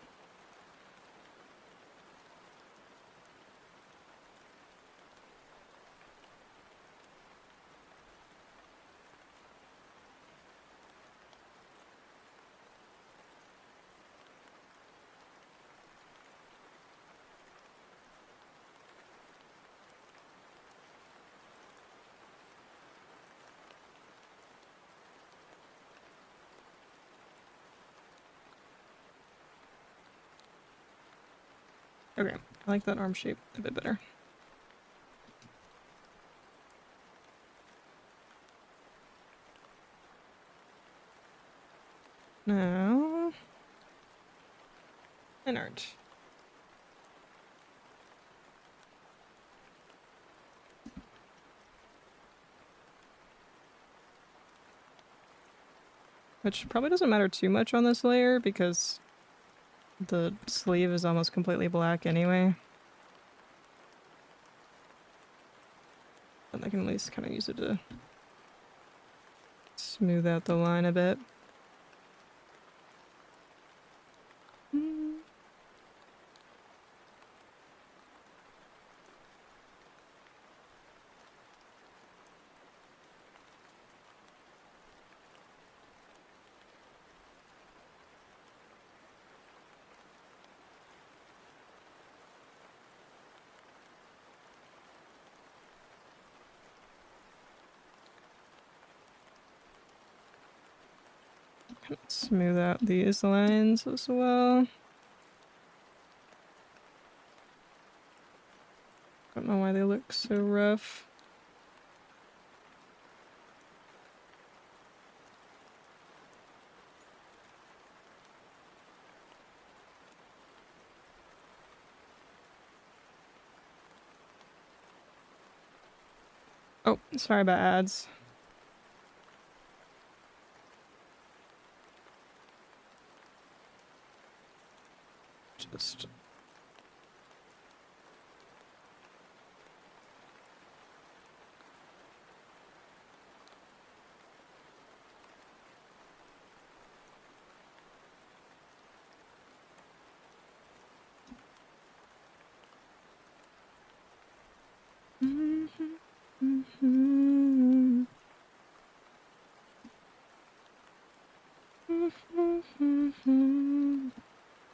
Okay, I like that arm shape a bit better. Now, an art. Which probably doesn't matter too much on this layer because the sleeve is almost completely black anyway. But I can at least kind of use it to smooth out the line a bit. Smooth out these lines as well. Don't know why they look so rough. Oh, sorry about ads. Just...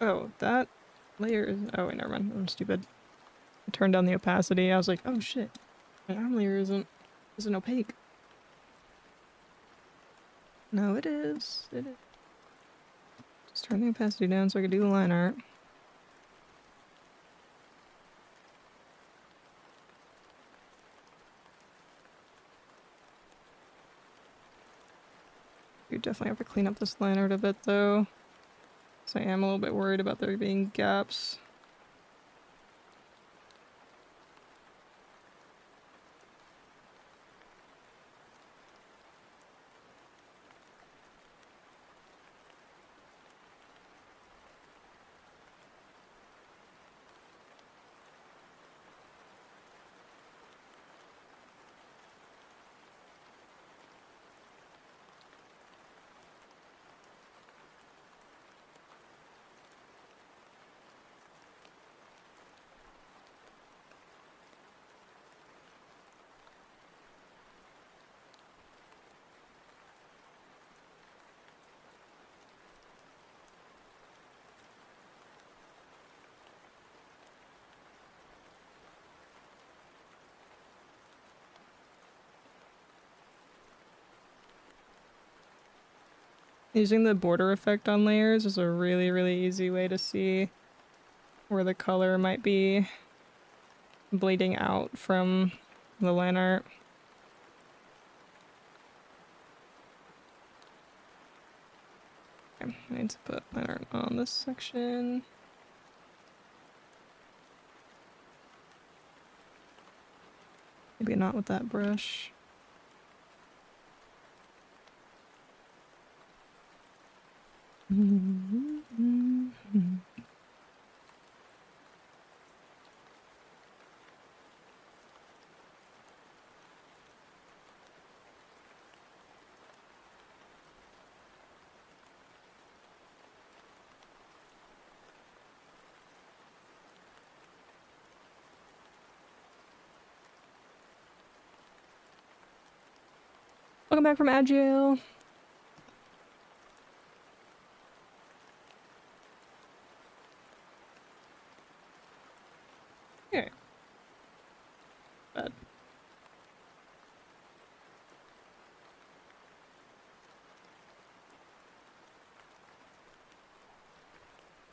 Oh, that layer is... Oh, wait, never mind. I'm stupid. I turned down the opacity. I was like, oh shit. My arm layer isn't opaque. No, it is. It is. Just turn the opacity down so I can do the line art. You definitely have to clean up this line art a bit though. So I am a little bit worried about there being gaps. Using the border effect on layers is a really, really easy way to see where the color might be bleeding out from the line art. Okay, I need to put line art on this section. Maybe not with that brush. Welcome back from Agile. Okay. Bad.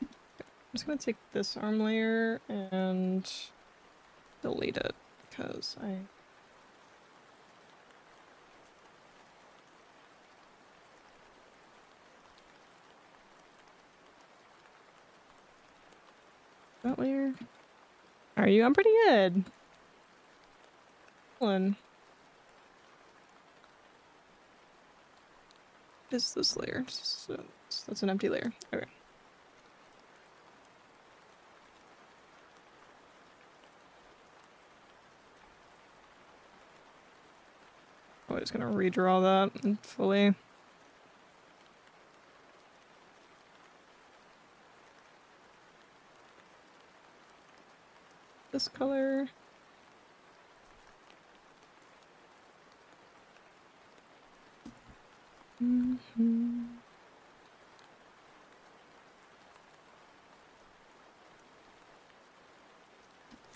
I'm just gonna take this arm layer and delete it because I that layer. Are you? I'm pretty good. One. What is this layer? So that's an empty layer. Okay. Oh, I'm just gonna redraw that fully. This color.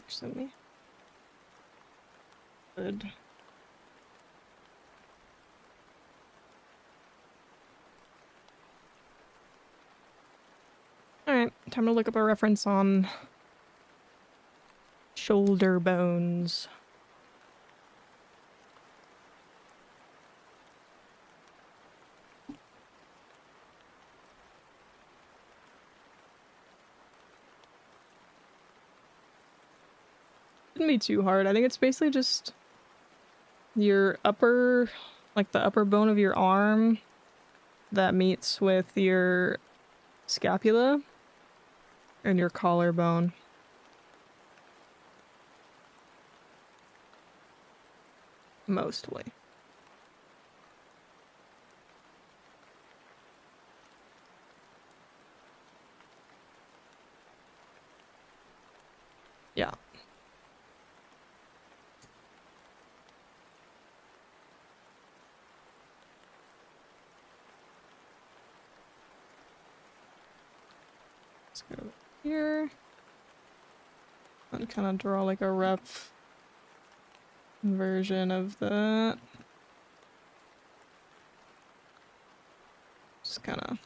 Send me. Good. Alright, time to look up a reference on shoulder bones. Shouldn't be too hard. I think it's basically just your upper, like the upper bone of your arm that meets with your scapula and your collarbone. Mostly. Yeah. Let's go here. And kind of draw like a rough version of that. Just kind of.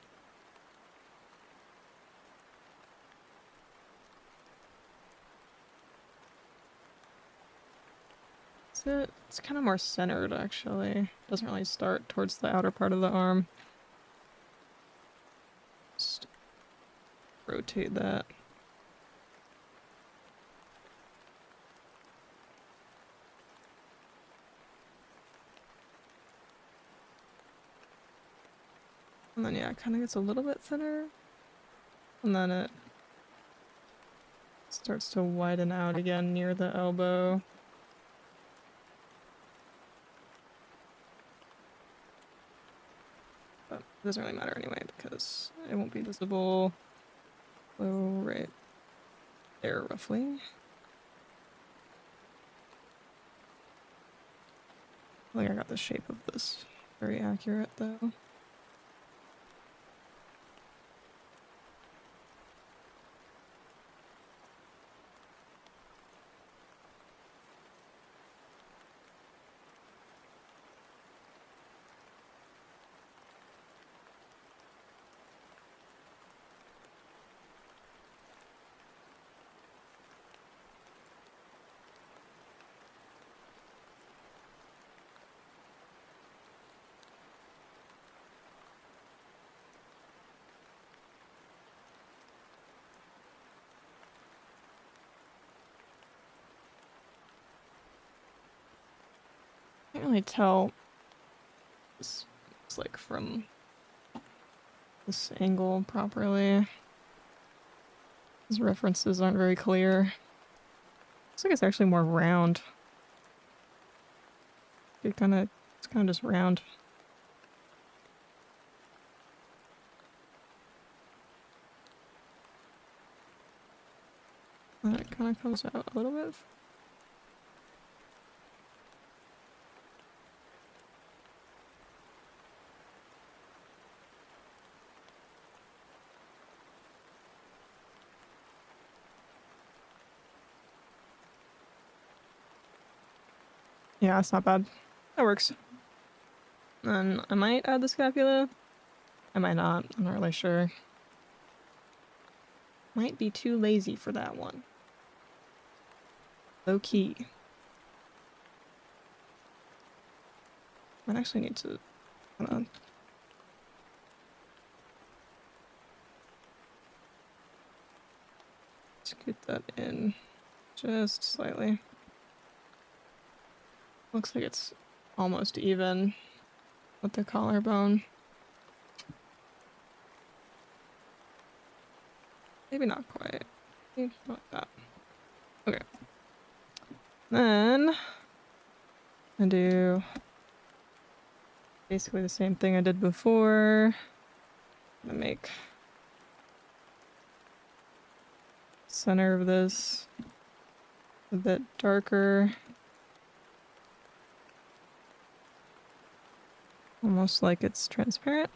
It's kind of more centered actually. Doesn't really start towards the outer part of the arm. Just rotate that. And then yeah, it kind of gets a little bit thinner. And then it starts to widen out again near the elbow. But it doesn't really matter anyway because it won't be visible. So right there roughly. I think I got the shape of this very accurate though. Can't really tell. This looks like from this angle properly. These references aren't very clear. Looks like it's actually more round. It's kind of just round. And it kind of comes out a little bit. Yeah, it's not bad. That works. And I might add the scapula. I might not. I'm not really sure. Might be too lazy for that one. Low key. Might actually need to kind of scoot that in just slightly. Looks like it's almost even with the collarbone. Maybe not quite. Maybe not like that. Okay. Then I do basically the same thing I did before. I'm gonna make center of this a bit darker. Almost like it's transparent.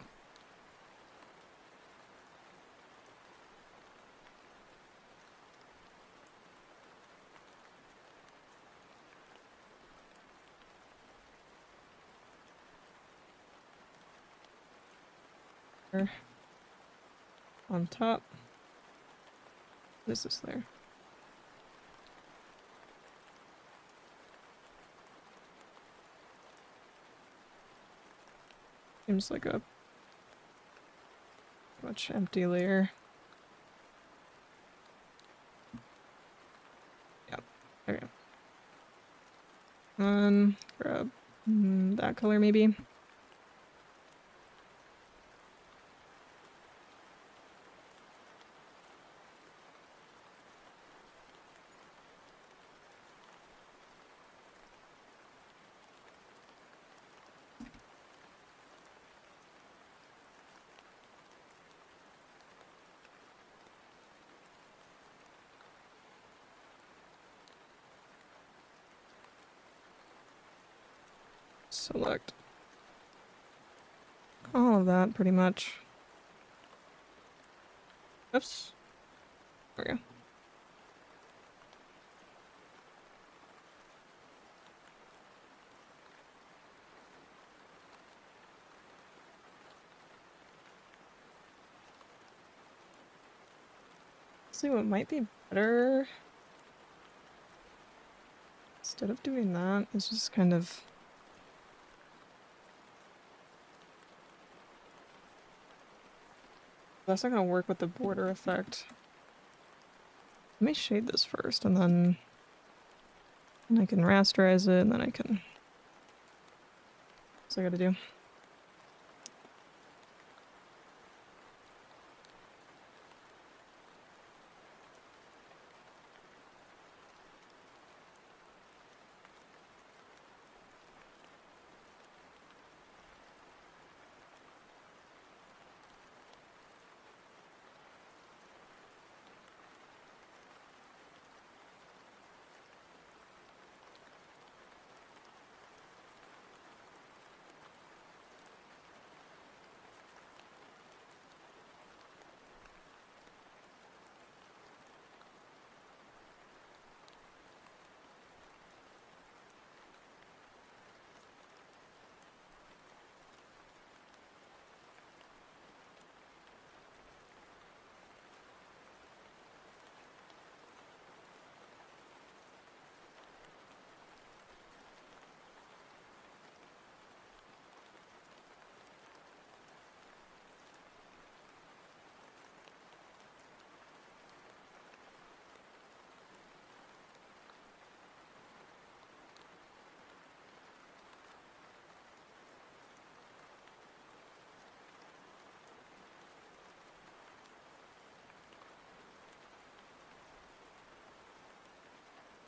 On top. What is this layer? Seems like a much empty layer. Yeah, okay. Grab that color maybe. Select all of that pretty much. Oops. There we go. See what might be better instead of doing that is just kind of that's not gonna work with the border effect. Let me shade this first and then I can rasterize it and then I can that's what I gotta do.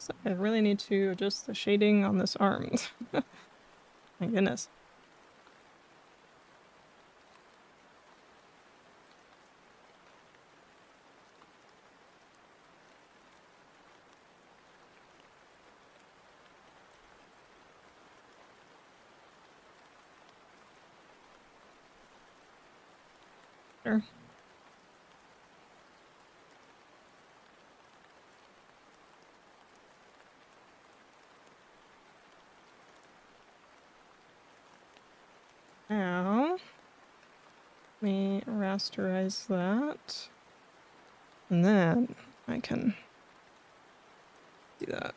So I really need to adjust the shading on this arm. My goodness. Sure. Now, let me rasterize that. And then I can do that.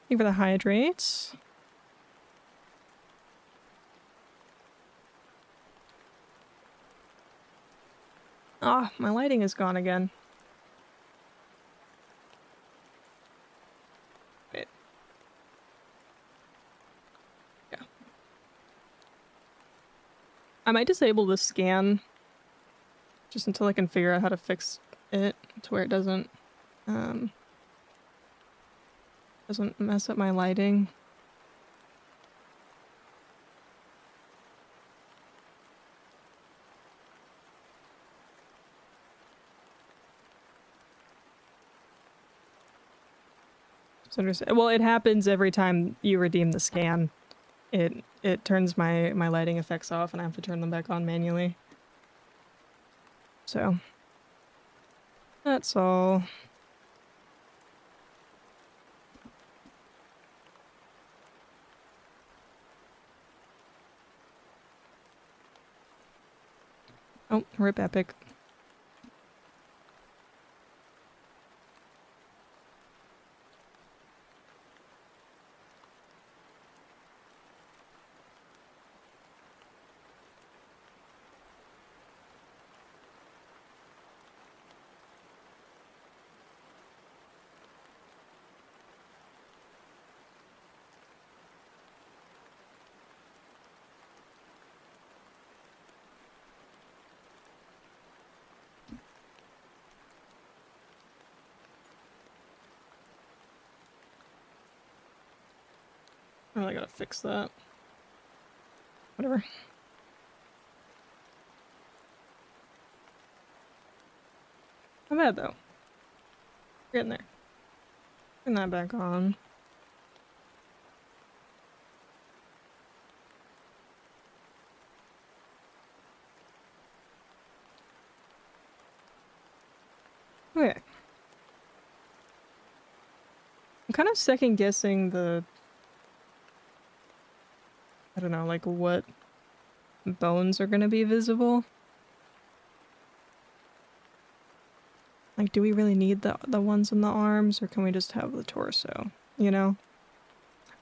Thank you for the hydrates. Ah, my lighting is gone again. Wait. Yeah. I might disable the scan just until I can figure out how to fix it to where it doesn't mess up my lighting. Well, it happens every time you redeem the scan. It turns my lighting effects off and I have to turn them back on manually. So that's all. Oh, rip epic. I really gotta fix that. Whatever. Not bad though. Getting there. Turn that back on. Okay. I'm kind of second guessing the... I don't know, like what bones are gonna be visible. Like, do we really need the ones in the arms, or can we just have the torso? You know?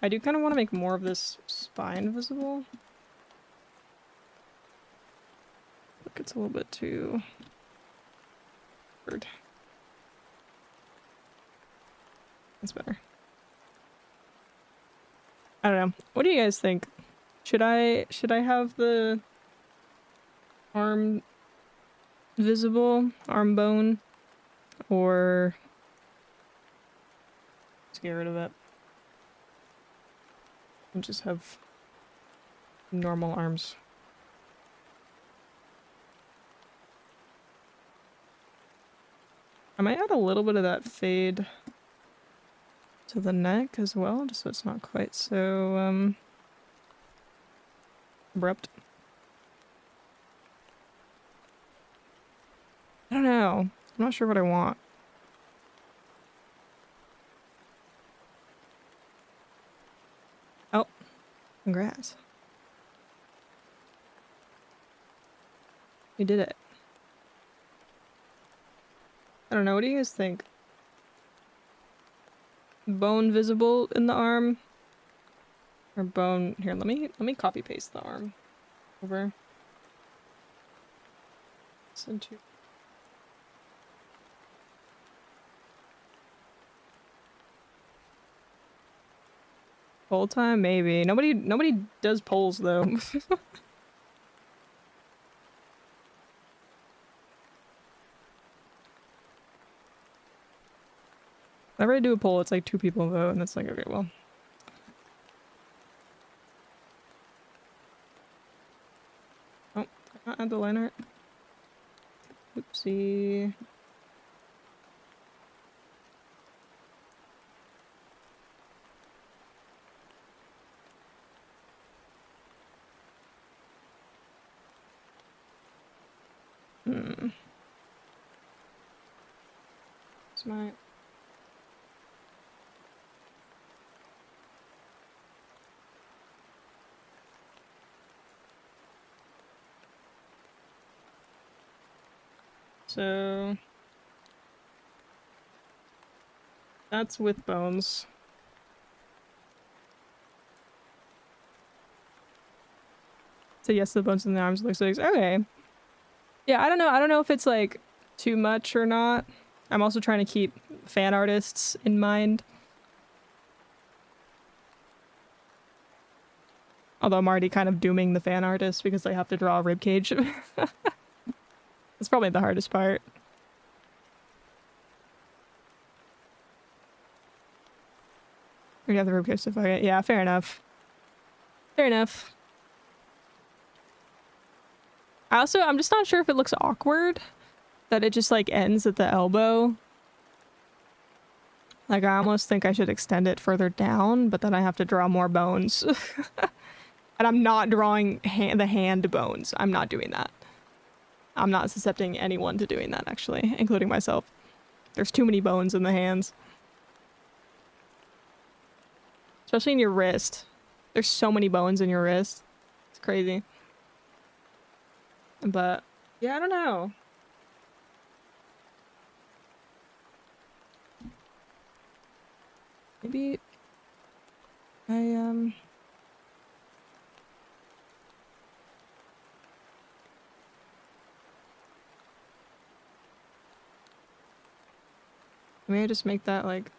I do kind of want to make more of this spine visible. Look, it's a little bit too... weird. That's better. I don't know. What do you guys think? Should I have the arm visible, arm bone, or just get rid of it and just have normal arms? I might add a little bit of that fade to the neck as well, just so it's not quite so abrupt. I don't know. I'm not sure what I want. Oh, congrats. You did it. I don't know, what do you guys think? Bone visible in the arm? Or bone... Here, let me copy paste the arm over. Send to... Pole time, maybe. Nobody does polls though. Whenever I do a poll, it's like 2 people vote, and it's like, okay, well. Oh, I can't add the line art. Oopsie. It's my... So... That's with bones. So yes, the bones in the arms looks like... Okay. Yeah, I don't know. I don't know if it's like too much or not. I'm also trying to keep fan artists in mind. Although I'm already kind of dooming the fan artists because they have to draw a ribcage. That's probably the hardest part. We have the ribcage to fuck it. Yeah, fair enough. Fair enough. I'm just not sure if it looks awkward that it just like ends at the elbow. Like I almost think I should extend it further down, but then I have to draw more bones. And I'm not drawing the hand bones. I'm not doing that. I'm not suscepting anyone to doing that, actually, including myself. There's too many bones in the hands. Especially in your wrist. There's so many bones in your wrist. It's crazy. But, yeah, I don't know. Maybe I, maybe I just make that, like,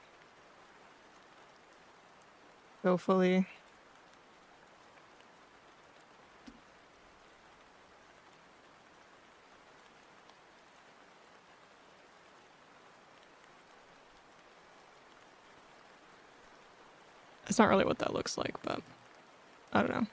go fully. That's not really what that looks like, but I don't know.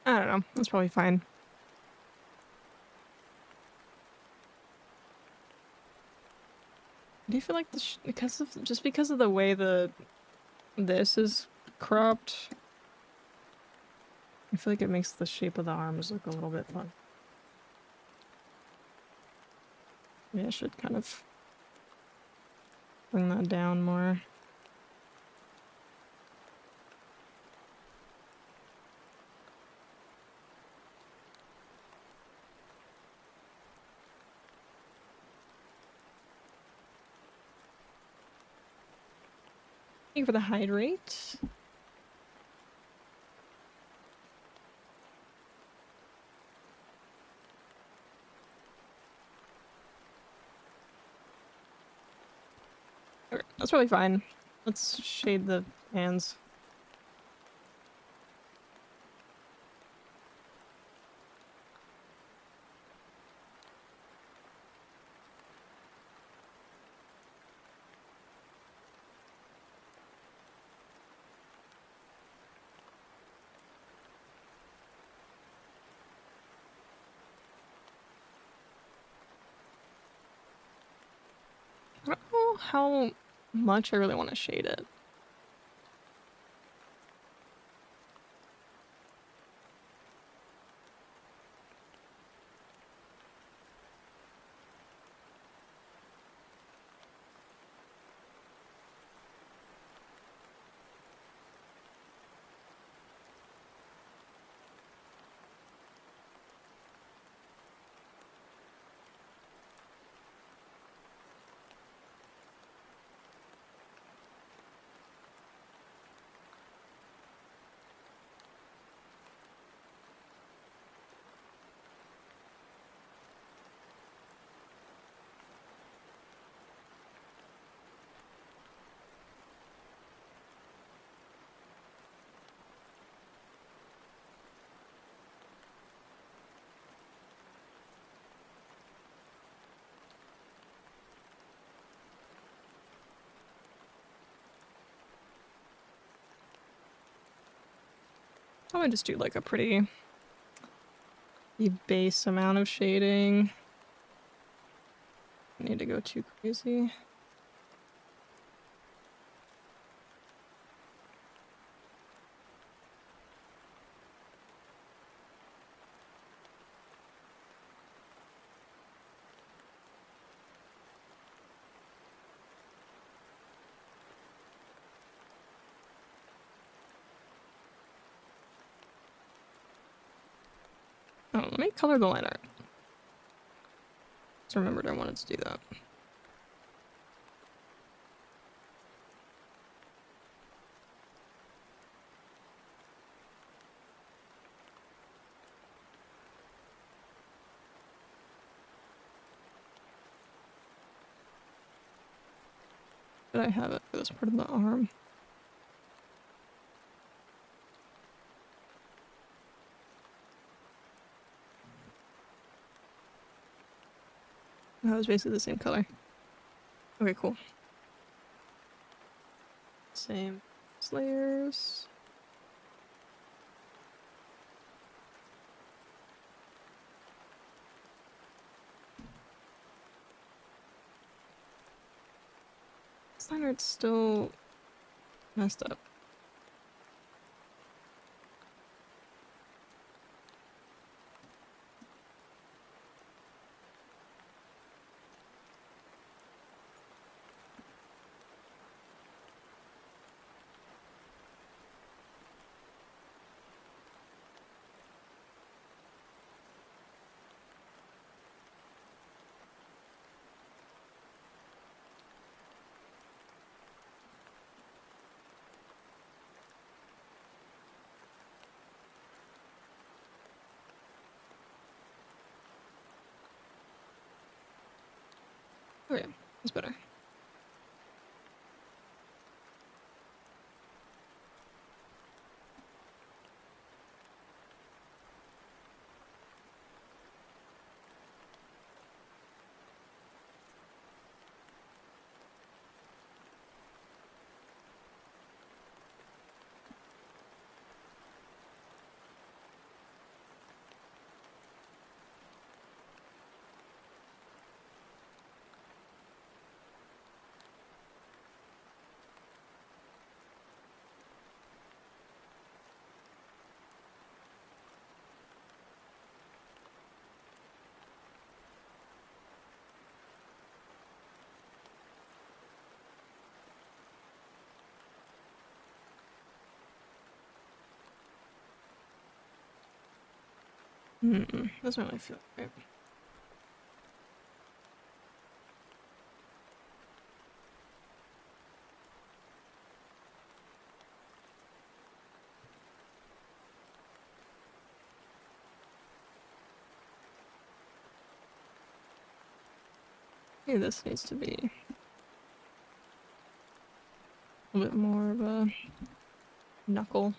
I don't know. That's probably fine. Do you feel like because of the way this is cropped, I feel like it makes the shape of the arms look a little bit fun. Maybe I should kind of bring that down more. Thank you for the hydrate. Okay, that's probably fine. Let's shade the hands. know how much I really want to shade it. I would just do like a pretty base amount of shading. I need to go too crazy. Oh, let me color the line art. Just remembered I wanted to do that. Did I have it for this part of the arm? That was basically the same color. Okay, cool. Same layers. This line art's still messed up. Oh yeah, it's better. Doesn't really feel right. Maybe this needs to be a little bit more of a knuckle.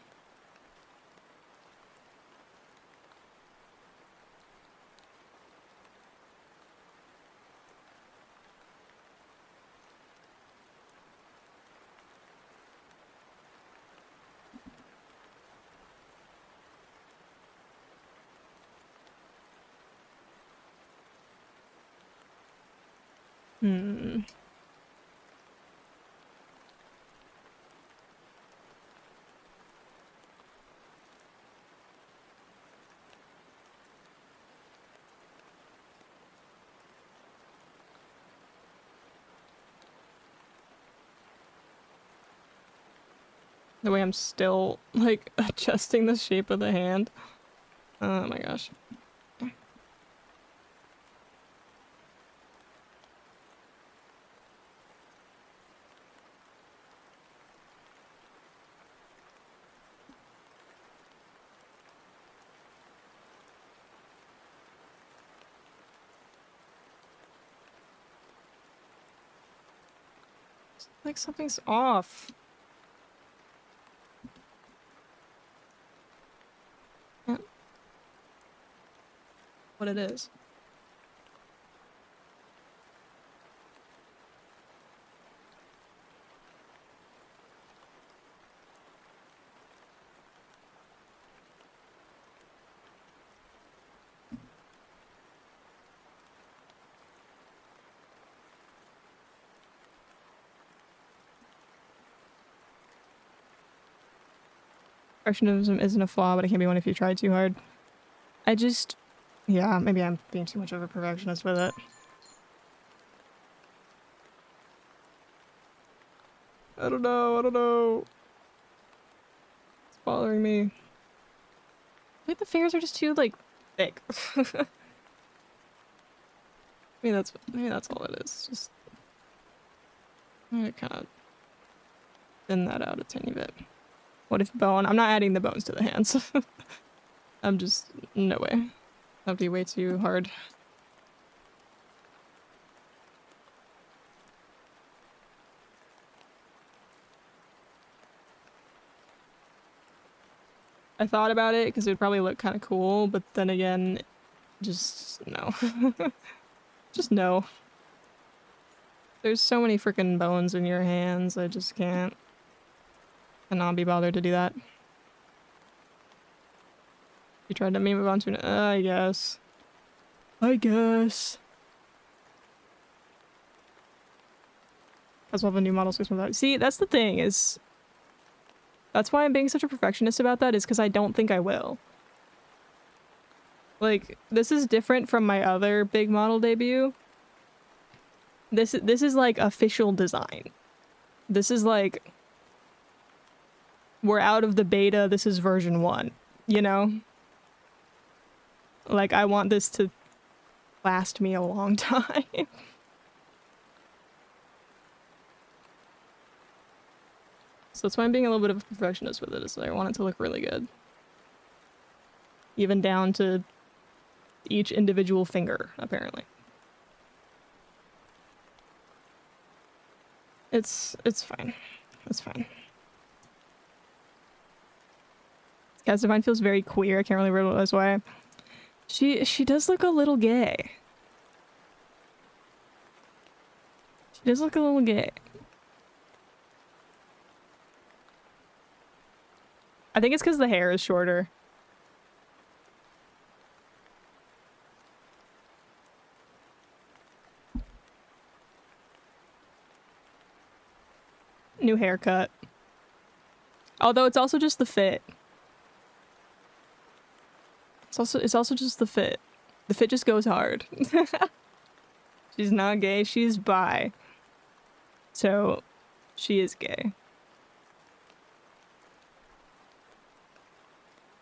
Hmm. The way I'm still, like, adjusting the shape of the hand. Oh my gosh. Like something's off. Yeah. What it is. Perfectionism isn't a flaw, but it can be one if you try too hard. I just... Yeah, maybe I'm being too much of a perfectionist with it. I don't know. It's bothering me. Maybe the fingers are just too, like, thick. maybe that's all it is. Just... I'm gonna kind of thin that out a tiny bit. What if bone? I'm not adding the bones to the hands. I'm just... No way. That'd be way too hard. I thought about it because it would probably look kind of cool, but then again, just no. Just no. There's so many freaking bones in your hands, I just can't. Cannot be bothered to do that. You tried to meme it onto an... I guess. As well, the new model 6 months out. See, that's the thing, is... That's why I'm being such a perfectionist about that, is because I don't think I will. Like, this is different from my other big model debut. This is like official design. This is like... We're out of the beta, this is version 1. You know? Like, I want this to last me a long time. So that's why I'm being a little bit of a perfectionist with it, is I want it to look really good. Even down to each individual finger, apparently. It's fine. It's fine. Cat Divine feels very queer. I can't really realize why. She does look a little gay. She does look a little gay. I think it's because the hair is shorter. New haircut. Although it's also just the fit. It's also just the fit. The fit just goes hard. She's not gay, she's bi. So, she is gay.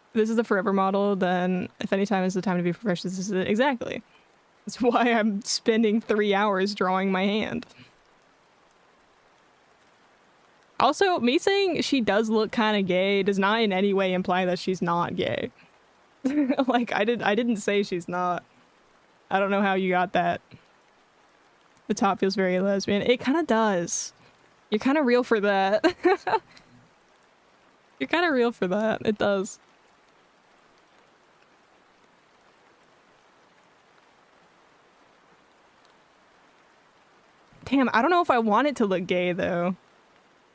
If this is the forever model, then if any time is the time to be professional, this is it. Exactly. That's why I'm spending 3 hours drawing my hand. Also, me saying she does look kind of gay does not in any way imply that she's not gay. Like, I didn't say she's not. I don't know how you got that. The top feels very lesbian. It kind of does. You're kind of real for that. You're kind of real for that. It does. Damn, I don't know if I want it to look gay, though.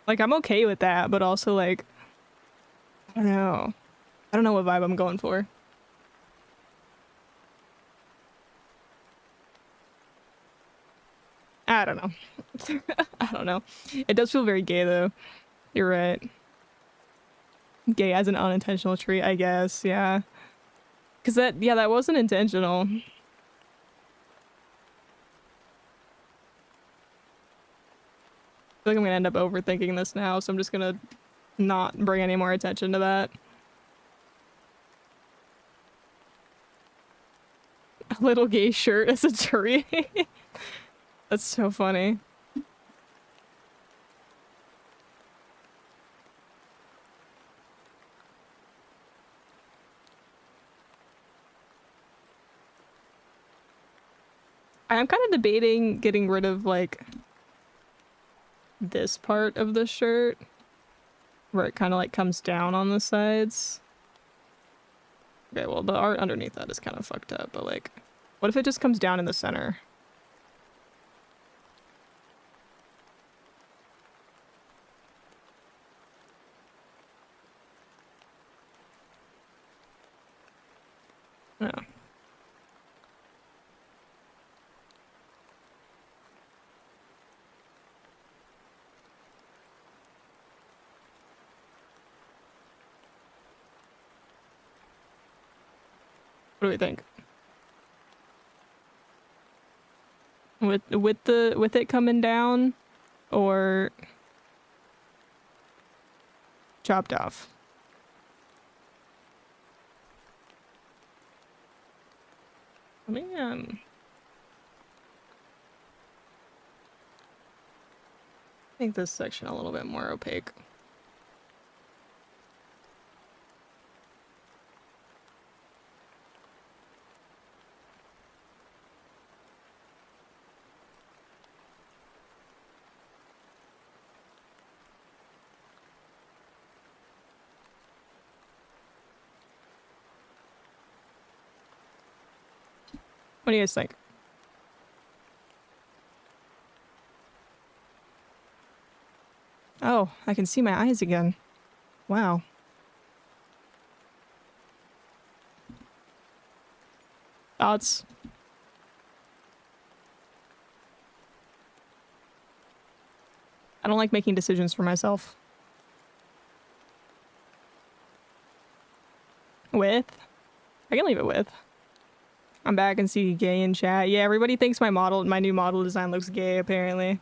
Like, I'm okay with that, but also, like... I don't know. I don't know what vibe I'm going for. I don't know. I don't know. It does feel very gay, though. You're right. Gay as an unintentional trait, I guess. Yeah. Because that wasn't intentional. I feel like I'm gonna end up overthinking this now, so I'm just gonna not bring any more attention to that. A little gay shirt as a tree. That's so funny. I'm kind of debating getting rid of, like, this part of the shirt. Where it kind of, like, comes down on the sides. Okay, well, the art underneath that is kind of fucked up, but, like, what if it just comes down in the center? No. What do we think? With it coming down or chopped off? Let me make this section a little bit more opaque. What do you guys think? Oh, I can see my eyes again. Wow. Thoughts? I don't like making decisions for myself. With? I can leave it with. I'm back and see gay in chat. Yeah, everybody thinks my new model design looks gay, apparently.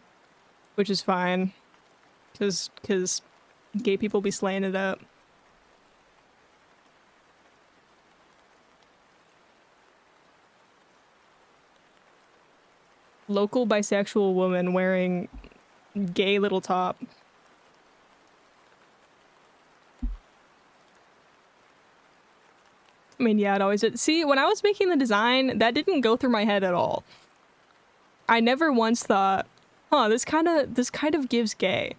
Which is fine. Cause gay people be slaying it up. Local bisexual woman wearing gay little top. I mean, yeah, it always did. See, when I was making the design, that didn't go through my head at all. I never once thought, huh, this kind of gives gay.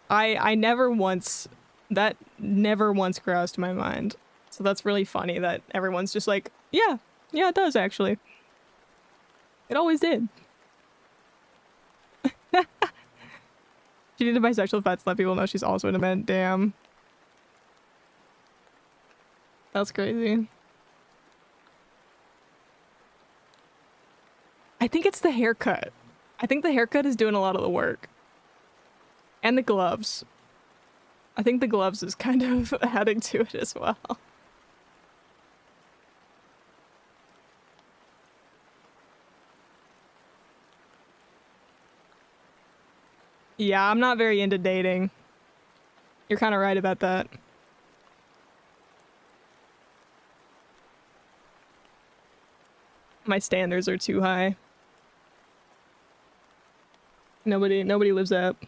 I never once, that never once crossed my mind. So that's really funny that everyone's just like, yeah, it does actually. It always did. She did a bisexual fat to let people know she's also an event. Damn. That's crazy. I think it's the haircut. I think the haircut is doing a lot of the work. And the gloves. I think the gloves is kind of adding to it as well. Yeah, I'm not very into dating. You're kind of right about that. My standards are too high. Nobody lives up.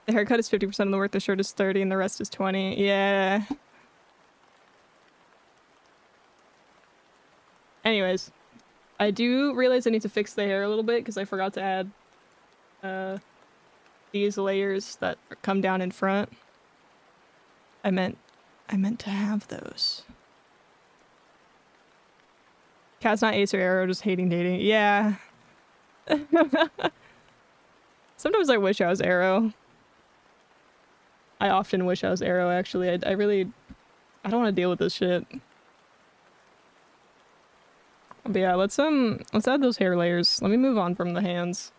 The haircut is 50% of the work, the shirt is 30, and the rest is 20. Yeah. Anyways, I do realize I need to fix the hair a little bit because I forgot to add these layers that come down in front. I meant to have those. Cat's not ace or arrow, just hating dating. Yeah. Sometimes I wish I was arrow. I often wish I was arrow, actually. I don't want to deal with this shit. But yeah, let's add those hair layers. Let me move on from the hands.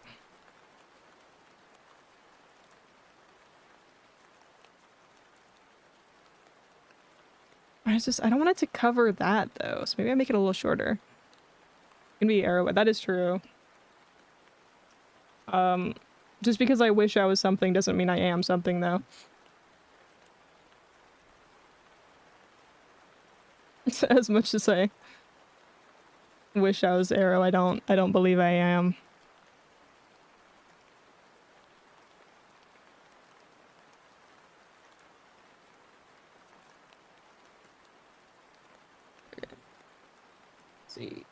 I don't want it to cover that though, so maybe I make it a little shorter. It can be arrow, that is true. Just because I wish I was something doesn't mean I am something, though. As much as I wish I was Arrow, I don't believe I am. Okay. Let's see.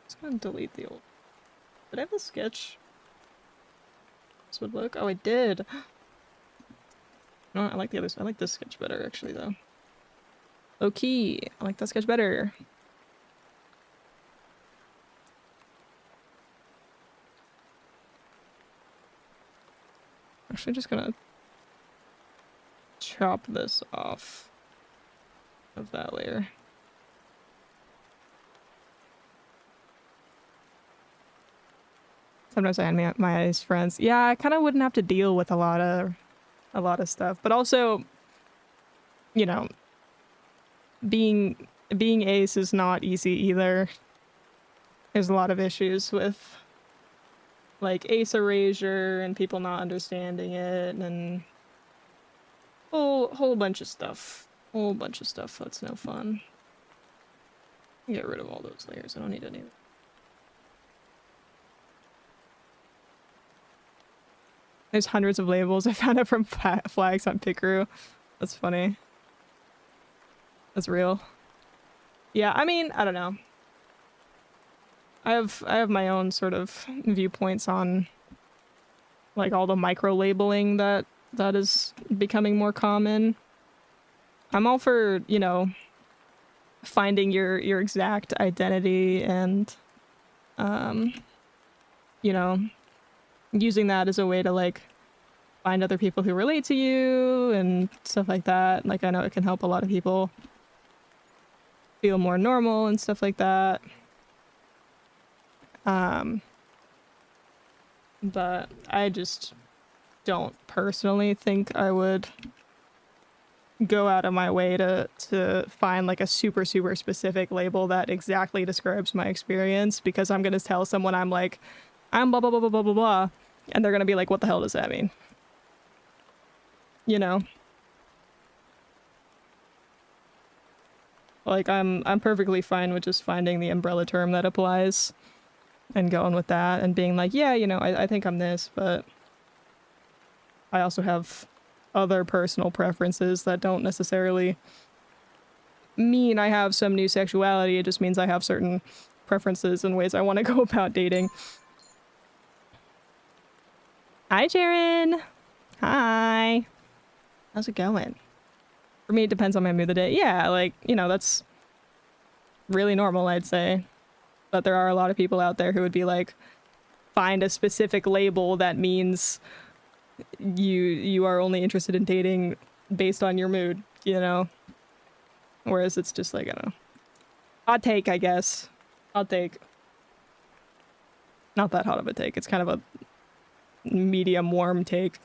Just gonna delete the old. Did I have a sketch? This would look. Oh, I did. No, I like the others. I like this sketch better, actually, though. Low key. I like that sketch better. Actually, just gonna chop this off of that layer. Sometimes I hand my eyes friends. Yeah, I kind of wouldn't have to deal with a lot of stuff, but also, you know, being ace is not easy either. There's a lot of issues with like ace erasure and people not understanding it and whole bunch of stuff. Whole bunch of stuff that's no fun. Get rid of all those layers. I don't need any. There's hundreds of labels. I found out from flags on Pickaroo. That's funny. That's real. Yeah, I mean, I don't know. I have my own sort of viewpoints on like all the micro labeling that is becoming more common. I'm all for, you know, finding your exact identity and you know, using that as a way to like find other people who relate to you and stuff like that. Like I know it can help a lot of people feel more normal and stuff like that. But I just don't personally think I would go out of my way to find like a super specific label that exactly describes my experience, because I'm gonna tell someone I'm like, I'm blah blah blah blah blah blah blah, and they're gonna be like, what the hell does that mean? You know? Like I'm perfectly fine with just finding the umbrella term that applies and going with that and being like, yeah, you know, I think I'm this, but I also have other personal preferences that don't necessarily mean I have some new sexuality. It just means I have certain preferences and ways I want to go about dating. Hi, Jaren. Hi. How's it going? For me, it depends on my mood of the day. Yeah, like, you know, that's really normal, I'd say. But there are a lot of people out there who would be like, find a specific label that means you are only interested in dating based on your mood, you know? Whereas it's just like, I don't know. Hot take, I guess. Hot take. Not that hot of a take. It's kind of a medium warm take.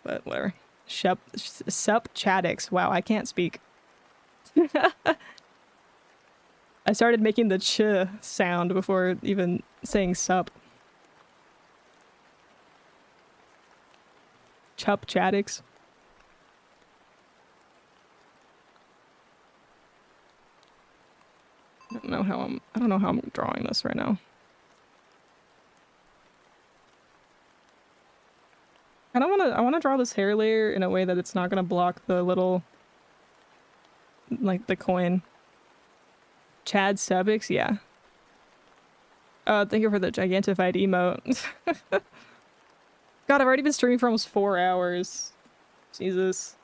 But whatever. Sup Chaddix. Wow, I can't speak. I started making the ch sound before even saying sup. Chup Chaddix. I don't know how I'm drawing this right now. I wanna draw this hair layer in a way that it's not gonna block the little, like the coin. Chad Subix, yeah. Thank you for the gigantified emote. God, I've already been streaming for almost 4 hours. Jesus.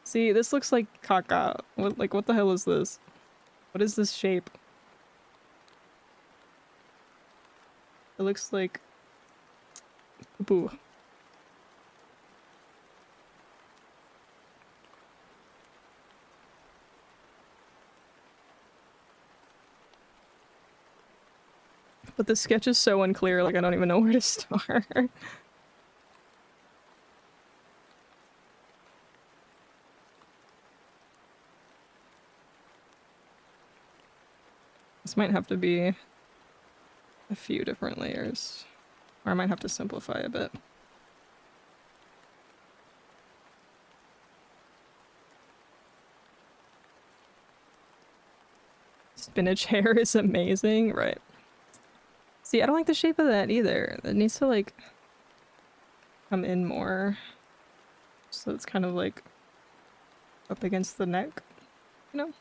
See, this looks like caca. What the hell is this? What is this shape? It looks like poo. But the sketch is so unclear, like I don't even know where to start. This might have to be a few different layers, or I might have to simplify a bit. Spinach hair is amazing, right? See, I don't like the shape of that either. It needs to like come in more, so it's kind of like up against the neck, you know?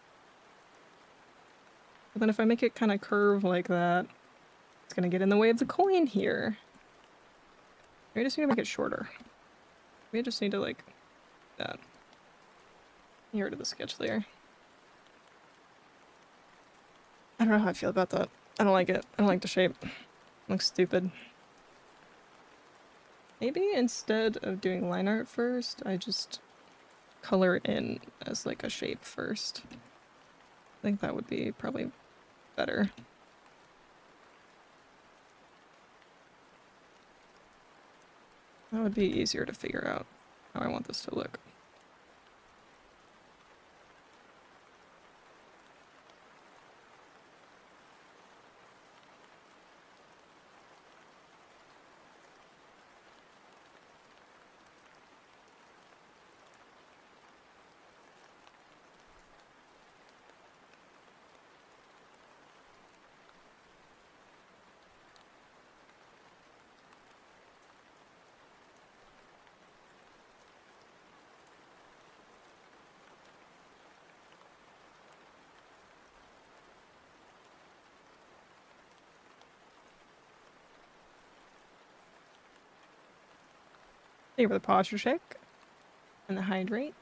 But then if I make it kind of curve like that, it's gonna get in the way of the coin here. Maybe I just need to make it shorter. Maybe I just need to like that. Get rid of the sketch layer. I don't know how I feel about that. I don't like it. I don't like the shape. It looks stupid. Maybe instead of doing line art first, I just color it in as like a shape first. I think that would be probably better. That would be easier to figure out how I want this to look. Thank you for the posture check and the hydrate.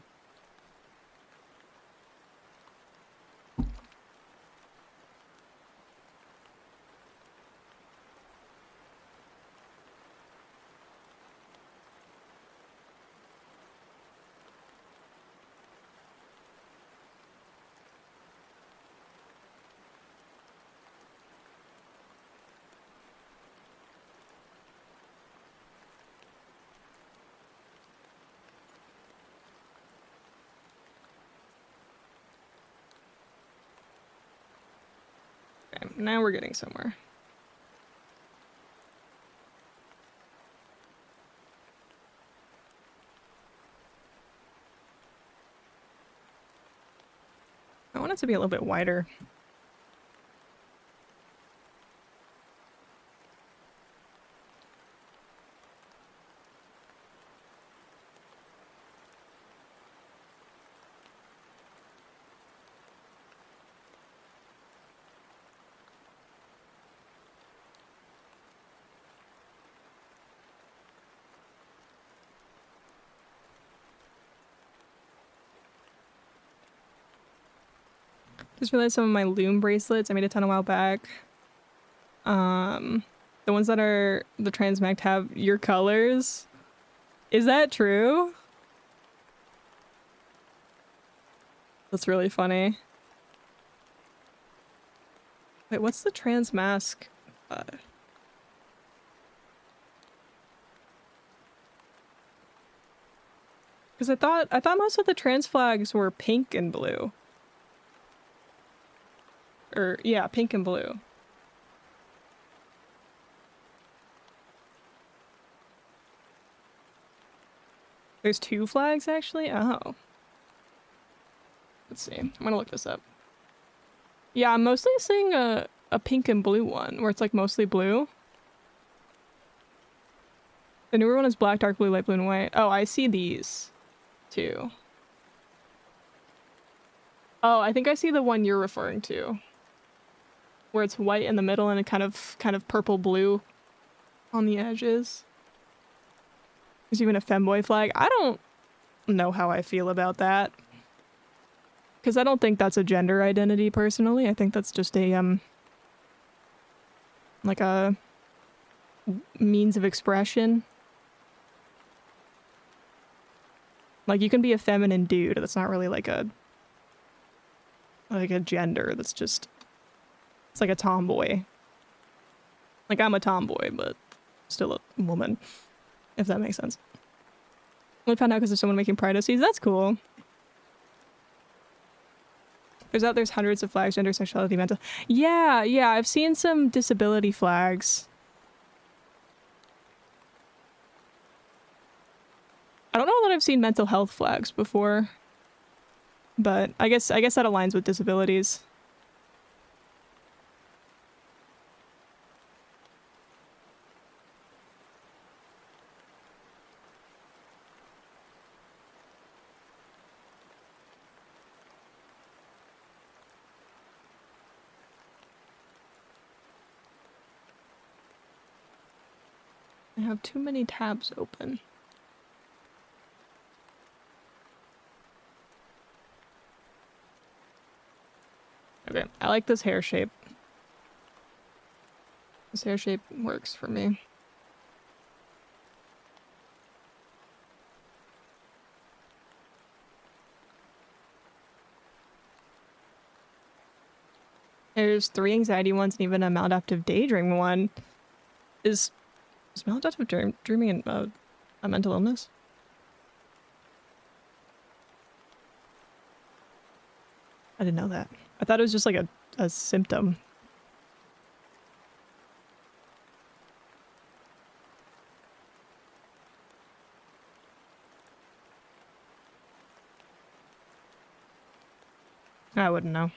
Okay, now we're getting somewhere. I want it to be a little bit wider. Just realized some of my loom bracelets, I made a ton a while back. The ones that are the Transmect have your colors. Is that true? That's really funny. Wait, what's the Transmask? Because I thought most of the trans flags were pink and blue. Or yeah, pink and blue. There's two flags actually? Oh. Let's see. I'm gonna look this up. Yeah, I'm mostly seeing a pink and blue one where it's like mostly blue. The newer one is black, dark blue, light blue, and white. Oh, I see these too. Oh, I think I see the one you're referring to. Where it's white in the middle and a kind of purple blue on the edges. There's even a femboy flag. I don't know how I feel about that. Because I don't think that's a gender identity personally. I think that's just a like a means of expression. Like you can be a feminine dude. That's not really like a gender. That's just, it's like a tomboy. Like I'm a tomboy, but still a woman. If that makes sense. I found out because there's someone making Pride OCs. That's cool. There's hundreds of flags, gender, sexuality, mental. Yeah, yeah, I've seen some disability flags. I don't know that I've seen mental health flags before, but I guess that aligns with disabilities. I have too many tabs open. Okay, I like this hair shape. This hair shape works for me. There's 3 anxiety ones and even a maladaptive daydream one. Is maladaptive dreaming a mental illness? I didn't know that. I thought it was just like a symptom. I wouldn't know.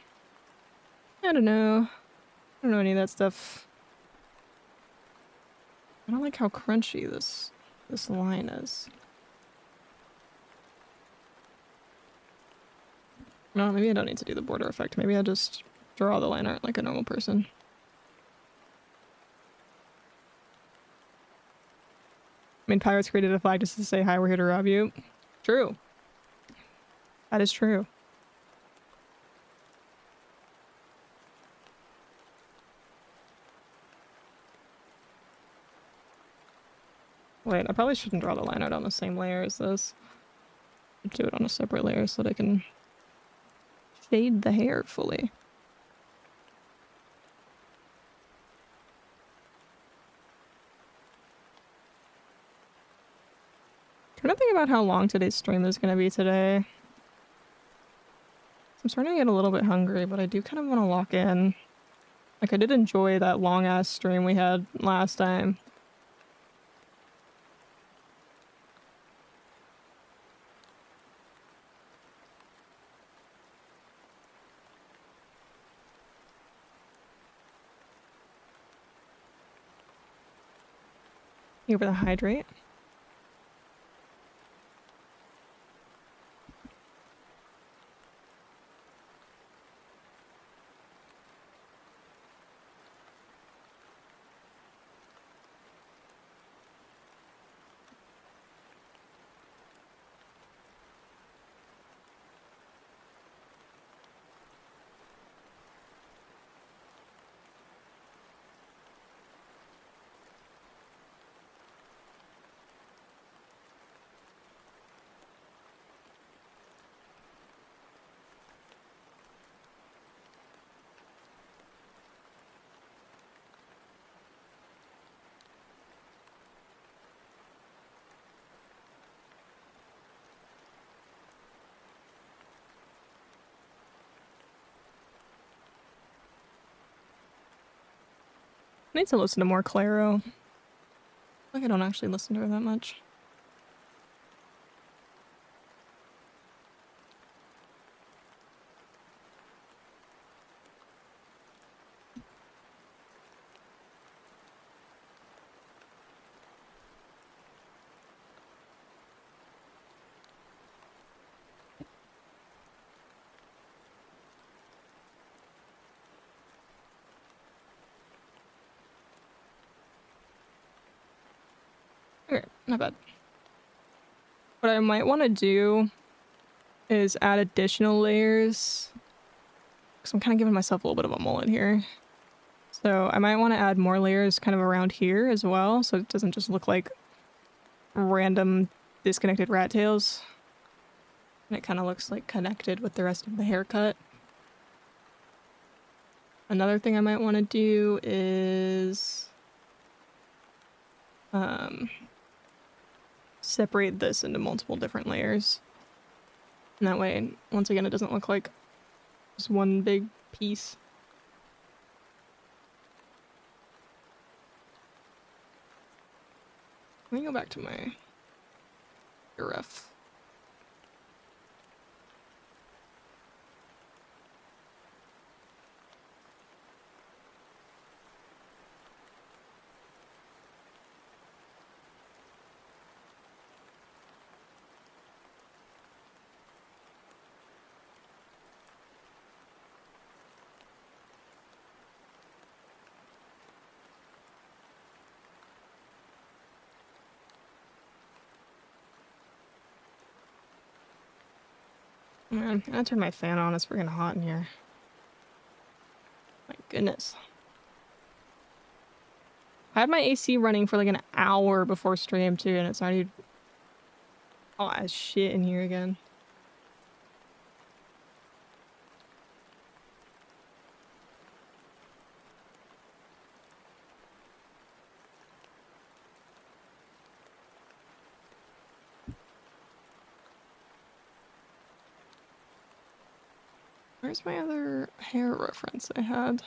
I don't know. I don't know any of that stuff. I don't like how crunchy this line is. No, maybe I don't need to do the border effect. Maybe I just draw the line art like a normal person. I mean, pirates created a flag just to say, hi, we're here to rob you. True. That is true. Wait, I probably shouldn't draw the line art on the same layer as this. Do it on a separate layer so that I can shade the hair fully. Trying to think about how long today's stream is going to be today. I'm starting to get a little bit hungry, but I do kind of want to lock in. Like, I did enjoy that long-ass stream we had last time. Here for the hydrate. I need to listen to more Claro. Like, I don't actually listen to her that much. Okay, not bad. What I might want to do is add additional layers. Because I'm kind of giving myself a little bit of a mullet here. So I might want to add more layers kind of around here as well, so it doesn't just look like random disconnected rat tails. And it kind of looks like connected with the rest of the haircut. Another thing I might want to do is separate this into multiple different layers. And that way, once again, it doesn't look like Just one big piece. Let me go back to my ref. Man, I turned my fan on. It's freaking hot in here. My goodness. I had my AC running for like an hour before stream too, and it's already hot as shit in here again. Where's my other hair reference I had?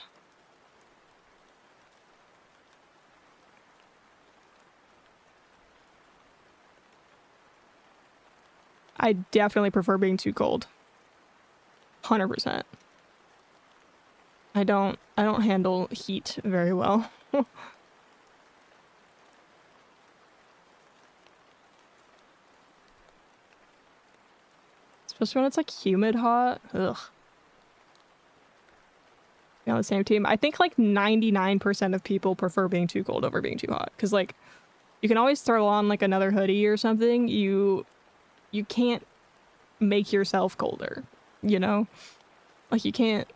I definitely prefer being too cold. 100%. I don't handle heat very well. Especially when it's like humid hot. Ugh. On the same team. I think like 99% of people prefer being too cold over being too hot. Because like you can always throw on like another hoodie or something. You can't make yourself colder, you know? Like you can't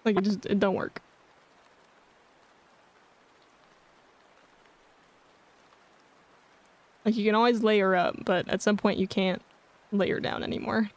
like it don't work. Like you can always layer up, but at some point you can't layer down anymore.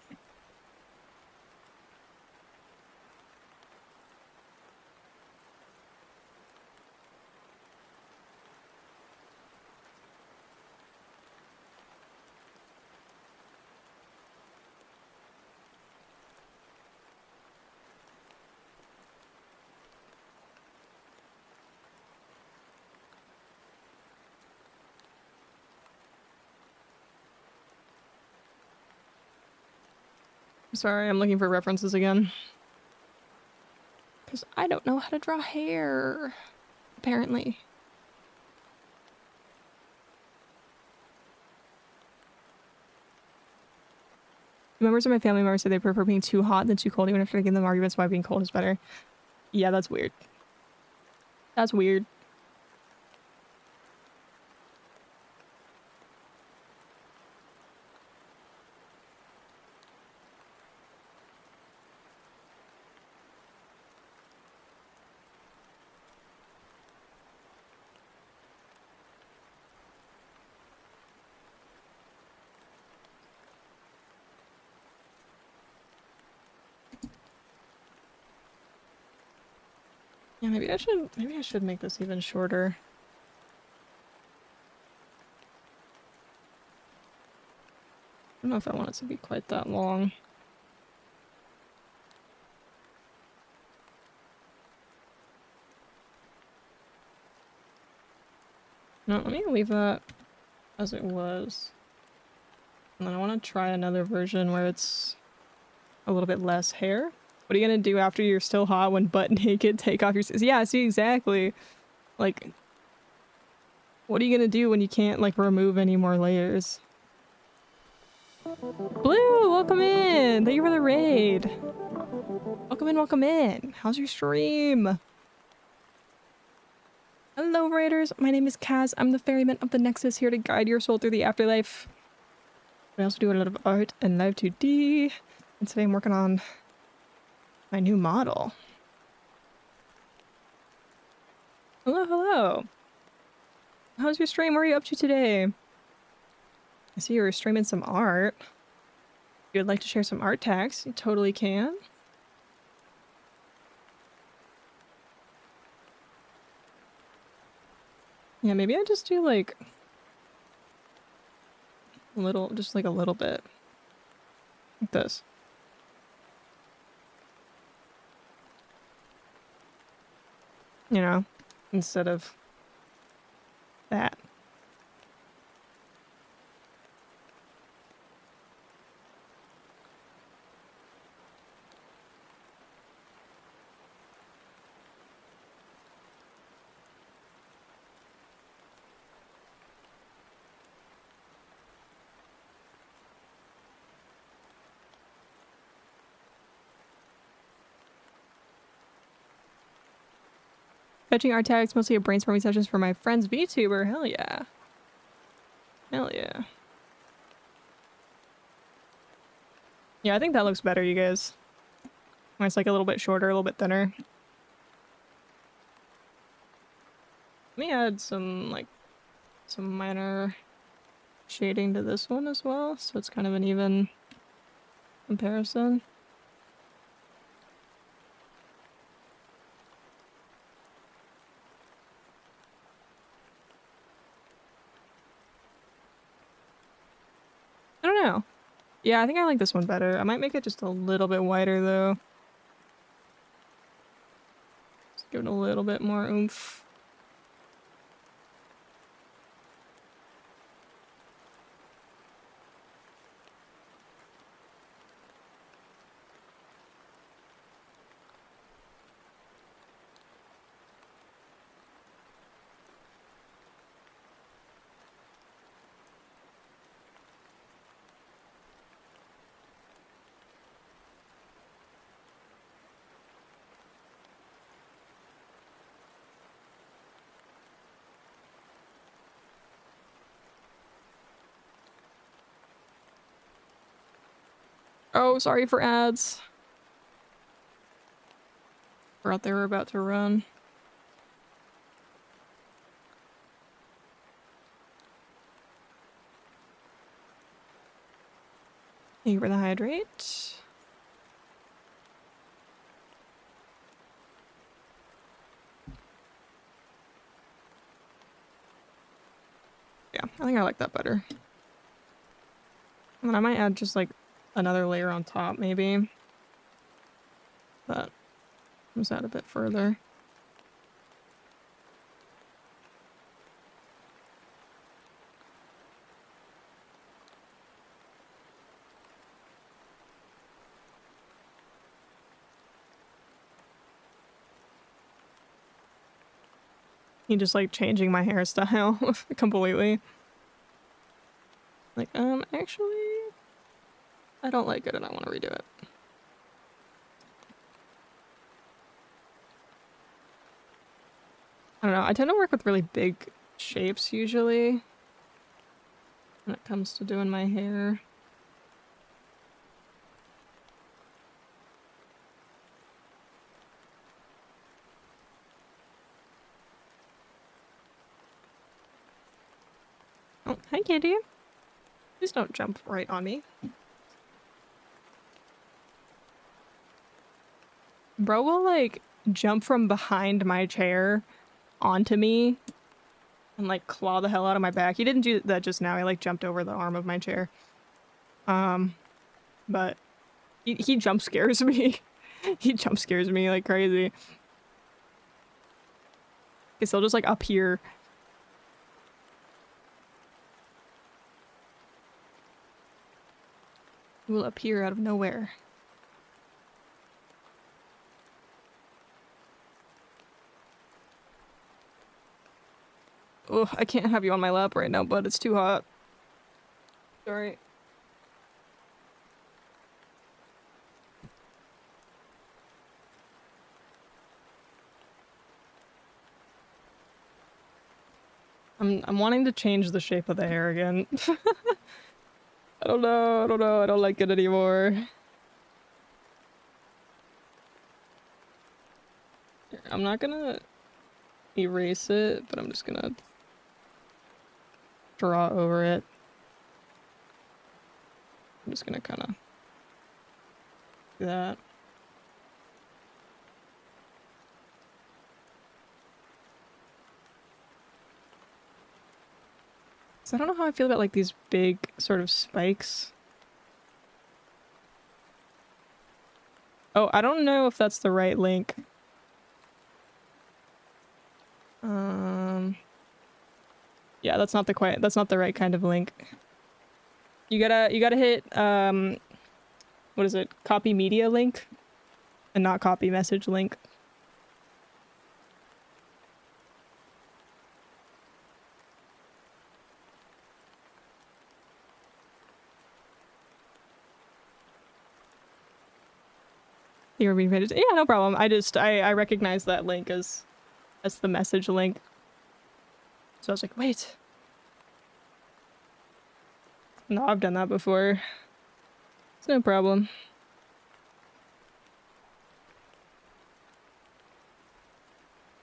Sorry, I'm looking for references again. Because I don't know how to draw hair, apparently. Members of my family members say they prefer being too hot than too cold, even after I give them arguments why being cold is better. Yeah, that's weird. That's weird. Yeah, maybe I should make this even shorter. I don't know if I want it to be quite that long. No, let me leave that as it was. And then I want to try another version where it's a little bit less hair. What are you gonna do after you're still hot when butt naked? Take off your... Yeah, see, exactly. Like, what are you gonna do when you can't, like, remove any more layers? Blue, welcome in! Thank you for the raid! Welcome in, welcome in! How's your stream? Hello, raiders! My name is Kaz. I'm the ferryman of the Nexus, here to guide your soul through the afterlife. I also do a lot of art and live 2D. And today I'm working on my new model. Hello, hello! How's your stream? What are you up to today? I see you were streaming some art. If you would like to share some art tags, you totally can. Yeah, maybe I just do like a little, just like a little bit. Like this. You know, instead of that. Fetching art tags, mostly a brainstorming sessions for my friend's VTuber. Hell yeah. Hell yeah. Yeah, I think that looks better, you guys. When it's like a little bit shorter, a little bit thinner. Let me add some, like, some minor shading to this one as well, so it's kind of an even comparison. I don't know. Yeah, I think I like this one better. I might make it just a little bit wider though. Just give it a little bit more oomph. Oh, sorry for ads. Forgot they were about to run. Thank you for the hydrate. Yeah, I think I like that better. And then I might add just like another layer on top maybe. That comes out a bit further. You just like changing my hairstyle completely. Like, actually, I don't like it and I want to redo it. I don't know, I tend to work with really big shapes usually when it comes to doing my hair. Oh, hi Candy. Please don't jump right on me. Bro will like jump from behind my chair onto me and like claw the hell out of my back. He didn't do that just now. He like jumped over the arm of my chair. But he jump scares me. He jump scares me like crazy. He's still just like up here. He will appear out of nowhere. Oh, I can't have you on my lap right now, bud. It's too hot. Sorry. I'm wanting to change the shape of the hair again. I don't know, I don't like it anymore. Here, I'm not gonna erase it, but I'm just gonna draw over it. I'm just gonna kind of do that. So I don't know how I feel about like these big sort of spikes. Oh, I don't know if that's the right link. Yeah, that's not the right kind of link. You gotta hit what is it? Copy media link and not copy message link. You were being paid. Yeah, no problem. I recognize that link as the message link. So I was like, wait. No, I've done that before. It's no problem.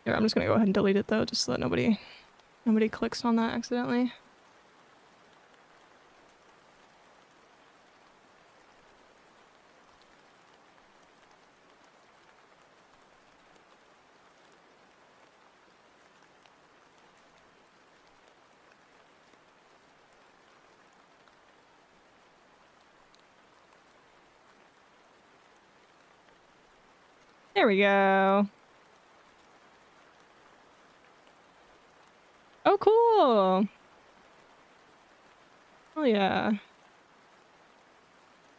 Here, I'm just gonna go ahead and delete it though, just so that nobody clicks on that accidentally. There we go. Oh, cool. Oh, yeah.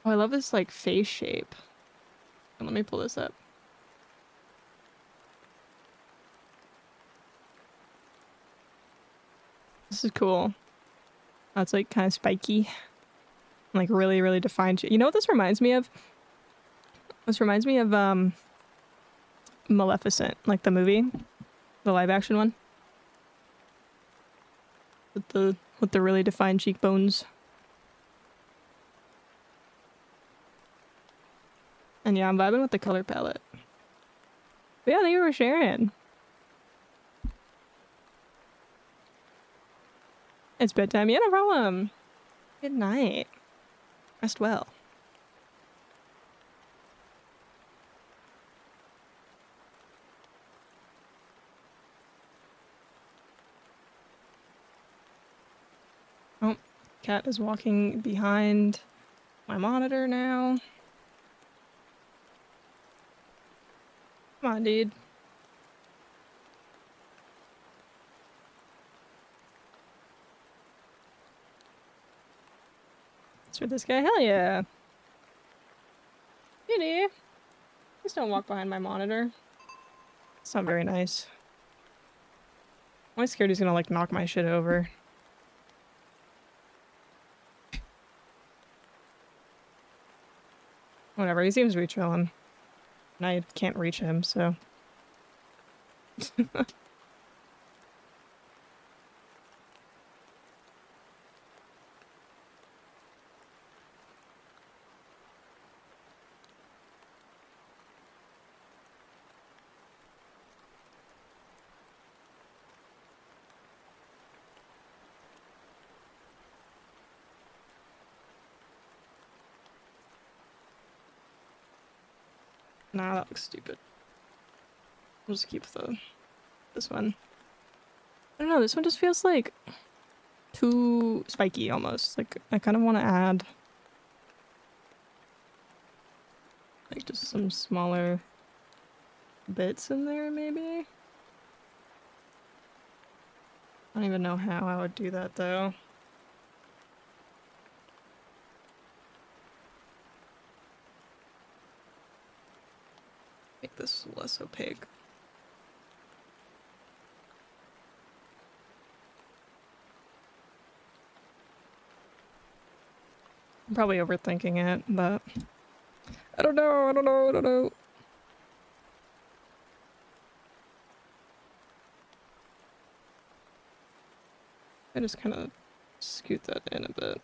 Oh, I love this, like, face shape. Let me pull this up. This is cool. That's, like, kind of spiky. Like, really, really defined. You know what this reminds me of? This reminds me of, Maleficent, like the movie. The live-action one. With the really defined cheekbones. And yeah, I'm vibing with the color palette. But yeah, thank you for sharing. It's bedtime. Yeah, no problem. Good night. Rest well. Oh, cat is walking behind my monitor now. Come on, dude. It's for this guy? Hell yeah. Kitty. Please don't walk behind my monitor. It's not very nice. I'm scared he's gonna, like, knock my shit over. Whatever, he seems to be chilling. And I can't reach him, so... Nah, that looks stupid. I'll just keep this one. I don't know, this one just feels like too spiky almost. Like, I kind of want to add like just some smaller bits in there, maybe? I don't even know how I would do that though. Make this less opaque. I'm probably overthinking it, but I don't know. I just kind of scoot that in a bit.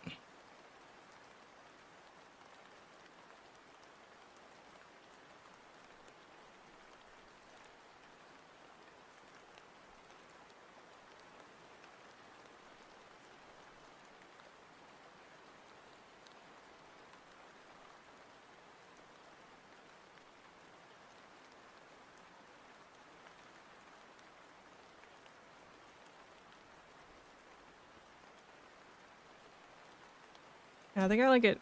Yeah, I think I like it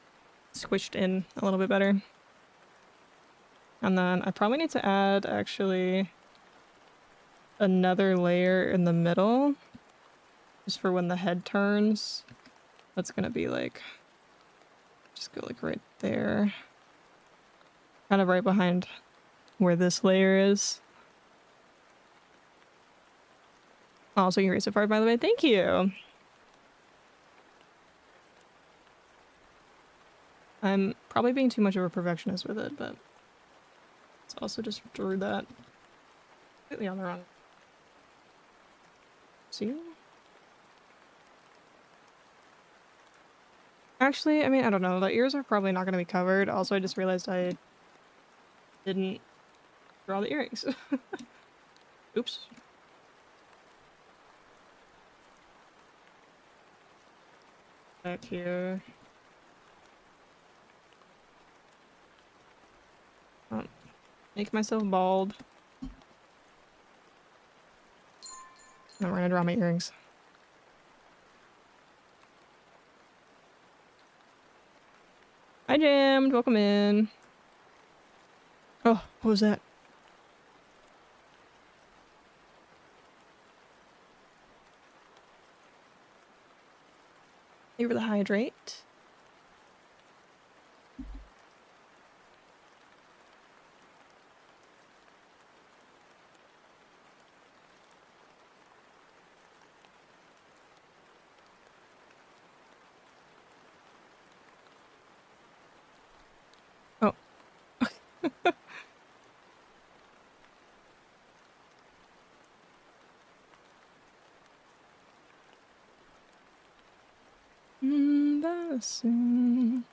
squished in a little bit better. And then I probably need to add actually another layer in the middle just for when the head turns. That's gonna be like, just go like right there. Kind of right behind where this layer is. Also, you erased it far, by the way. Thank you. I'm probably being too much of a perfectionist with it, but it's also just drew that completely on the wrong. See? Actually, I mean, I don't know. The ears are probably not going to be covered. Also, I just realized I didn't draw the earrings. Oops. Back here. Make myself bald. Now we're gonna draw my earrings. Hi, Jammed. Welcome in. Oh, what was that? Thank you for the hydrate. Oh. Embarrassing.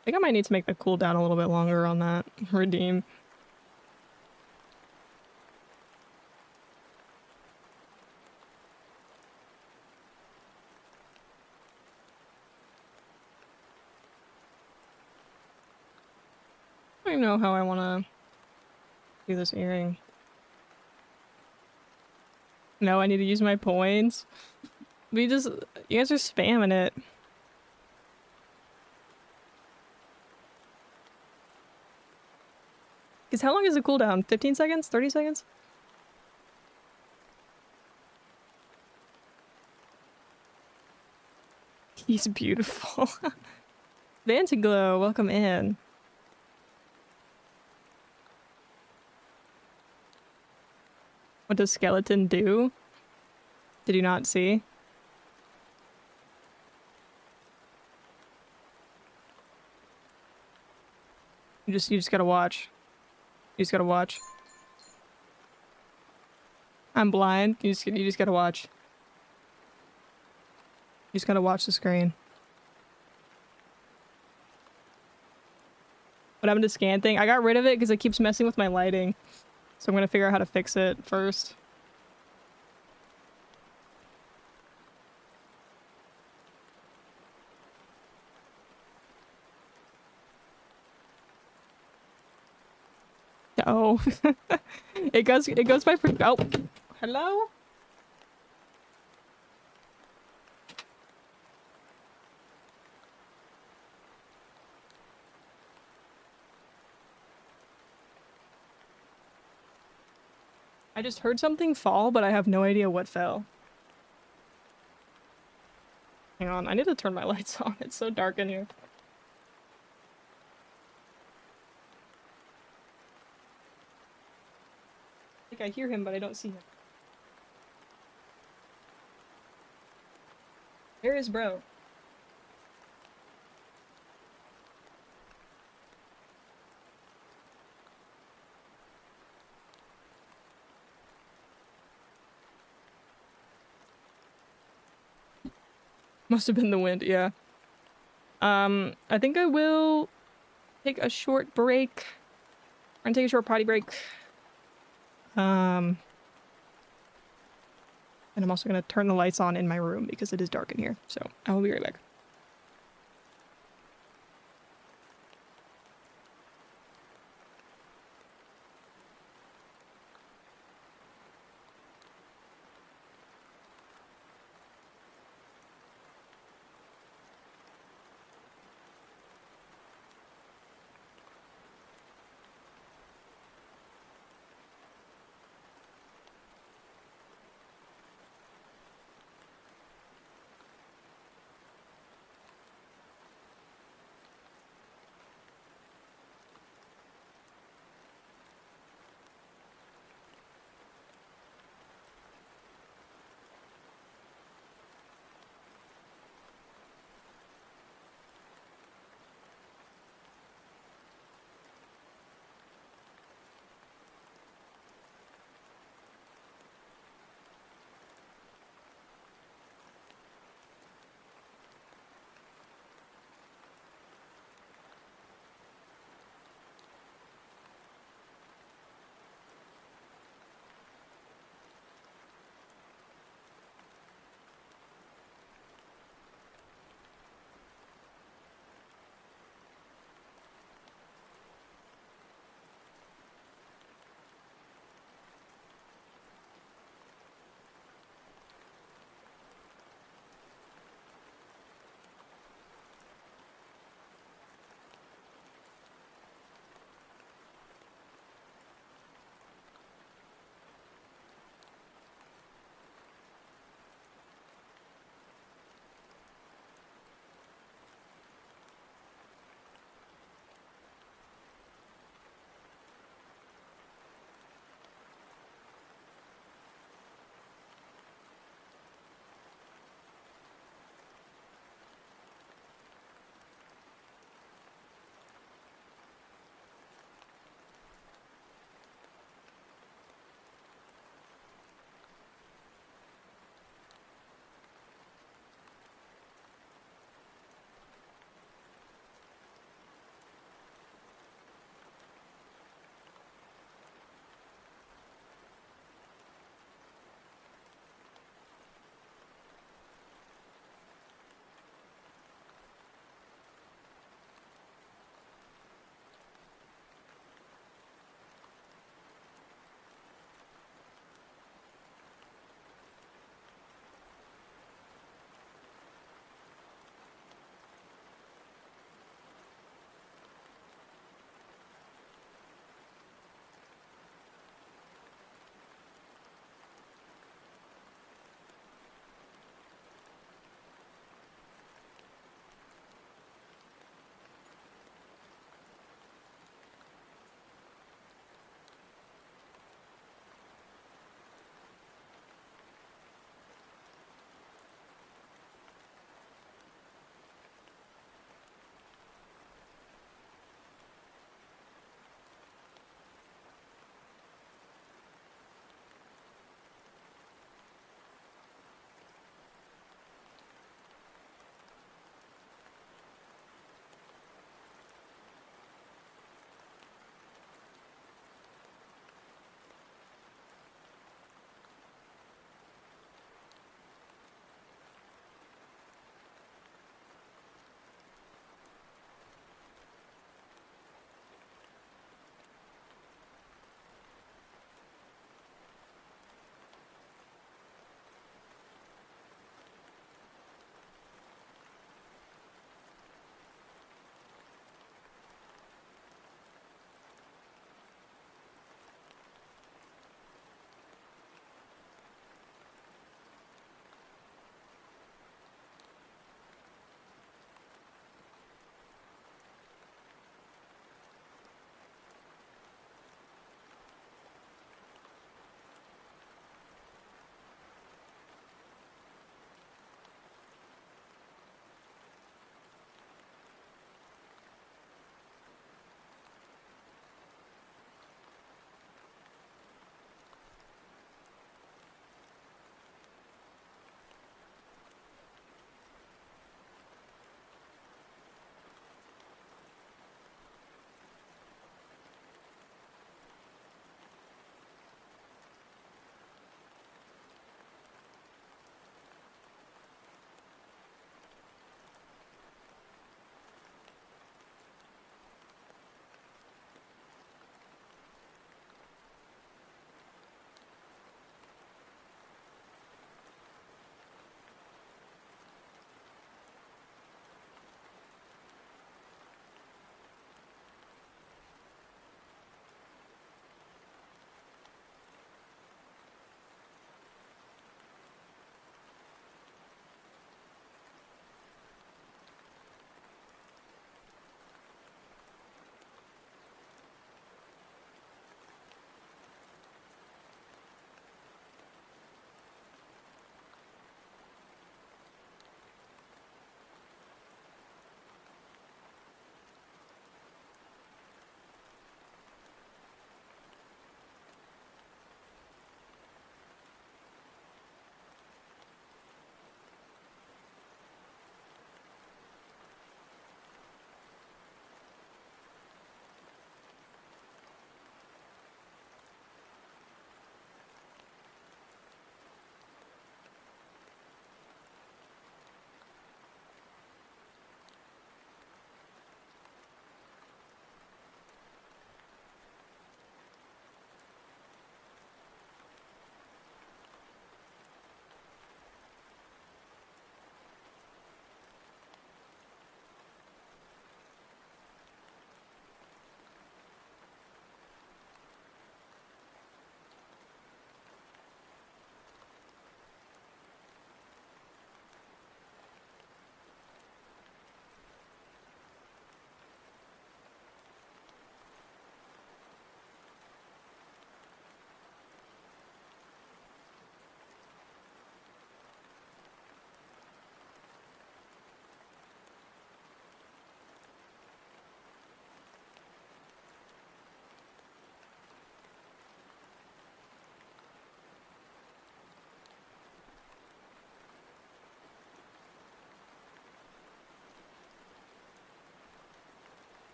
I think I might need to make the cooldown a little bit longer on that redeem. I don't even know how I want to do this earring. No, I need to use my points. You guys are spamming it. Because how long is the cooldown? 15 seconds? 30 seconds? He's beautiful. Vantiglow, welcome in. What does skeleton do? Did you not see? You just gotta watch. You just gotta watch. I'm blind. You just gotta watch. You just gotta watch the screen. What happened to scan thing? I got rid of it because it keeps messing with my lighting. So I'm gonna figure out how to fix it first. Oh. It goes by oh. Hello? I just heard something fall, but I have no idea what fell. Hang on, I need to turn my lights on. It's so dark in here. I think I hear him, but I don't see him. Where is bro? Must have been the wind, yeah. I think I will take a short break. I'm gonna take a short potty break. And I'm also gonna turn the lights on in my room because it is dark in here. So I will be right back.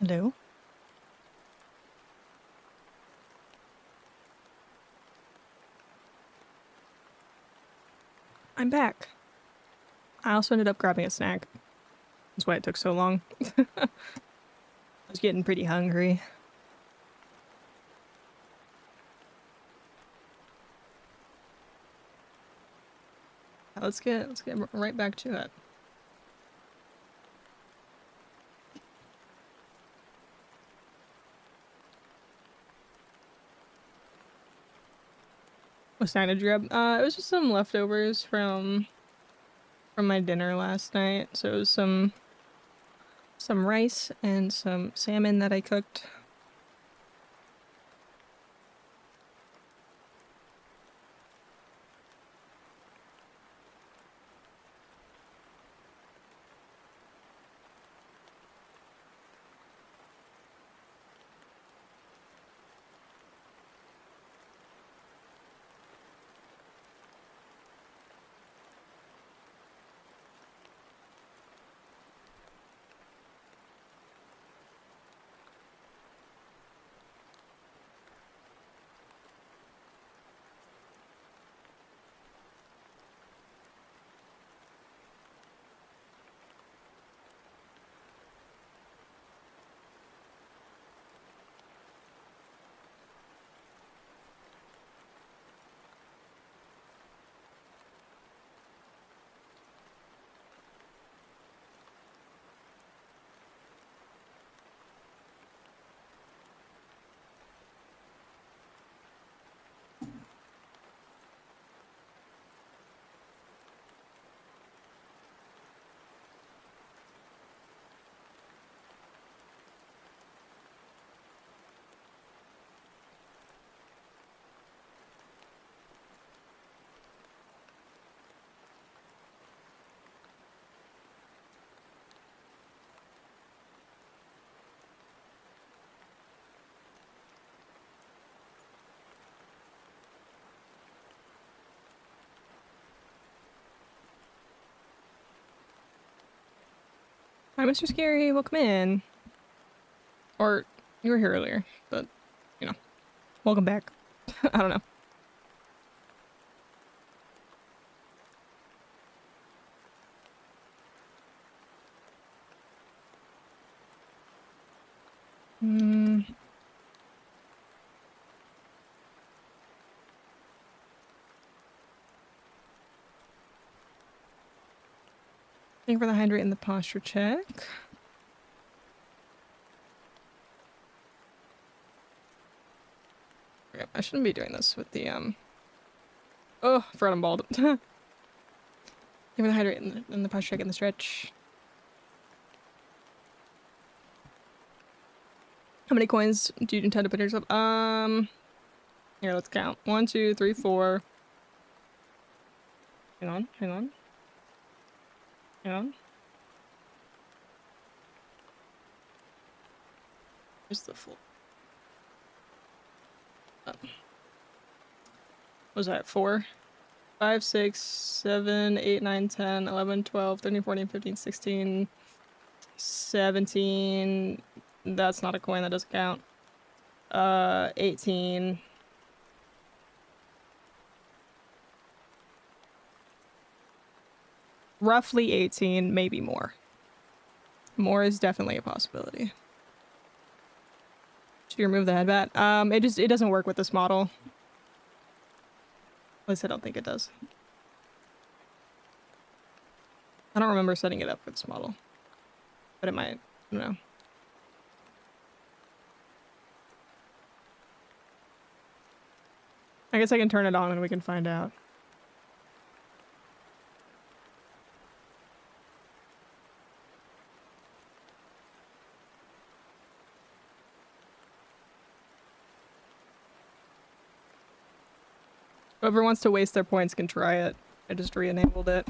Hello? I'm back. I also ended up grabbing a snack. That's why it took so long. I was getting pretty hungry. Let's get right back to it. What snack did you grab? It was just some leftovers from my dinner last night. So it was some rice and some salmon that I cooked. Hi, Mr. Scary. Welcome in. Or you were here earlier, but you know, welcome back. I don't know. Hmm. Thank you for the hydrate and the posture check. Okay, I shouldn't be doing this with the Oh, I forgot I'm bald. Thank you for the hydrate and the posture check and the stretch. How many coins do you intend to put yourself? Here, let's count. 1, 2, 3, 4. Hang on, hang on. Hang on. Where's the full? What was that? 4, 5, 6, 7, 8, 9, 10, 11, 12, 13, 14, 15, 16, 17. That's not a coin, that doesn't count. 18. Roughly 18, maybe more. More is definitely a possibility. Should you remove the headbat? It doesn't work with this model. At least I don't think it does. I don't remember setting it up for this model. But it might. I don't know. I guess I can turn it on and we can find out. Whoever wants to waste their points can try it. I just re-enabled it.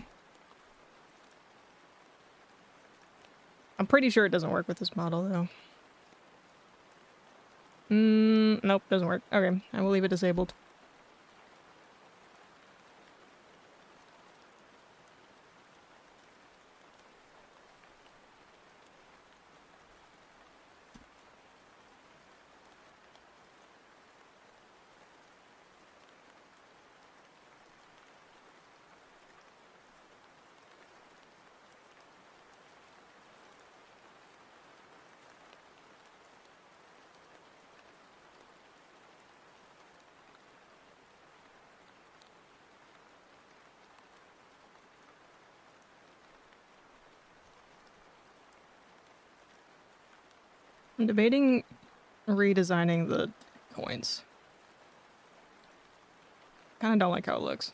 I'm pretty sure it doesn't work with this model, though. Nope, doesn't work. Okay, I will leave it disabled. I'm debating redesigning the coins. Kinda don't like how it looks.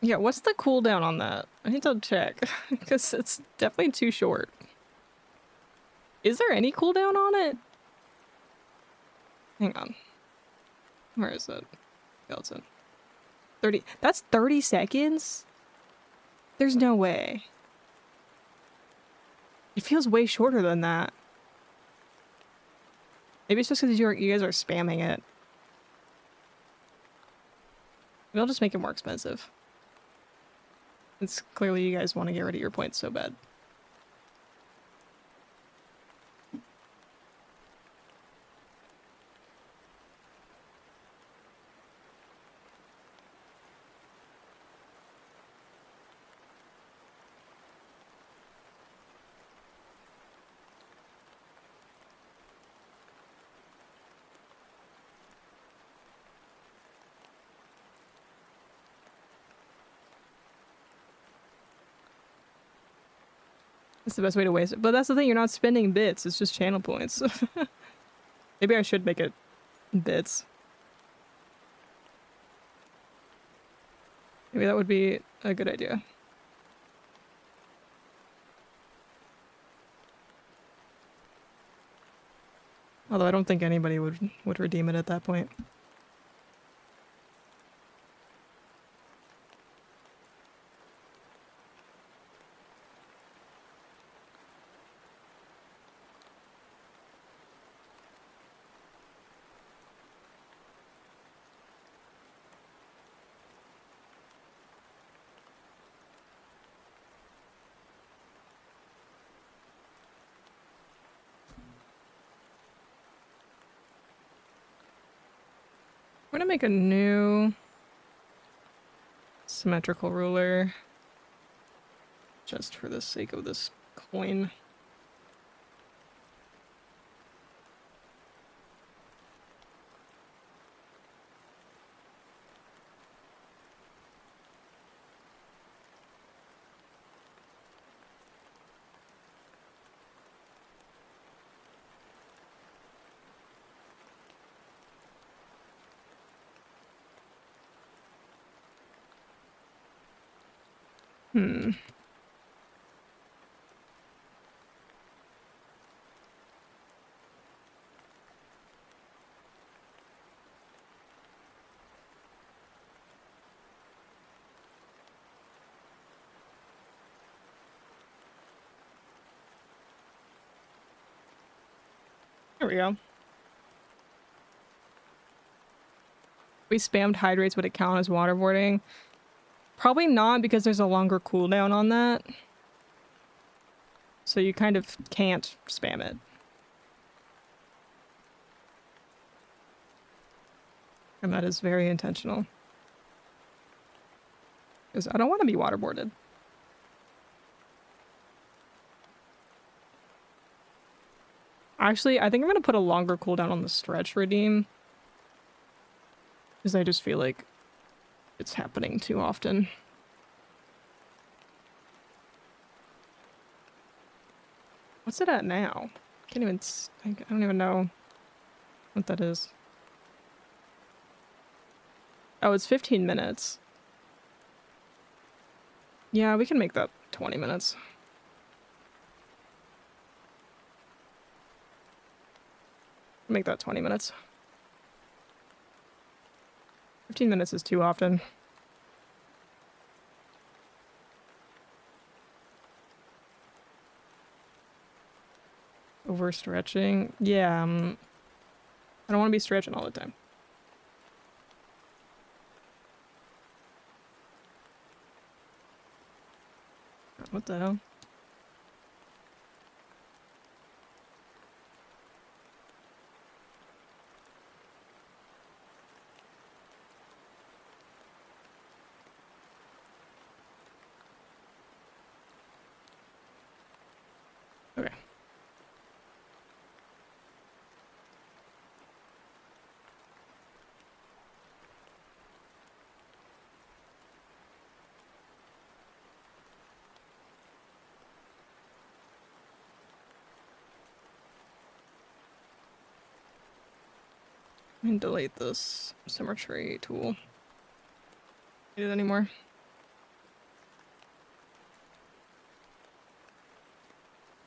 Yeah, what's the cooldown on that? I need to check, because it's definitely too short. Is there any cooldown on it? Hang on. Where is it? Skeleton. 30. That's 30 seconds? There's no way. It feels way shorter than that. Maybe it's just because you guys are spamming it. Maybe I'll just make it more expensive. It's clearly you guys want to get rid of your points so bad. It's the best way to waste it. But that's the thing, you're not spending bits, it's just channel points. Maybe I should make it bits. Maybe that would be a good idea. Although I don't think anybody would redeem it at that point. I'm gonna make a new symmetrical ruler just for the sake of this coin. Hmm. There we go. We spammed hydrates, would it count as waterboarding? Probably not, because there's a longer cooldown on that. So you kind of can't spam it. And that is very intentional. Because I don't want to be waterboarded. Actually, I think I'm going to put a longer cooldown on the stretch redeem. Because I just feel like it's happening too often. What's it at now? Can't even... I don't even know what that is. Oh, it's 15 minutes. Yeah, we can make that 20 minutes. Make that 20 minutes. 15 minutes is too often. Overstretching? Yeah, I don't want to be stretching all the time. What the hell? Okay. And delete this symmetry tool. Need it anymore.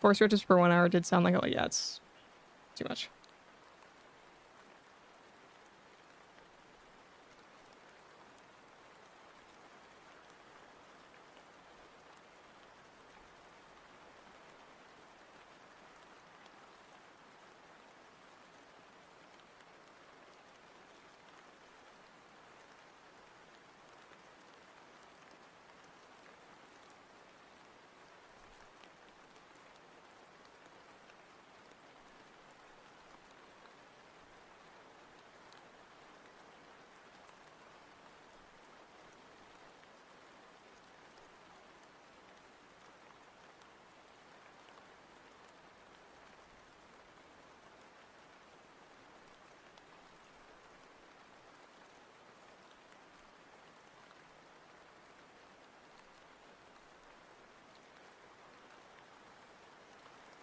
Four stretches per 1 hour did sound like, oh yeah, it's too much.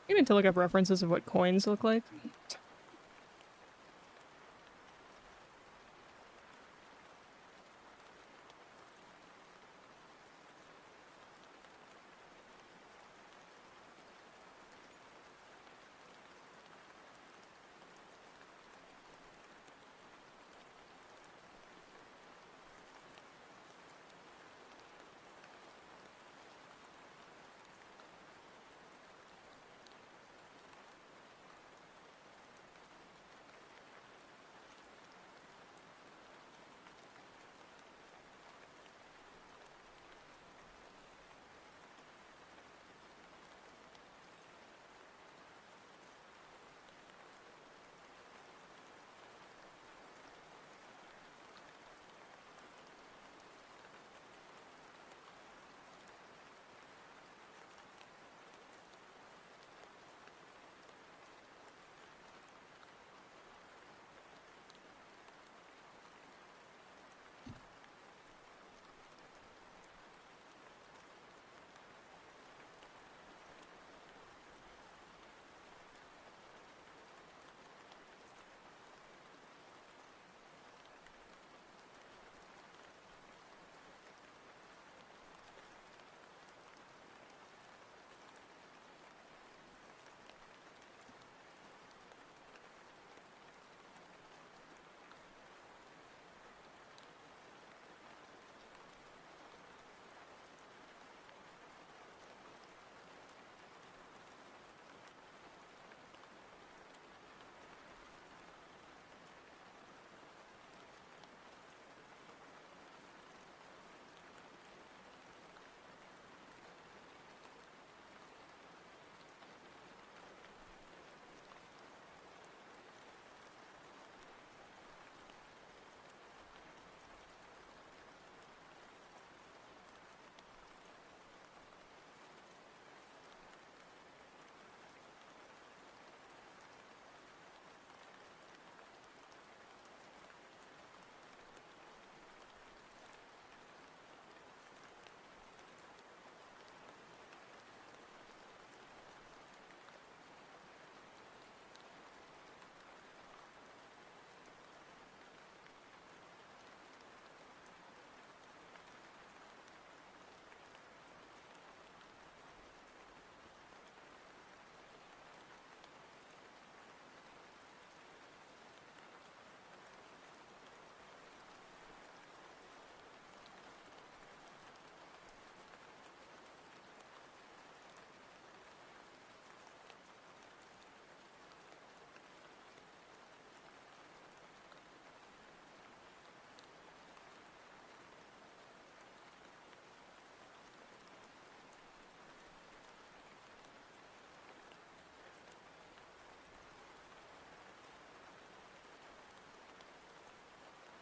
You need to look up references of what coins look like.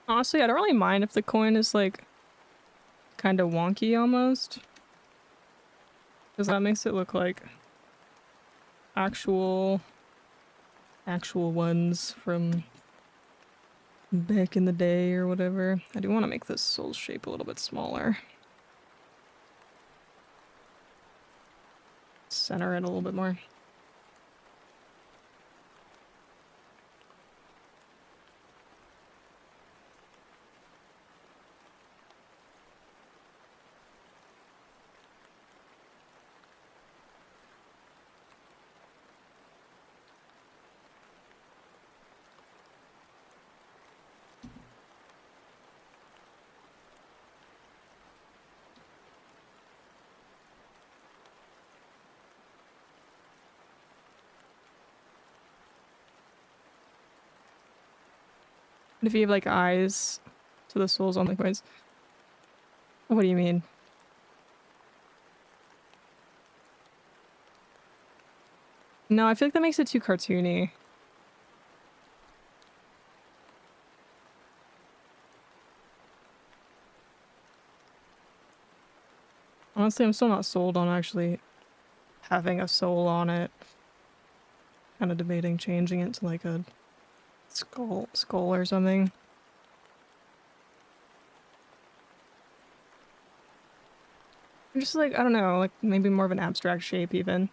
Honestly, I don't really mind if the coin is like kind of wonky almost, because that makes it look like actual ones from back in the day or whatever. I do want to make this soul shape a little bit smaller. Center it a little bit more. What if you have like eyes to the souls on the coins? What do you mean? No, I feel like that makes it too cartoony. Honestly, I'm still not sold on actually having a soul on it. Kind of debating changing it to like a skull or something. Just like, I don't know, like maybe more of an abstract shape even.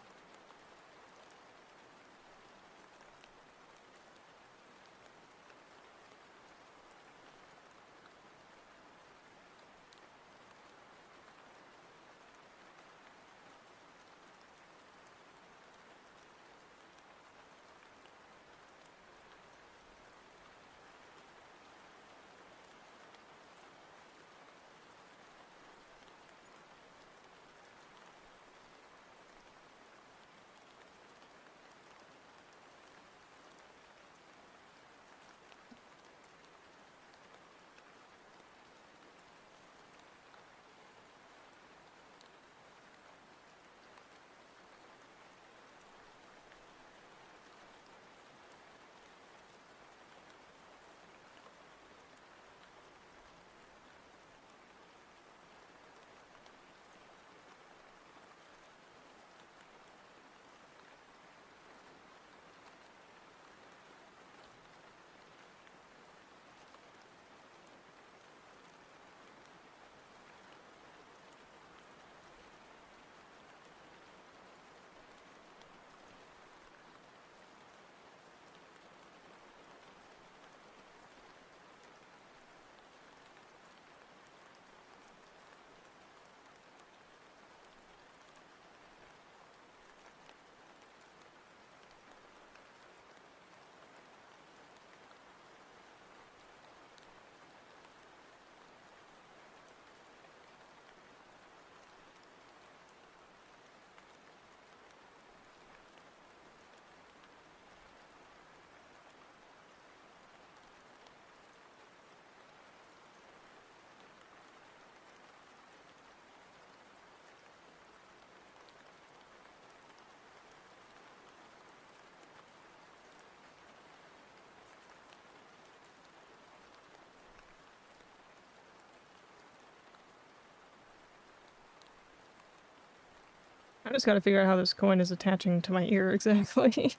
I just gotta figure out how this coin is attaching to my ear exactly.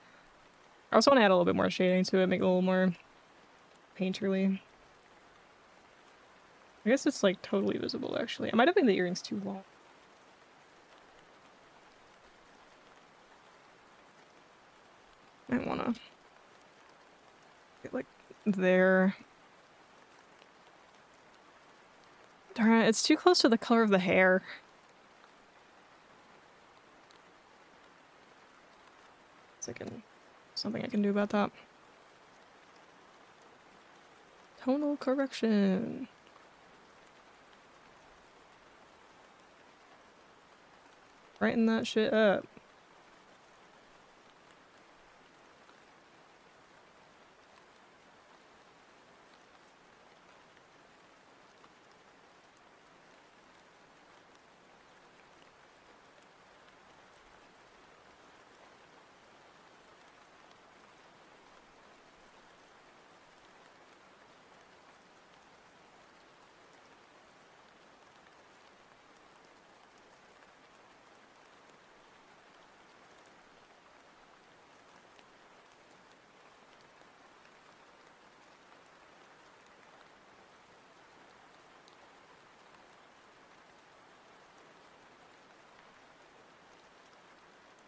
I also want to add a little bit more shading to it, make it a little more painterly. I guess it's like totally visible actually. I might have made the earrings too long. I wanna get like there. Darn it, it's too close to the color of the hair. Something I can do about that. Tonal correction. Brighten that shit up.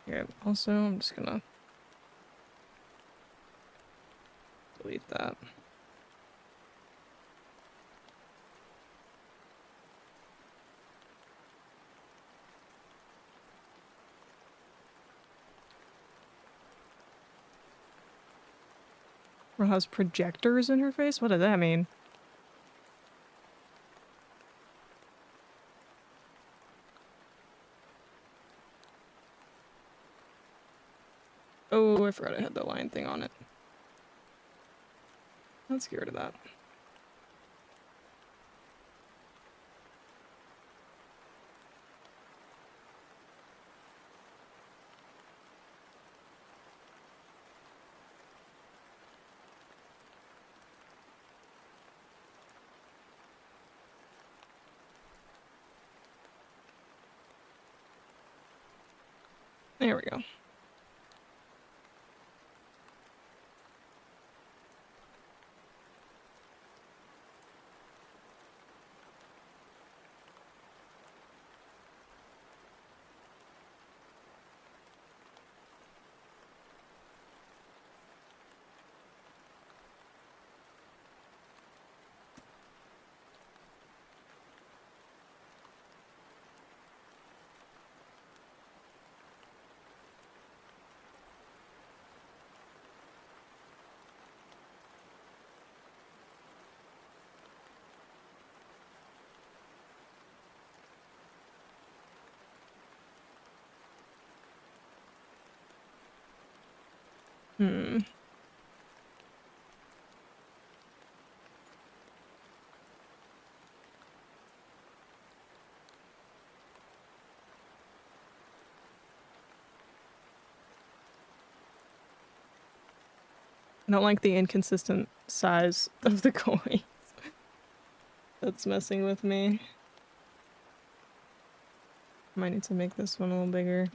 Okay, also I'm just gonna delete that. Girl has projectors in her face? What does that mean? Oh, I forgot I had the line thing on it. Let's get rid of that. There we go. Hmm. I don't like the inconsistent size of the coins. That's messing with me. Might need to make this one a little bigger.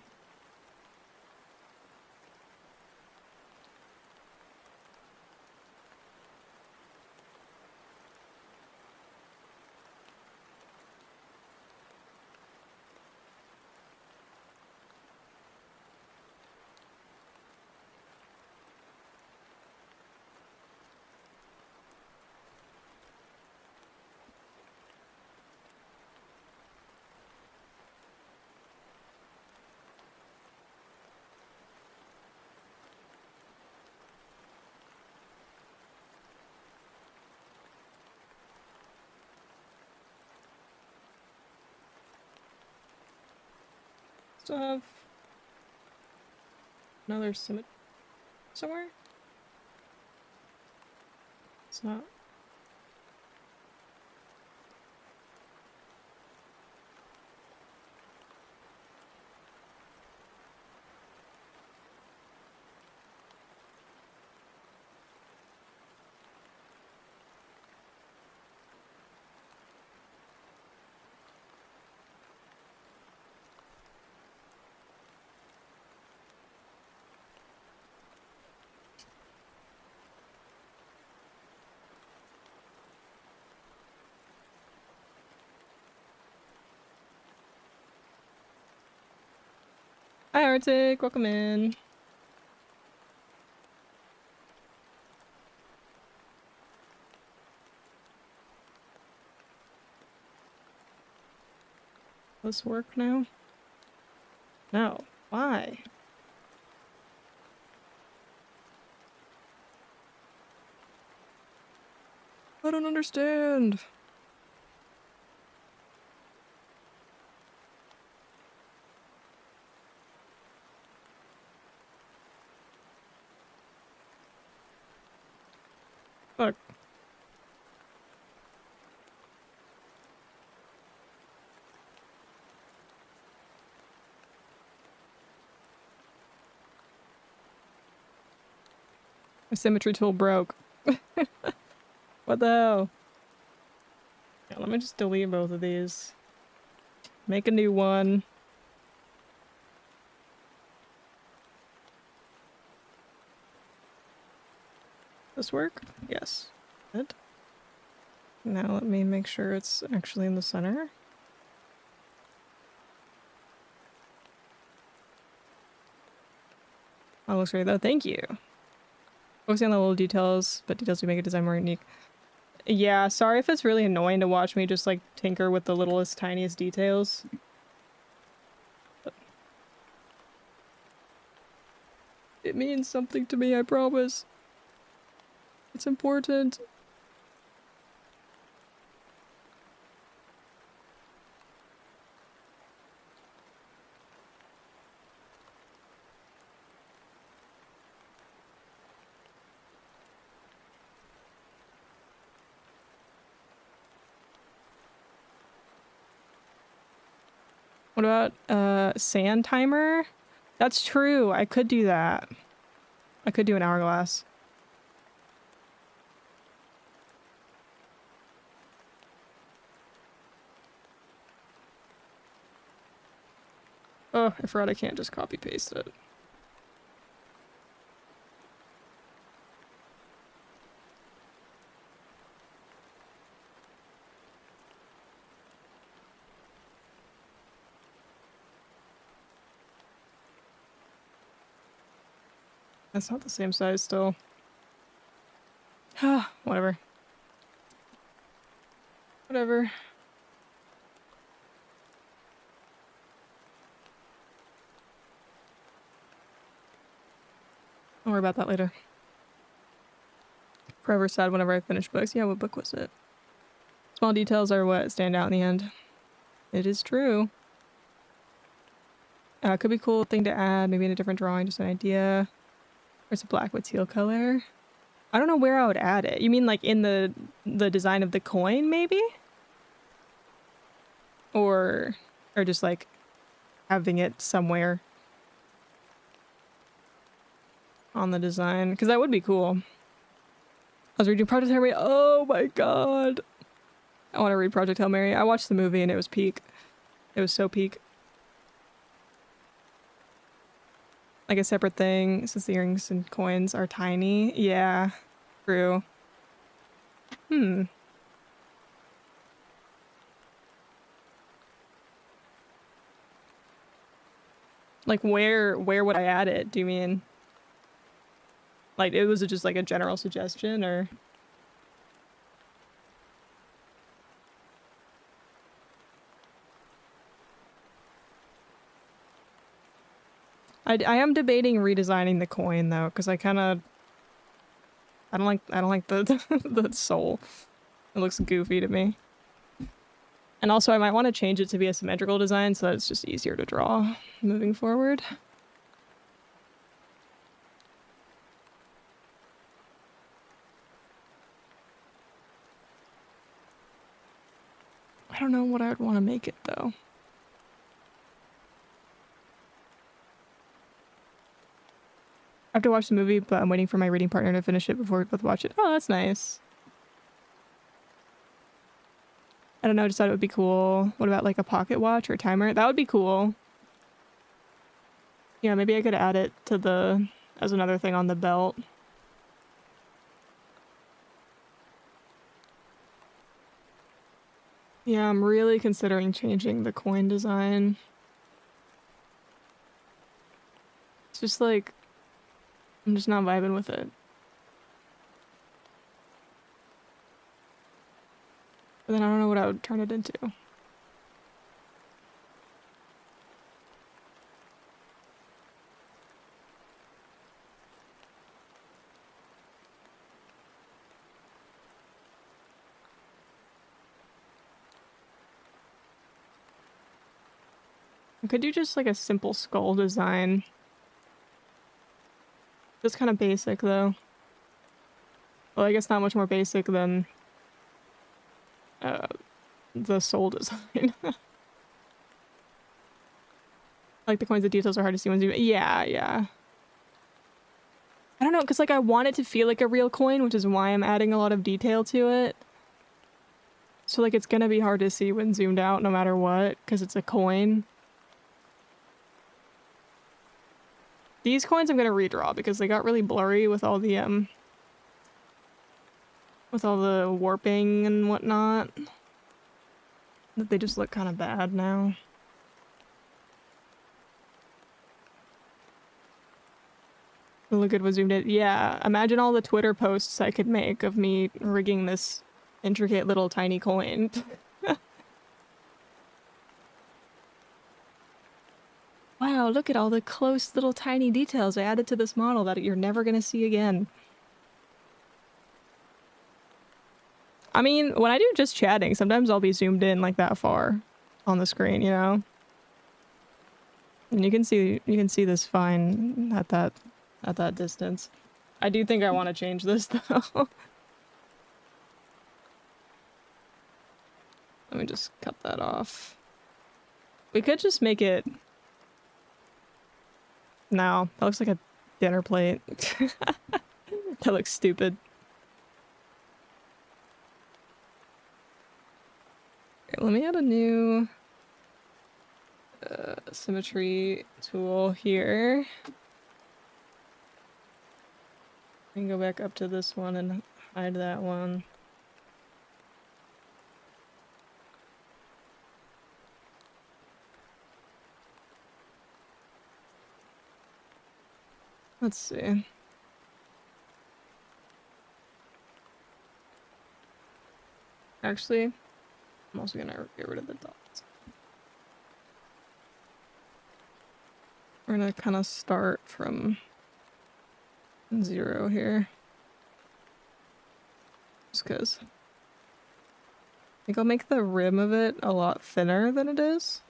Still have another cemetery somewhere? It's not. Hi Arctic, welcome in. Does this work now? No. Why? I don't understand. Fuck. My symmetry tool broke. What the hell? Yeah, let me just delete both of these. Make a new one. This work? Yes. Good. Now let me make sure it's actually in the center. Oh, looks great though. Thank you. Focusing on the little details, but details do make a design more unique. Yeah, sorry if it's really annoying to watch me just like tinker with the littlest, tiniest details. But it means something to me, I promise. It's important. What about sand timer? That's true. I could do that. I could do an hourglass. Oh, I forgot I can't just copy paste it. That's not the same size still. Whatever. Whatever. Don't worry about that later. Forever sad whenever I finish books. Yeah, what book was it? Small details are what stand out in the end. It is true. Could be a cool thing to add, maybe in a different drawing, just an idea. There's a black with teal color. I don't know where I would add it. You mean like in the design of the coin, maybe? Or just like having it somewhere on the design? Because that would be cool. I was reading Project Hail Mary. Oh my god. I want to read Project Hail Mary. I watched the movie and it was peak. It was so peak. Like a separate thing, since the earrings and coins are tiny. Yeah, true. Like where would I add it? Do you mean? Like it was just like a general suggestion or? I am debating redesigning the coin though, because I don't like the the soul. It looks goofy to me. And also I might want to change it to be a symmetrical design so that it's just easier to draw moving forward. I don't know what I would want to make it though. I have to watch the movie, but I'm waiting for my reading partner to finish it before we both watch it. Oh, that's nice. I don't know, I just thought it would be cool. What about like a pocket watch or timer? That would be cool. Yeah, maybe I could add it to as another thing on the belt. Yeah, I'm really considering changing the coin design. It's just like, I'm just not vibing with it. But then I don't know what I would turn it into. I could do just like a simple skull design. Just kind of basic though. Well, I guess not much more basic than the soul design. Like the coins, the details are hard to see when you. Yeah, yeah. I don't know, because like I want it to feel like a real coin, which is why I'm adding a lot of detail to it. So like it's gonna be hard to see when zoomed out no matter what, because it's a coin. These coins I'm gonna redraw because they got really blurry with all the warping and whatnot. They just look kind of bad now. They look good when zoomed in. Yeah, imagine all the Twitter posts I could make of me rigging this intricate little tiny coin. Wow, look at all the close little tiny details I added to this model that you're never gonna see again. I mean, when I do just chatting, sometimes I'll be zoomed in like that far on the screen, you know? And you can see this fine at that distance. I do think I want to change this though. Let me just cut that off. We could just make it... No, that looks like a dinner plate. That looks stupid. Okay, let me add a new symmetry tool here. And go back up to this one and hide that one. Let's see. Actually, I'm also gonna get rid of the dots. We're gonna kind of start from 0 here. Just because. I think I'll make the rim of it a lot thinner than it is.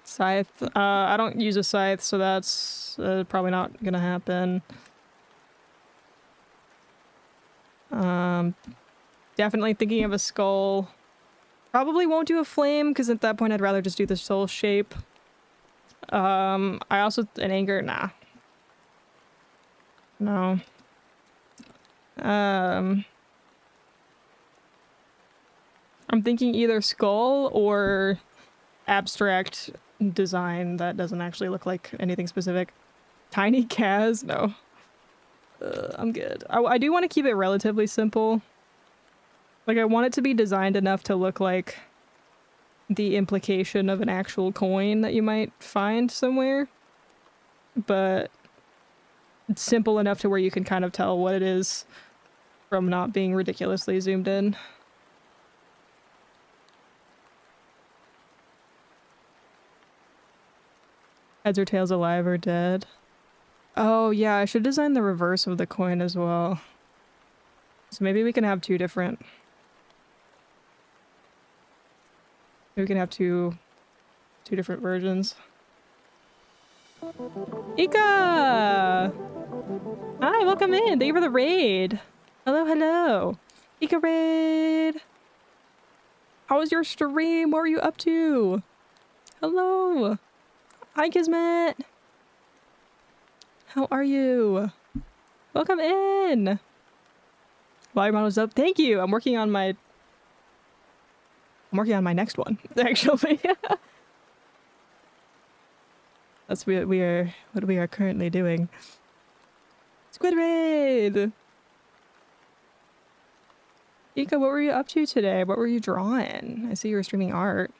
Scythe. I don't use a scythe, so that's probably not gonna happen. Definitely thinking of a skull. Probably won't do a flame, because at that point I'd rather just do the soul shape. I also... an anger? Nah. No. I'm thinking either skull or abstract design that doesn't actually look like anything specific. Tiny Kaz? No. I'm good. I do want to keep it relatively simple. Like, I want it to be designed enough to look like the implication of an actual coin that you might find somewhere. But it's simple enough to where you can kind of tell what it is from not being ridiculously zoomed in. Heads or tails, alive or dead? Oh yeah, I should design the reverse of the coin as well. So maybe we can have two different... maybe we can have two different versions. Ika! Hi, welcome in! Thank you for the raid! Hello, hello! Ika raid! How was your stream? What were you up to? Hello! Hi, Kismet! How are you? Welcome in! Volume model's up. Thank you! I'm working on my next one, actually. That's what we are currently doing. Squid Raid! Ika, what were you up to today? What were you drawing? I see you were streaming art.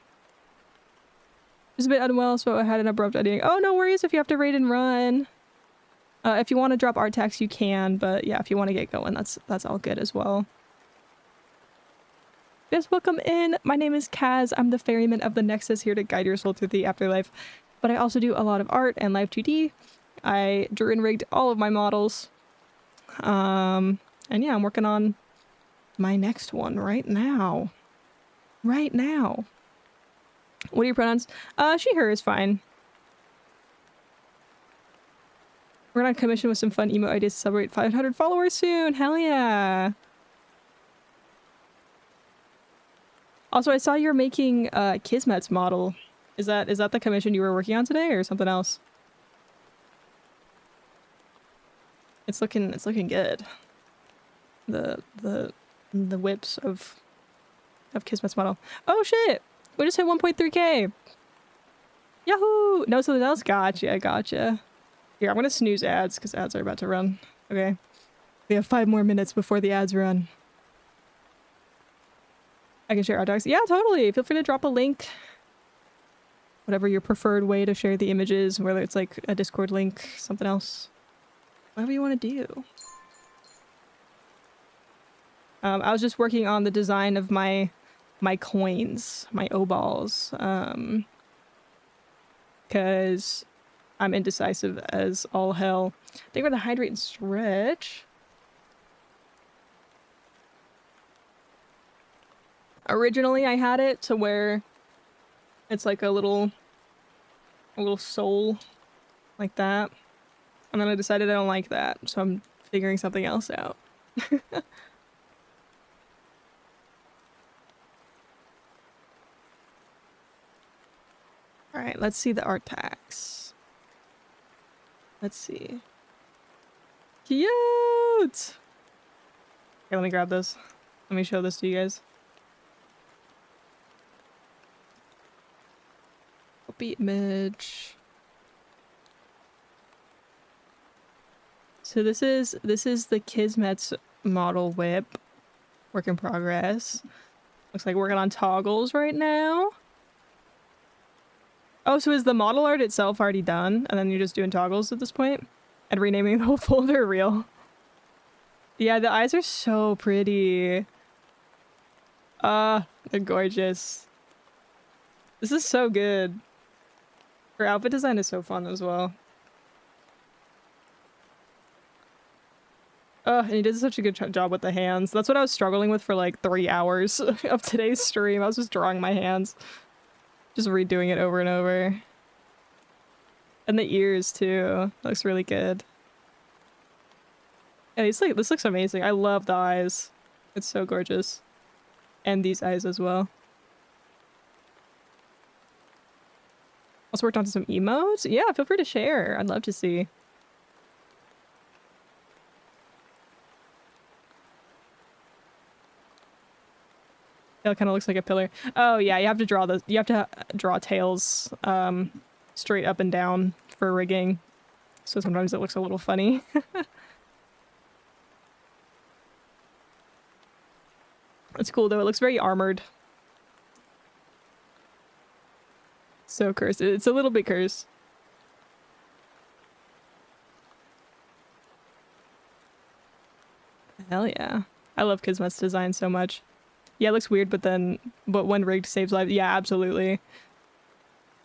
Just a bit unwell, so I had an abrupt ending. Oh, no worries if you have to raid and run. If you want to drop art text, you can, but yeah, if you want to get going, that's all good as well. Yes, welcome in. My name is Kaz. I'm the ferryman of the Nexus, here to guide your soul through the afterlife. But I also do a lot of art and live 2D. I drew and rigged all of my models. And yeah, I'm working on my next one right now. Right now. What are your pronouns? She, her is fine. We're on commission with some fun emo ideas to celebrate 500 followers soon. Hell yeah. Also, I saw you're making Kismet's model. Is that the commission you were working on today or something else? It's looking good. The whips of Kismet's model. Oh shit! We just hit 1.3k. Yahoo! No, something else. Gotcha. Here, I'm gonna snooze ads because ads are about to run. Okay. We have 5 more minutes before the ads run. I can share our docs. Yeah, totally. Feel free to drop a link. Whatever your preferred way to share the images, whether it's like a Discord link, something else. Whatever you want to do. I was just working on the design of my coins, my O-balls. Because I'm indecisive as all hell. I think we're gonna hydrate and stretch. Originally, I had it to where it's like a little soul like that. And then I decided I don't like that, so I'm figuring something else out. Alright, let's see the art packs. Let's see. Cute! Okay, let me grab this. Let me show this to you guys. copy image. So this is the Kismet's model whip. Work in progress. Looks like working on toggles right now. Oh, so is the model art itself already done? And then you're just doing toggles at this point? And renaming the whole folder real? Yeah, the eyes are so pretty. They're gorgeous. This is so good. Her outfit design is so fun as well. And he did such a good job with the hands. That's what I was struggling with for like 3 hours of today's stream. I was just drawing my hands. Just redoing it over and over. And the ears too. Looks really good. And it's like, this looks amazing. I love the eyes. It's so gorgeous. And these eyes as well. Also worked on some emotes. Yeah, feel free to share. I'd love to see. It kind of looks like a pillar. Oh yeah, you have to draw tails straight up and down for rigging. So sometimes it looks a little funny. It's cool though. It looks very armored. So cursed. It's a little bit cursed. Hell yeah. I love Kismet's design so much. Yeah, it looks weird, but when rigged saves lives. Yeah, absolutely.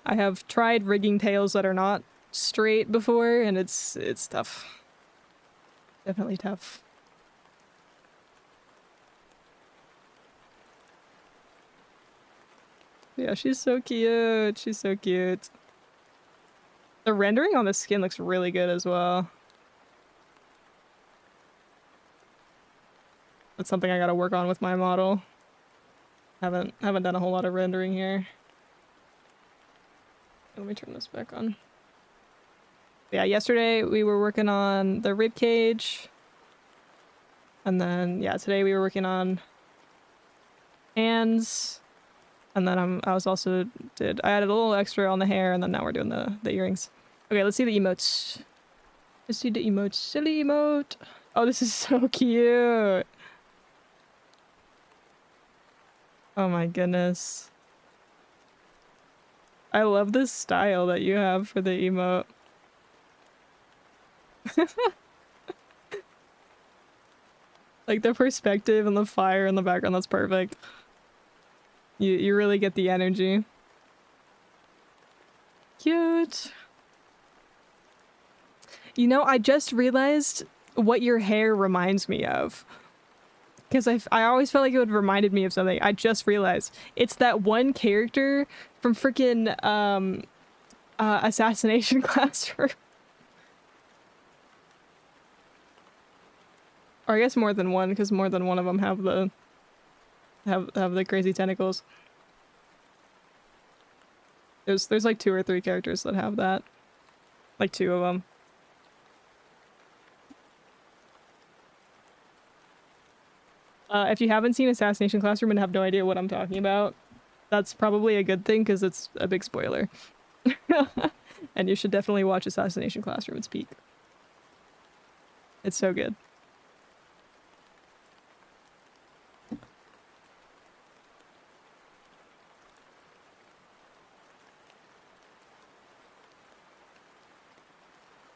I have tried rigging tails that are not straight before, and it's tough. Definitely tough. Yeah, she's so cute. She's so cute. The rendering on the skin looks really good as well. That's something I gotta work on with my model. Haven't done a whole lot of rendering here. Let me turn this back on. Yeah, yesterday we were working on the rib cage. And then yeah, today we were working on hands. And then I added a little extra on the hair, and then now we're doing the earrings. Okay, let's see the emotes. Let's see the emotes. Silly emote. Oh, this is so cute. Oh my goodness. I love this style that you have for the emote. Like the perspective and the fire in the background, that's perfect. You really get the energy. Cute. You know, I just realized what your hair reminds me of. Because I always felt like it would reminded me of something. I just realized. It's that one character from freaking Assassination Classroom. Or I guess more than one, because more than one of them have the crazy tentacles. There's like 2 or 3 characters that have that. Like 2 of them. If you haven't seen Assassination Classroom and have no idea what I'm talking about, that's probably a good thing because it's a big spoiler. And you should definitely watch Assassination Classroom. It's peak. It's so good.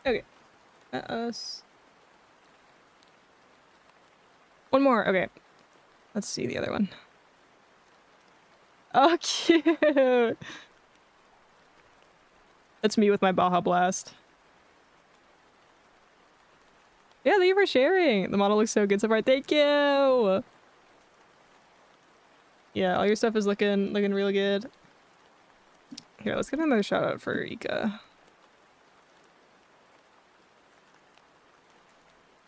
Okay. One more. Okay. Let's see the other one. Oh, cute. That's me with my Baja Blast. Yeah, thank you for sharing. The model looks so good so far. Thank you. Yeah, all your stuff is looking real good. Here, let's get another shout out for Ika.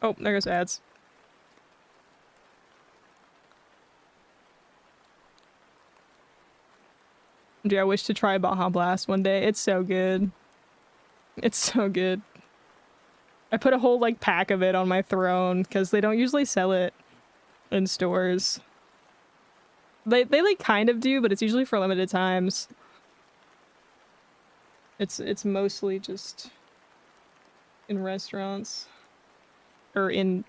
Oh, there goes ads. Dude, I wish to try Baja Blast one day. It's so good. It's so good. I put a whole like pack of it on my throne because they don't usually sell it in stores. They like kind of do, but it's usually for limited times. It's mostly just in restaurants. Or in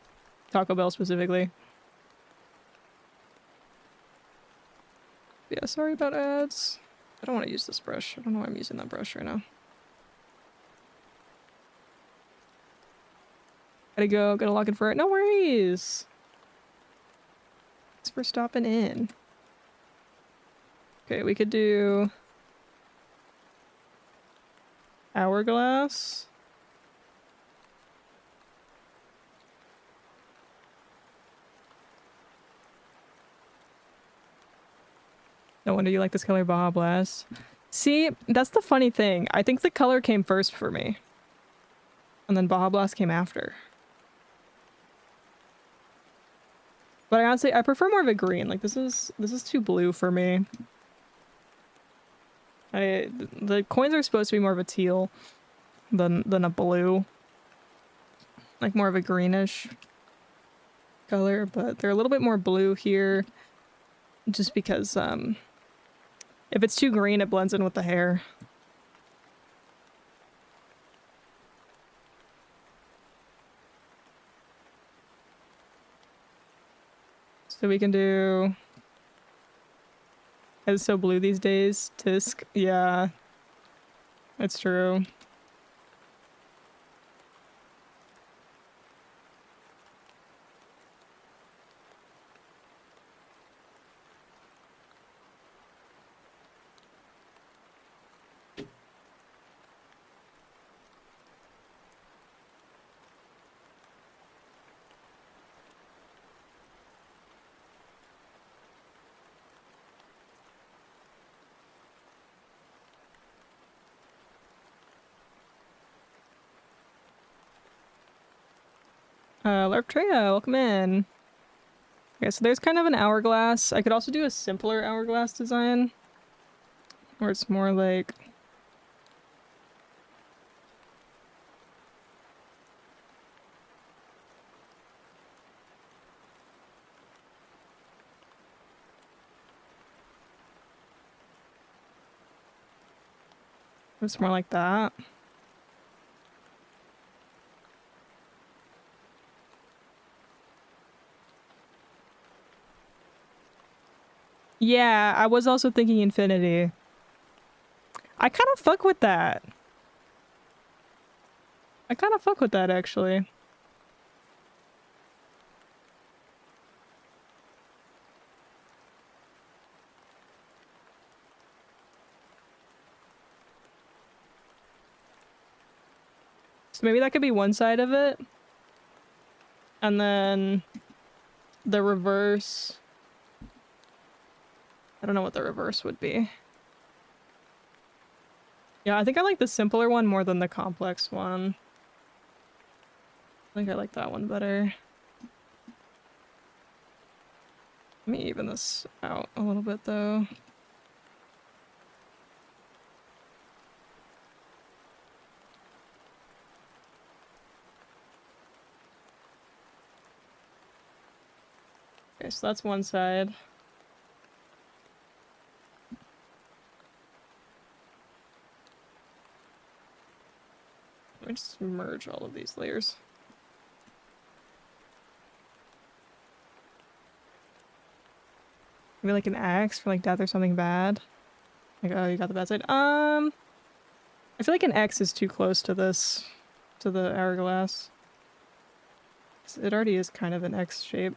Taco Bell specifically. Yeah, sorry about ads. I don't want to use this brush. I don't know why I'm using that brush right now. Gotta go. Gotta log in for it. No worries. Thanks for stopping in. Okay, we could do hourglass. No wonder you like this color, Baja Blast. See, that's the funny thing. I think the color came first for me. And then Baja Blast came after. But I honestly, I prefer more of a green. Like, this is too blue for me. The coins are supposed to be more of a teal than a blue. Like, more of a greenish color, but they're a little bit more blue here. Just because, if it's too green, it blends in with the hair. So we can do... It's so blue these days. Tisk. Yeah. It's true. LARP Treya, welcome in. Okay, so there's kind of an hourglass. I could also do a simpler hourglass design. Where it's more like... It's more like that. Yeah, I was also thinking infinity. I kind of fuck with that. I kind of fuck with that, actually. So maybe that could be one side of it. And then the reverse... I don't know what the reverse would be. Yeah, I think I like the simpler one more than the complex one. I think I like that one better. Let me even this out a little bit, though. Okay, so that's one side. Let me just merge all of these layers. Maybe like an X for like death or something bad. Like, oh, you got the bad side. I feel like an X is too close to this, to the hourglass. It already is kind of an X shape.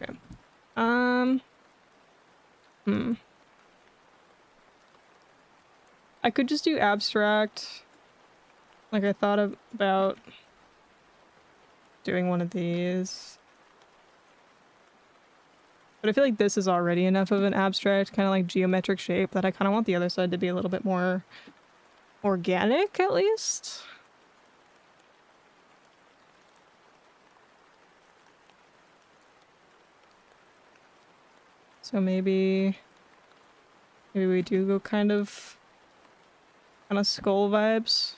Okay. I could just do abstract. Like, I thought about doing one of these. But I feel like this is already enough of an abstract, kind of like geometric shape, that I kind of want the other side to be a little bit more organic at least. So maybe we do go kind of skull vibes.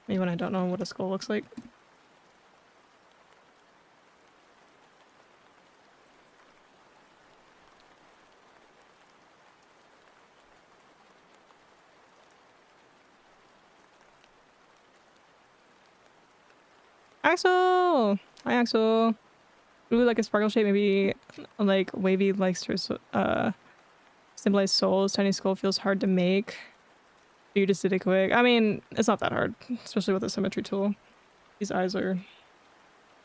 Maybe when I don't know what a skull looks like. Axel! Hi, Axel. Ooh, like a sparkle shape, maybe like wavy, like symbolize souls. Tiny skull feels hard to make. You just did it quick. I mean, it's not that hard, especially with the symmetry tool. These eyes are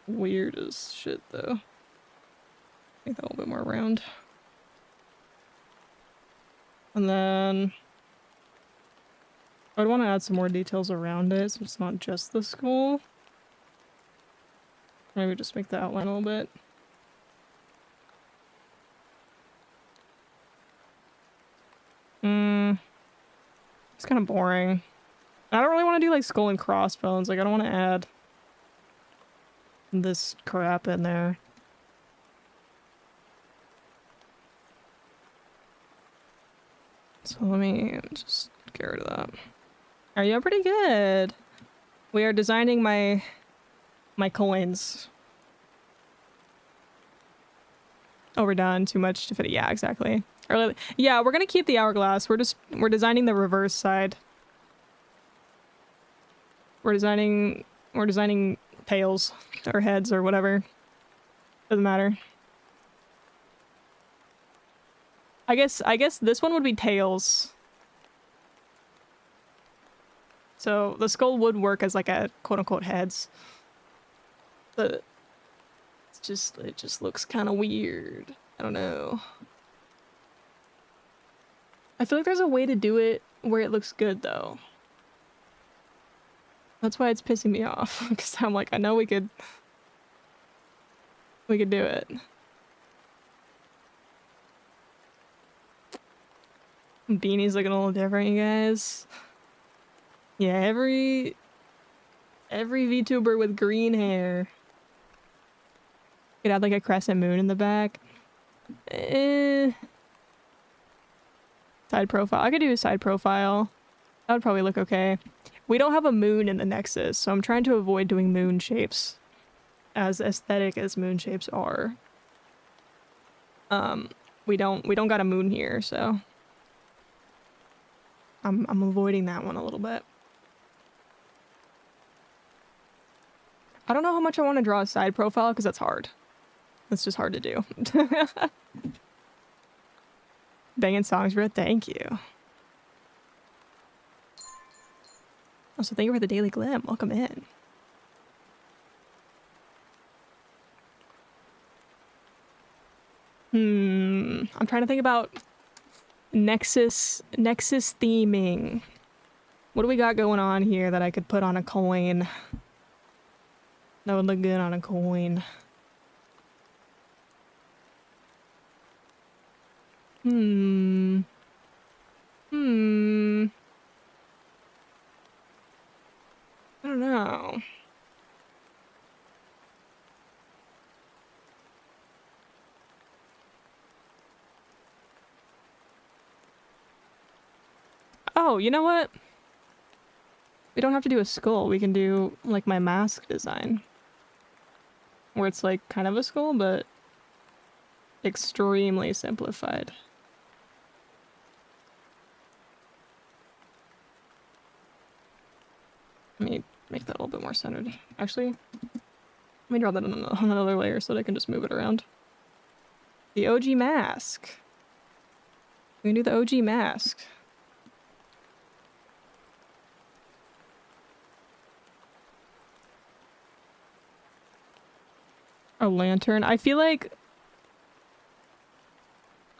weird as shit, though. Make that a little bit more round. And then I would want to add some more details around it, so it's not just the skull. Maybe just make the outline a little bit. It's kind of boring. I don't really want to do like skull and crossbones. Like, I don't want to add this crap in there. So let me just get rid of that. Are you pretty good? We are designing my coins. Overdone, too much to fit it. Yeah, exactly. Or, yeah, we're gonna keep the hourglass. We're designing the reverse side. We're designing tails or heads or whatever. Doesn't matter. I guess this one would be tails. So the skull would work as like a quote-unquote heads. But it just looks kind of weird. I don't know. I feel like there's a way to do it where it looks good though. That's why it's pissing me off, because I'm like, I know we could do it. Beanie's looking a little different, you guys. Yeah, every VTuber with green hair. Could add like a crescent moon in the back. Side profile. I could do a side profile. That would probably look okay. We don't have a moon in the Nexus, so I'm trying to avoid doing moon shapes. As aesthetic as moon shapes are. We don't got a moon here, so I'm avoiding that one a little bit. I don't know how much I want to draw a side profile because that's hard. That's just hard to do. Banging songs, bro. Thank you. Also, thank you for the daily glim. Welcome in. I'm trying to think about Nexus theming. What do we got going on here that I could put on a coin? That would look good on a coin. I don't know. Oh, you know what? We don't have to do a skull. We can do, like, my mask design. Where it's, like, kind of a skull, but extremely simplified. Let me make that a little bit more centered. Actually, let me draw that on another layer so that I can just move it around. The OG mask. We can do the OG mask. A lantern. I feel like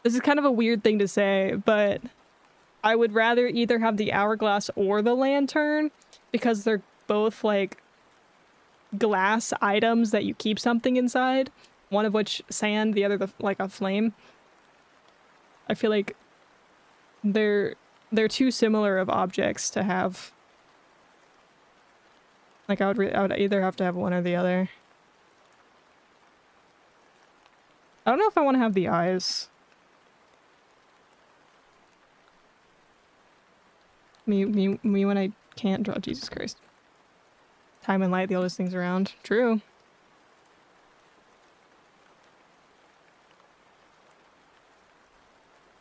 this is kind of a weird thing to say, but I would rather either have the hourglass or the lantern because they're both like glass items that you keep something inside, one of which sand, the other like a flame. I feel like they're too similar of objects to have. Like I would either have to have one or the other. I don't know if I want to have the eyes. Me when I can't draw. Jesus Christ. Time and light, the oldest things around. True.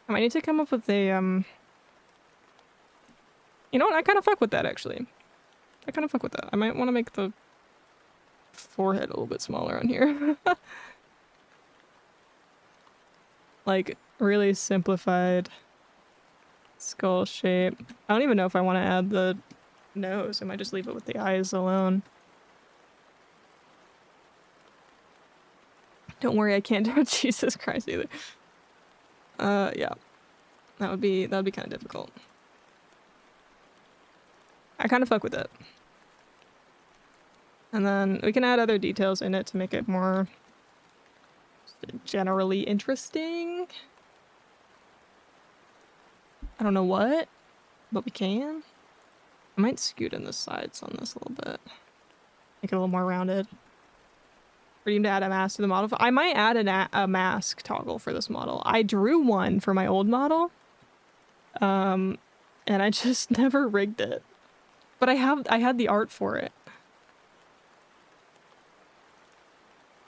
I might need to come up with a, You know what? I kind of fuck with that, actually. I kind of fuck with that. I might want to make the forehead a little bit smaller on here. Like, really simplified skull shape. I don't even know if I want to add the nose. I might just leave it with the eyes alone. Don't worry, I can't do it. Jesus Christ either. Yeah. That would be kind of difficult. I kind of fuck with it. And then we can add other details in it to make it more generally interesting. I don't know what, but we can. I might scoot in the sides on this a little bit. Make it a little more rounded. Redeem to add a mask to the model. I might add a mask toggle for this model. I drew one for my old model. And I just never rigged it. But I had the art for it.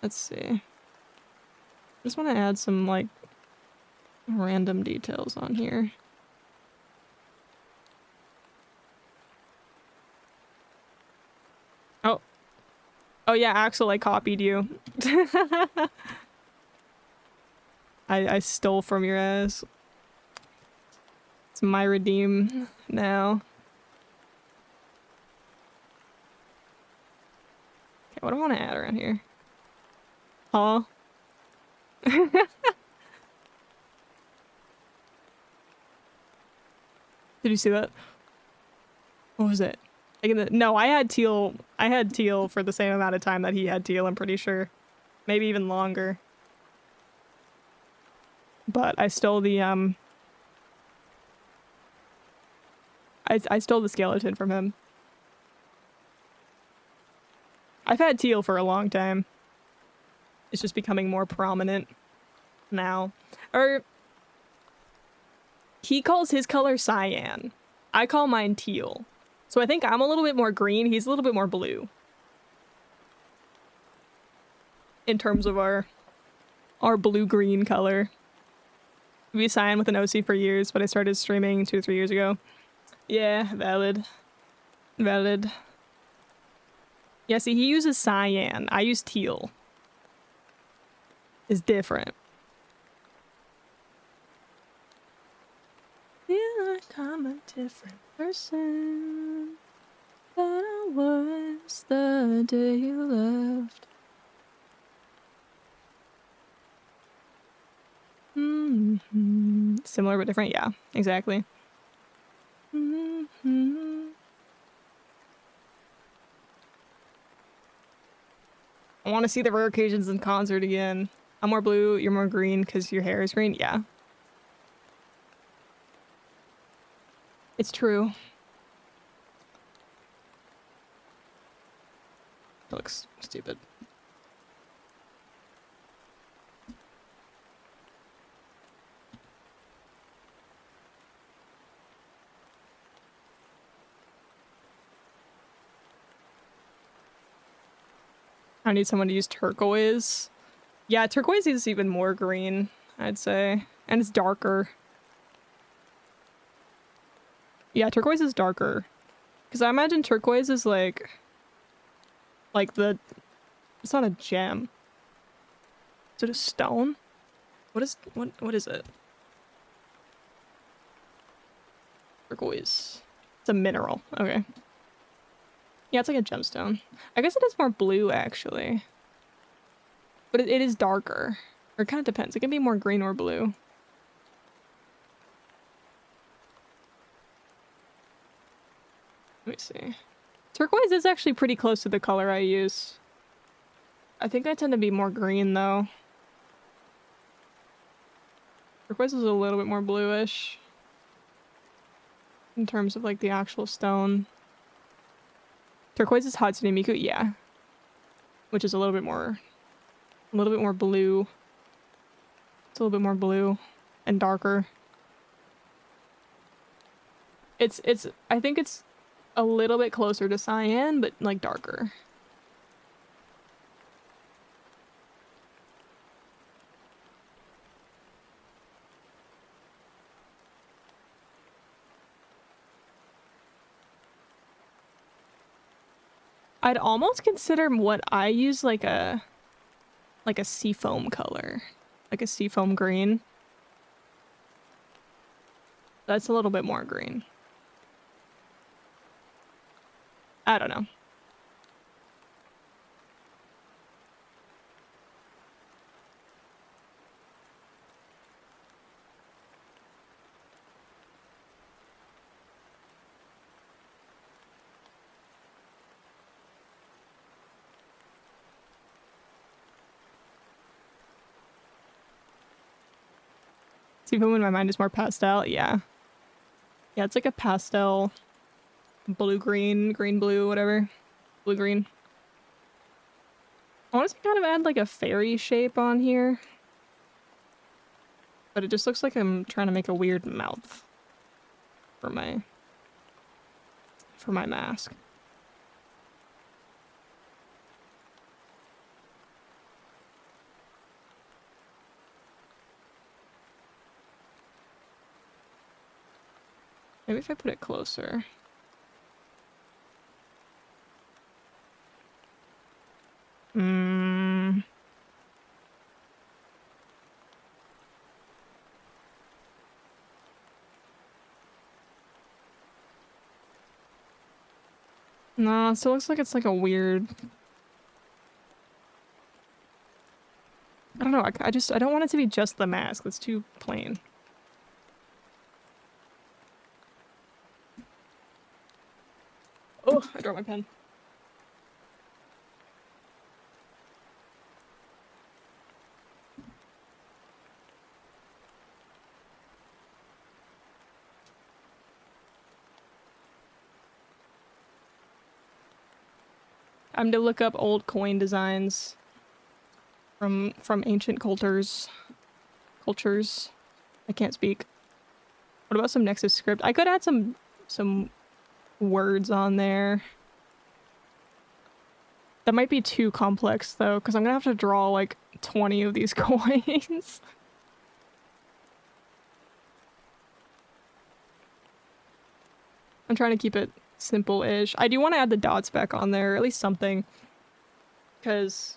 Let's see. I just want to add some, like, random details on here. Oh. Oh yeah, Axel, I copied you. I stole from your ass. It's my redeem now. Okay, what do I want to add around here? Huh? Did you see that? What was it? No, I had teal. I had teal for the same amount of time that he had teal, I'm pretty sure. Maybe even longer. But I stole the, I stole the skeleton from him. I've had teal for a long time. It's just becoming more prominent now. Or he calls his color cyan. I call mine teal. So I think I'm a little bit more green, he's a little bit more blue. In terms of our blue-green color. We cyan with an OC for years, but I started streaming 2 or 3 years ago. Yeah, valid. Valid. Yeah, see, he uses cyan. I use teal. It's different. Feel like I'm a different person than I was the day you left. Similar but different, yeah, exactly. I want to see the rare occasions in concert again. I'm more blue, you're more green because your hair is green, yeah. It's true. That looks stupid. I need someone to use turquoise. Yeah, turquoise is even more green, I'd say. And it's darker. Yeah, turquoise is darker. Because I imagine turquoise is like the... It's not a gem. Is it a stone? What is it? Turquoise. It's a mineral. Okay. Yeah, it's like a gemstone. I guess it is more blue, actually. But it is darker. Or it kind of depends. It can be more green or blue. Let me see. Turquoise is actually pretty close to the color I use. I think I tend to be more green though. Turquoise is a little bit more bluish in terms of like the actual stone. Turquoise is Hatsune Miku, yeah. Which is a little bit more blue. It's a little bit more blue and darker. I think it's a little bit closer to cyan, but like darker. I'd almost consider what I use like a seafoam color, like a seafoam green. That's a little bit more green. I don't know. Seafoam in my mind is more pastel, yeah. Yeah, it's like a pastel blue-green, green-blue, whatever. Blue-green. I want to kind of add like a fairy shape on here. But it just looks like I'm trying to make a weird mouth for my mask. Maybe if I put it closer. No, it still looks like it's like a weird... I don't know, I don't want it to be just the mask. It's too plain. Oh, I dropped my pen. I'm to look up old coin designs from ancient cultures. I can't speak. What about some Nexus script? I could add some words on there. That might be too complex though, because I'm gonna have to draw like 20 of these coins. I'm trying to keep it simple-ish. I do want to add the dots back on there, or at least something. Because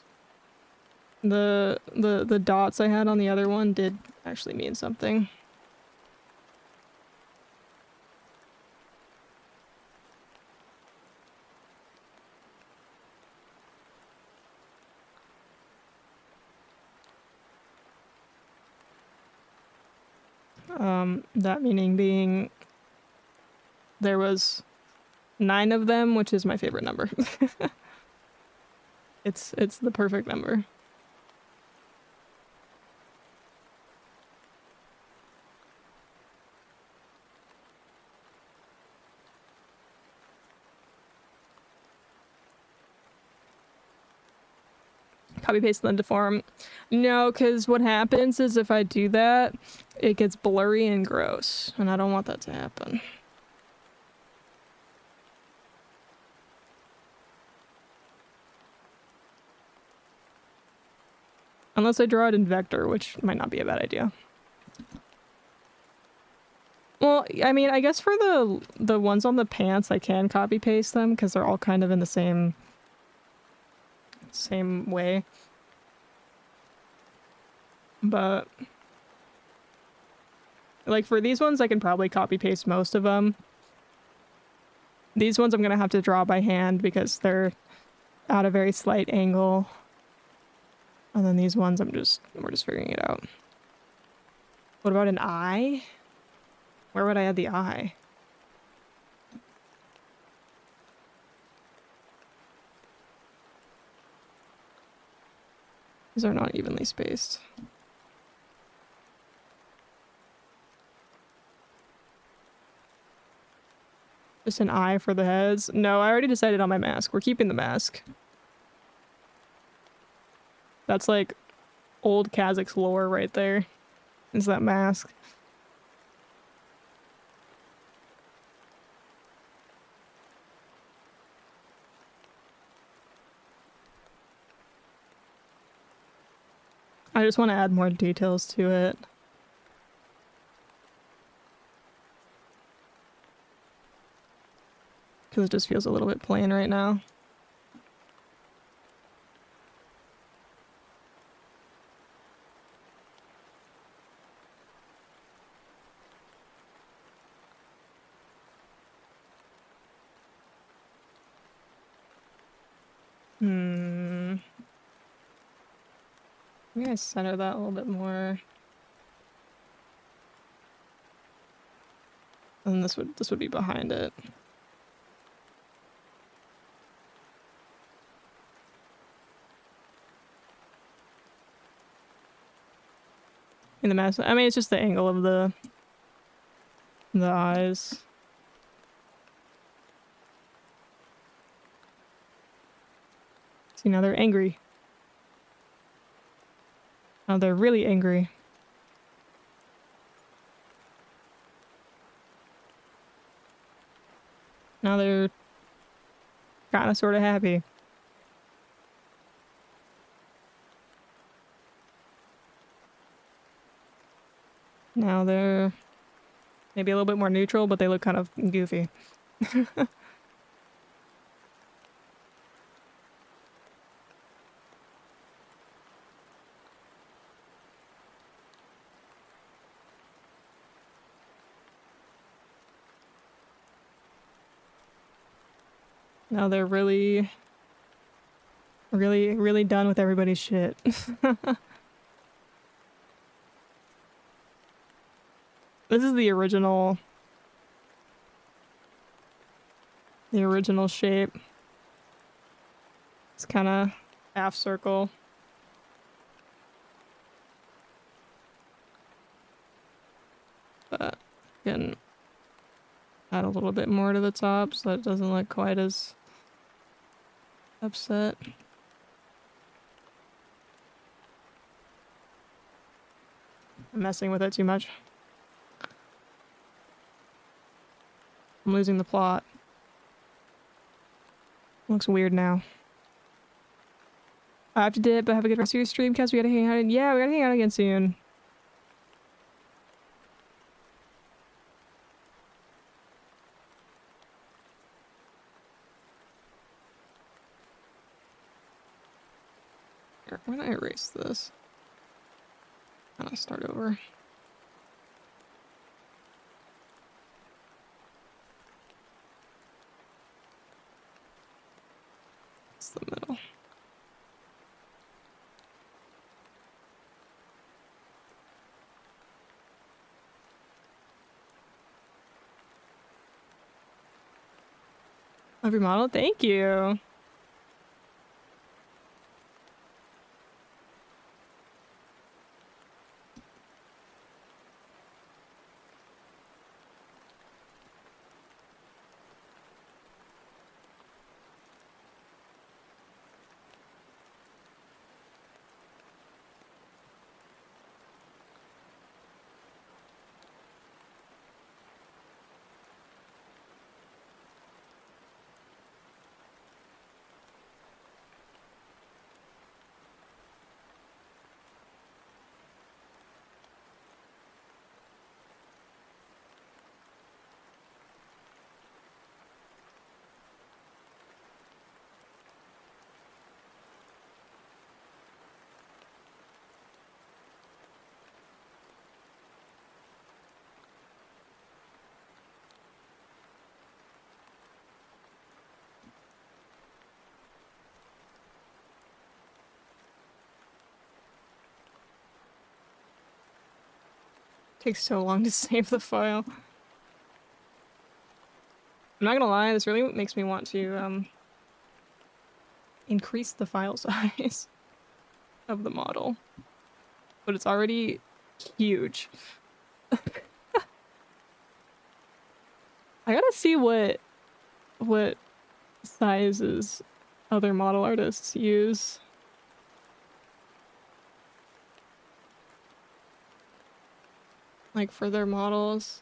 the dots I had on the other one did actually mean something. That meaning being there was 9 of them, which is my favorite number. It's the perfect number. Copy paste then deform. No, because what happens is if I do that, it gets blurry and gross, and I don't want that to happen. Unless I draw it in vector, which might not be a bad idea. Well, I mean, I guess for the ones on the pants, I can copy paste them because they're all kind of in the same way. But like for these ones, I can probably copy paste most of them. These ones I'm gonna have to draw by hand because they're at a very slight angle. And then these ones we're just figuring it out. What about an eye? Where would I add the eye? These are not evenly spaced. Just an eye for the heads. No, I already decided on my mask. We're keeping the mask. That's like old Kazakh's lore right there. Is that mask. I just want to add more details to it. Because it just feels a little bit plain right now. Maybe I center that a little bit more. And this would be behind it. In the mask, I mean, it's just the angle of the eyes. See, now they're angry. Now they're really angry. Now they're kind of sort of happy. Now they're maybe a little bit more neutral, but they look kind of goofy. Now they're really done with everybody's shit. This is the original shape. It's kind of half circle. But you can add a little bit more to the top so that it doesn't look quite as upset. I'm messing with it too much. I'm losing the plot. Looks weird now. I have to dip, but have a good rest of your stream, Cass. We gotta hang out. Yeah, we gotta hang out again soon. Here, why don't I erase this? I'll start over. It's the middle. Love your model. Thank you. Takes so long to save the file. I'm not gonna lie, this really makes me want to increase the file size. of the model, but it's already huge. I gotta see what sizes other model artists use. Like for their models.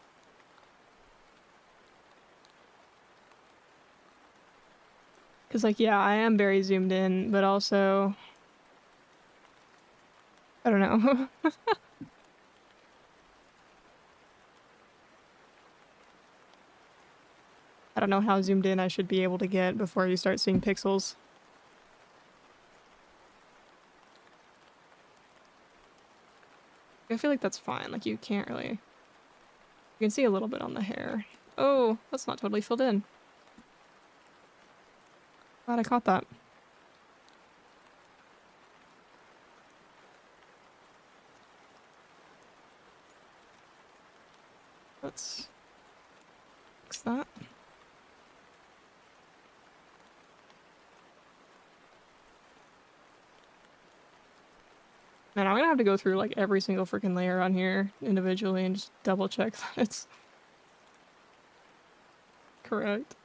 Cause like, yeah, I am very zoomed in, but also, I don't know. I don't know how zoomed in I should be able to get before you start seeing pixels. I feel like that's fine. Like you can't really, you can see a little bit on the hair. Oh, that's not totally filled in. Glad I caught that. Let's fix that. Man, I'm gonna have to go through like every single freaking layer on here individually and just double check that it's correct.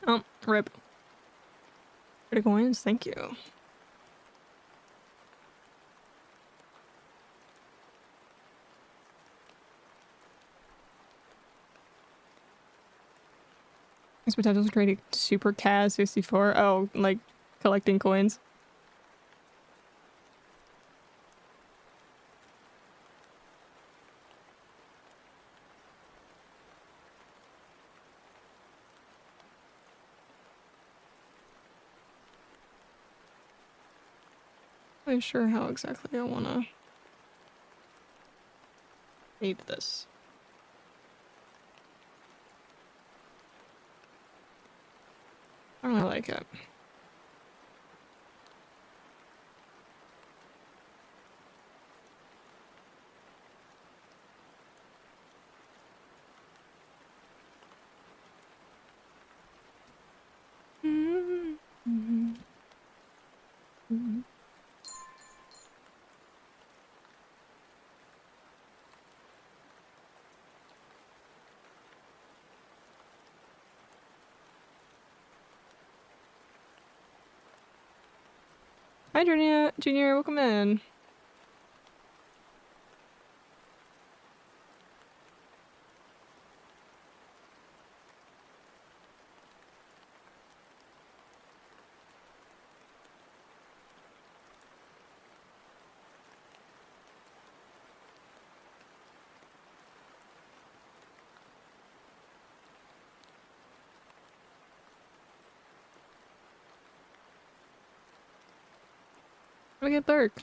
Oh, rip. Critical coins, thank you. There's potential to create a super CAS 64. Oh, like collecting coins. I'm not sure how exactly I wanna read this. I don't really like it. Hi, Junior. Junior, welcome in. Look at Burke.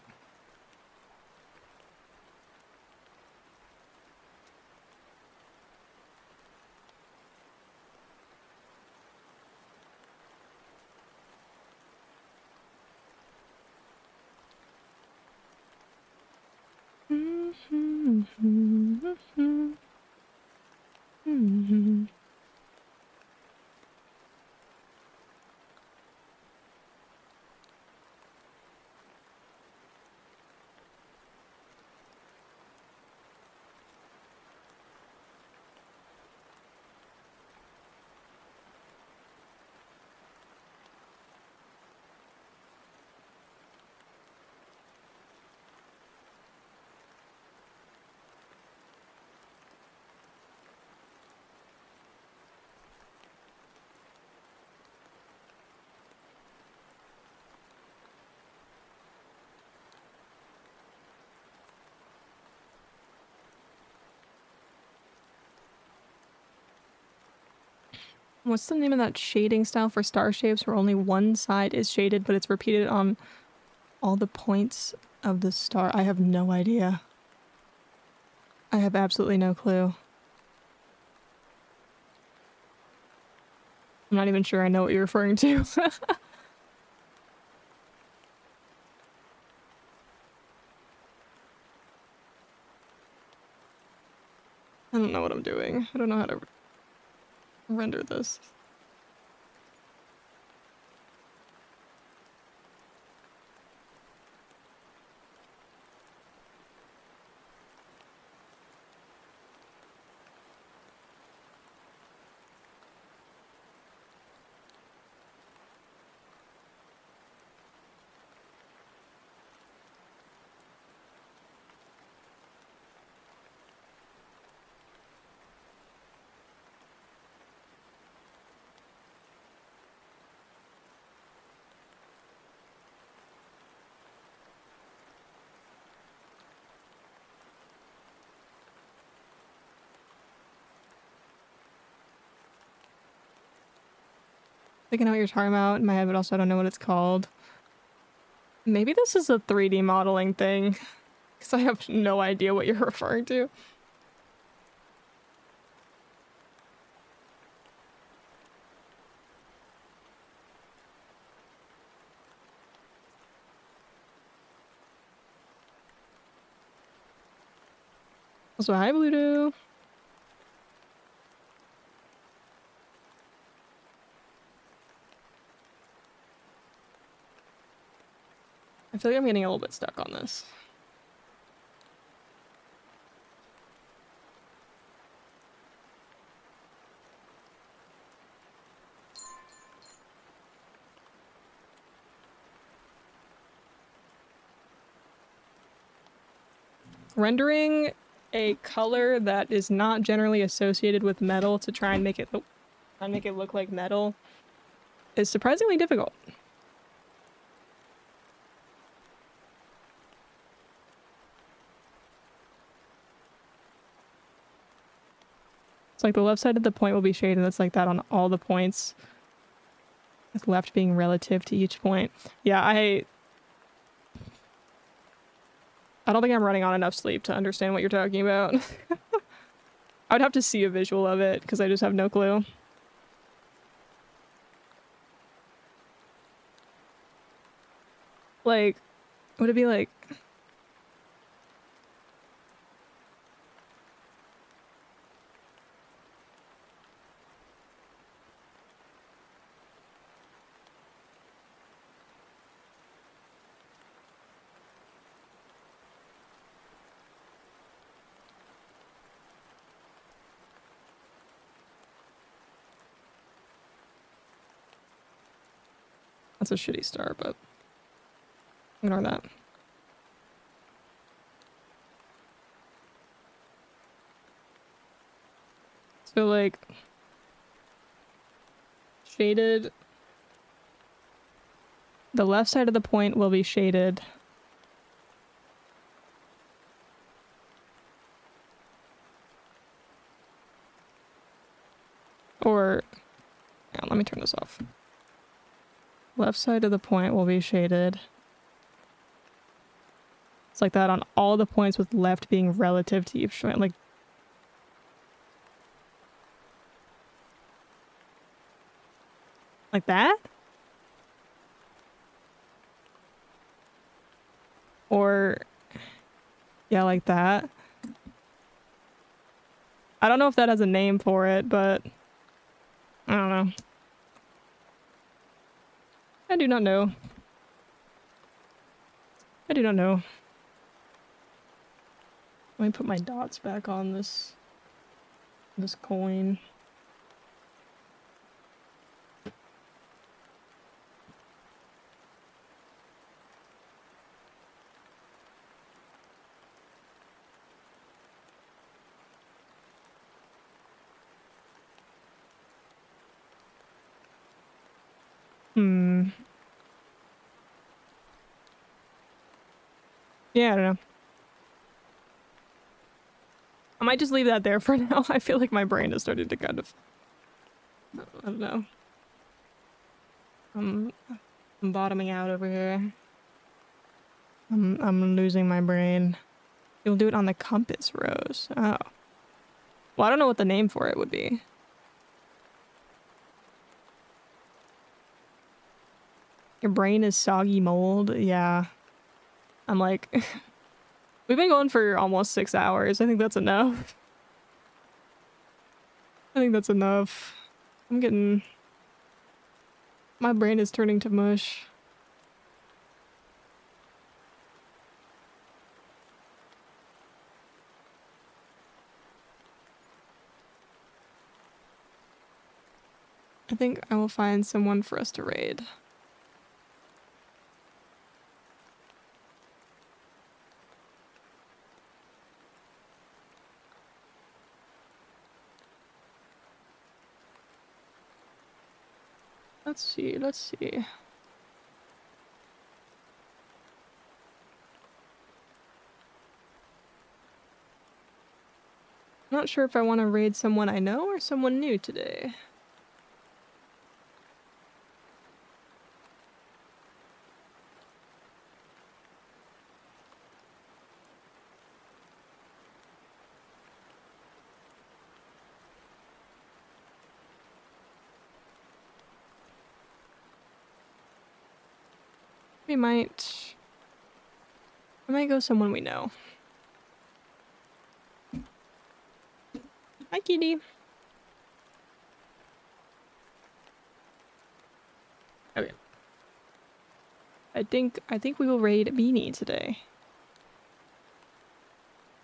What's the name of that shading style for star shapes where only one side is shaded, but it's repeated on all the points of the star? I have no idea. I have absolutely no clue. I'm not even sure I know what you're referring to. I don't know what I'm doing. I don't know how to render this. Thinking out what you're talking about in my head, but also I don't know what it's called. Maybe this is a 3D modeling thing, because I have no idea what you're referring to. Also, hi, Bluto. I feel like I'm getting a little bit stuck on this. Rendering a color that is not generally associated with metal to try and make it look like metal is surprisingly difficult. It's like the left side of the point will be shaded, and it's like that on all the points, with left being relative to each point. Yeah, I don't think I'm running on enough sleep to understand what you're talking about. I would have to see a visual of it, because I just have no clue. Like, would it be like... That's a shitty star, but ignore that. So, like, shaded. The left side of the point will be shaded. Or, yeah, let me turn this off. Left side of the point will be shaded. It's like that on all the points, with left being relative to each point. Like that? Or, yeah, like that. I don't know if that has a name for it, but I don't know. I do not know. I do not know. Let me put my dots back on this coin. Yeah, I don't know. I might just leave that there for now. I feel like my brain has started to kind of I don't know. I'm bottoming out over here. I'm losing my brain. You'll do it on the compass, Rose. Oh. Well, I don't know what the name for it would be. Your brain is soggy mold? Yeah. I'm like... We've been going for almost 6 hours. I think that's enough. I think that's enough. I'm getting... My brain is turning to mush. I think I will find someone for us to raid. Let's see, let's see. I'm not sure if I want to raid someone I know or someone new today. I might go someone we know. Hi, kitty. Okay. I think we will raid Beanie today.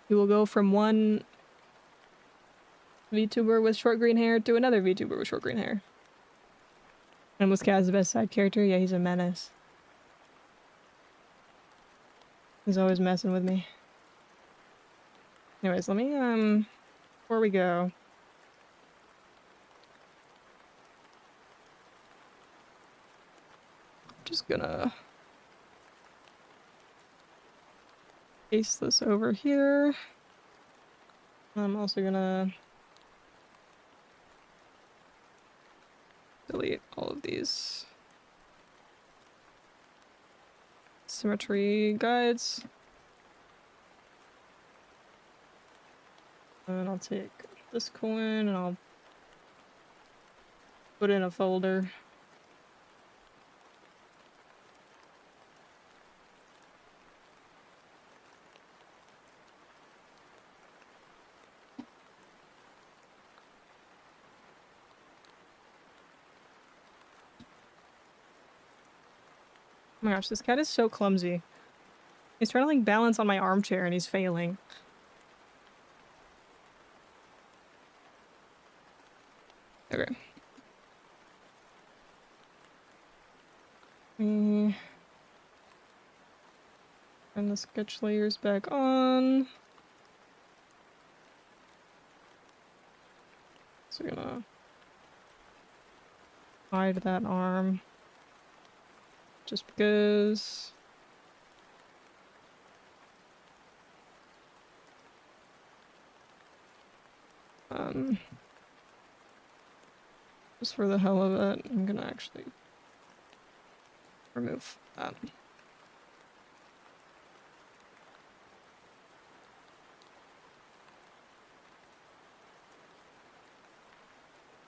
We will go from one VTuber with short green hair to another VTuber with short green hair. And was Kaz the best side character? Yeah, he's a menace. He's always messing with me. Anyways, let me, before we go... Just gonna... paste this over here. I'm also gonna... delete all of these symmetry guides. And I'll take this coin and I'll put it in a folder. Oh my gosh, this cat is so clumsy. He's trying to like balance on my armchair and he's failing. Okay. Turn the sketch layers back on. So we're gonna hide that arm. Just because. Just for the hell of it, I'm gonna actually remove that.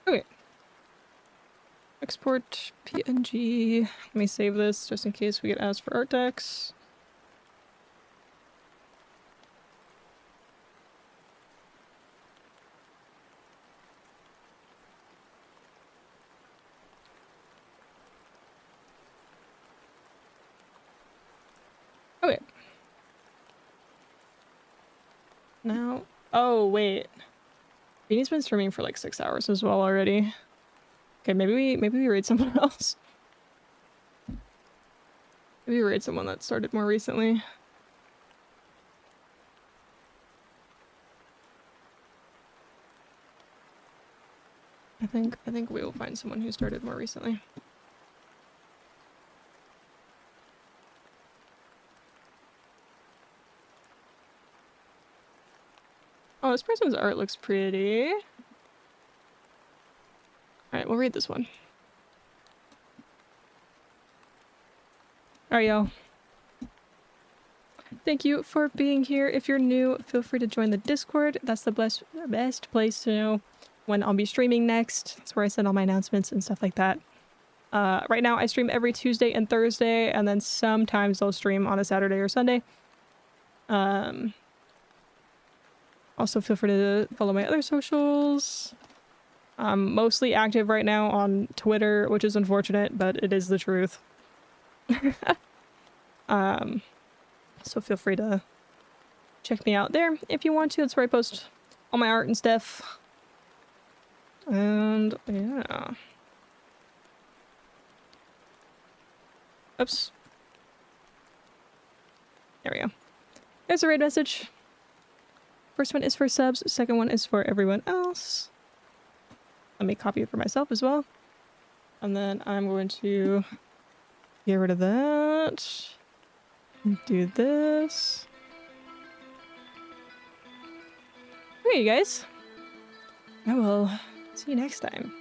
Okay. Export PNG. Let me save this just in case we get asked for art decks. Okay. Now, oh wait. Beanie's been streaming for like 6 hours as well already. Okay, maybe we raid someone else. Maybe we raid someone that started more recently. I think we will find someone who started more recently. Oh, this person's art looks pretty. Alright, we'll read this one. Alright, y'all. Thank you for being here. If you're new, feel free to join the Discord. That's the best place to know when I'll be streaming next. That's where I send all my announcements and stuff like that. Right now, I stream every Tuesday and Thursday, and then sometimes I'll stream on a Saturday or Sunday. Also, feel free to follow my other socials. I'm mostly active right now on Twitter, which is unfortunate, but it is the truth. So feel free to check me out there if you want to. That's where I post all my art and stuff. And yeah. Oops. There we go. There's a raid message. First one is for subs, second one is for everyone else. Let me copy it for myself as well. And then I'm going to get rid of that. Do this. Okay, you guys. I will see you next time.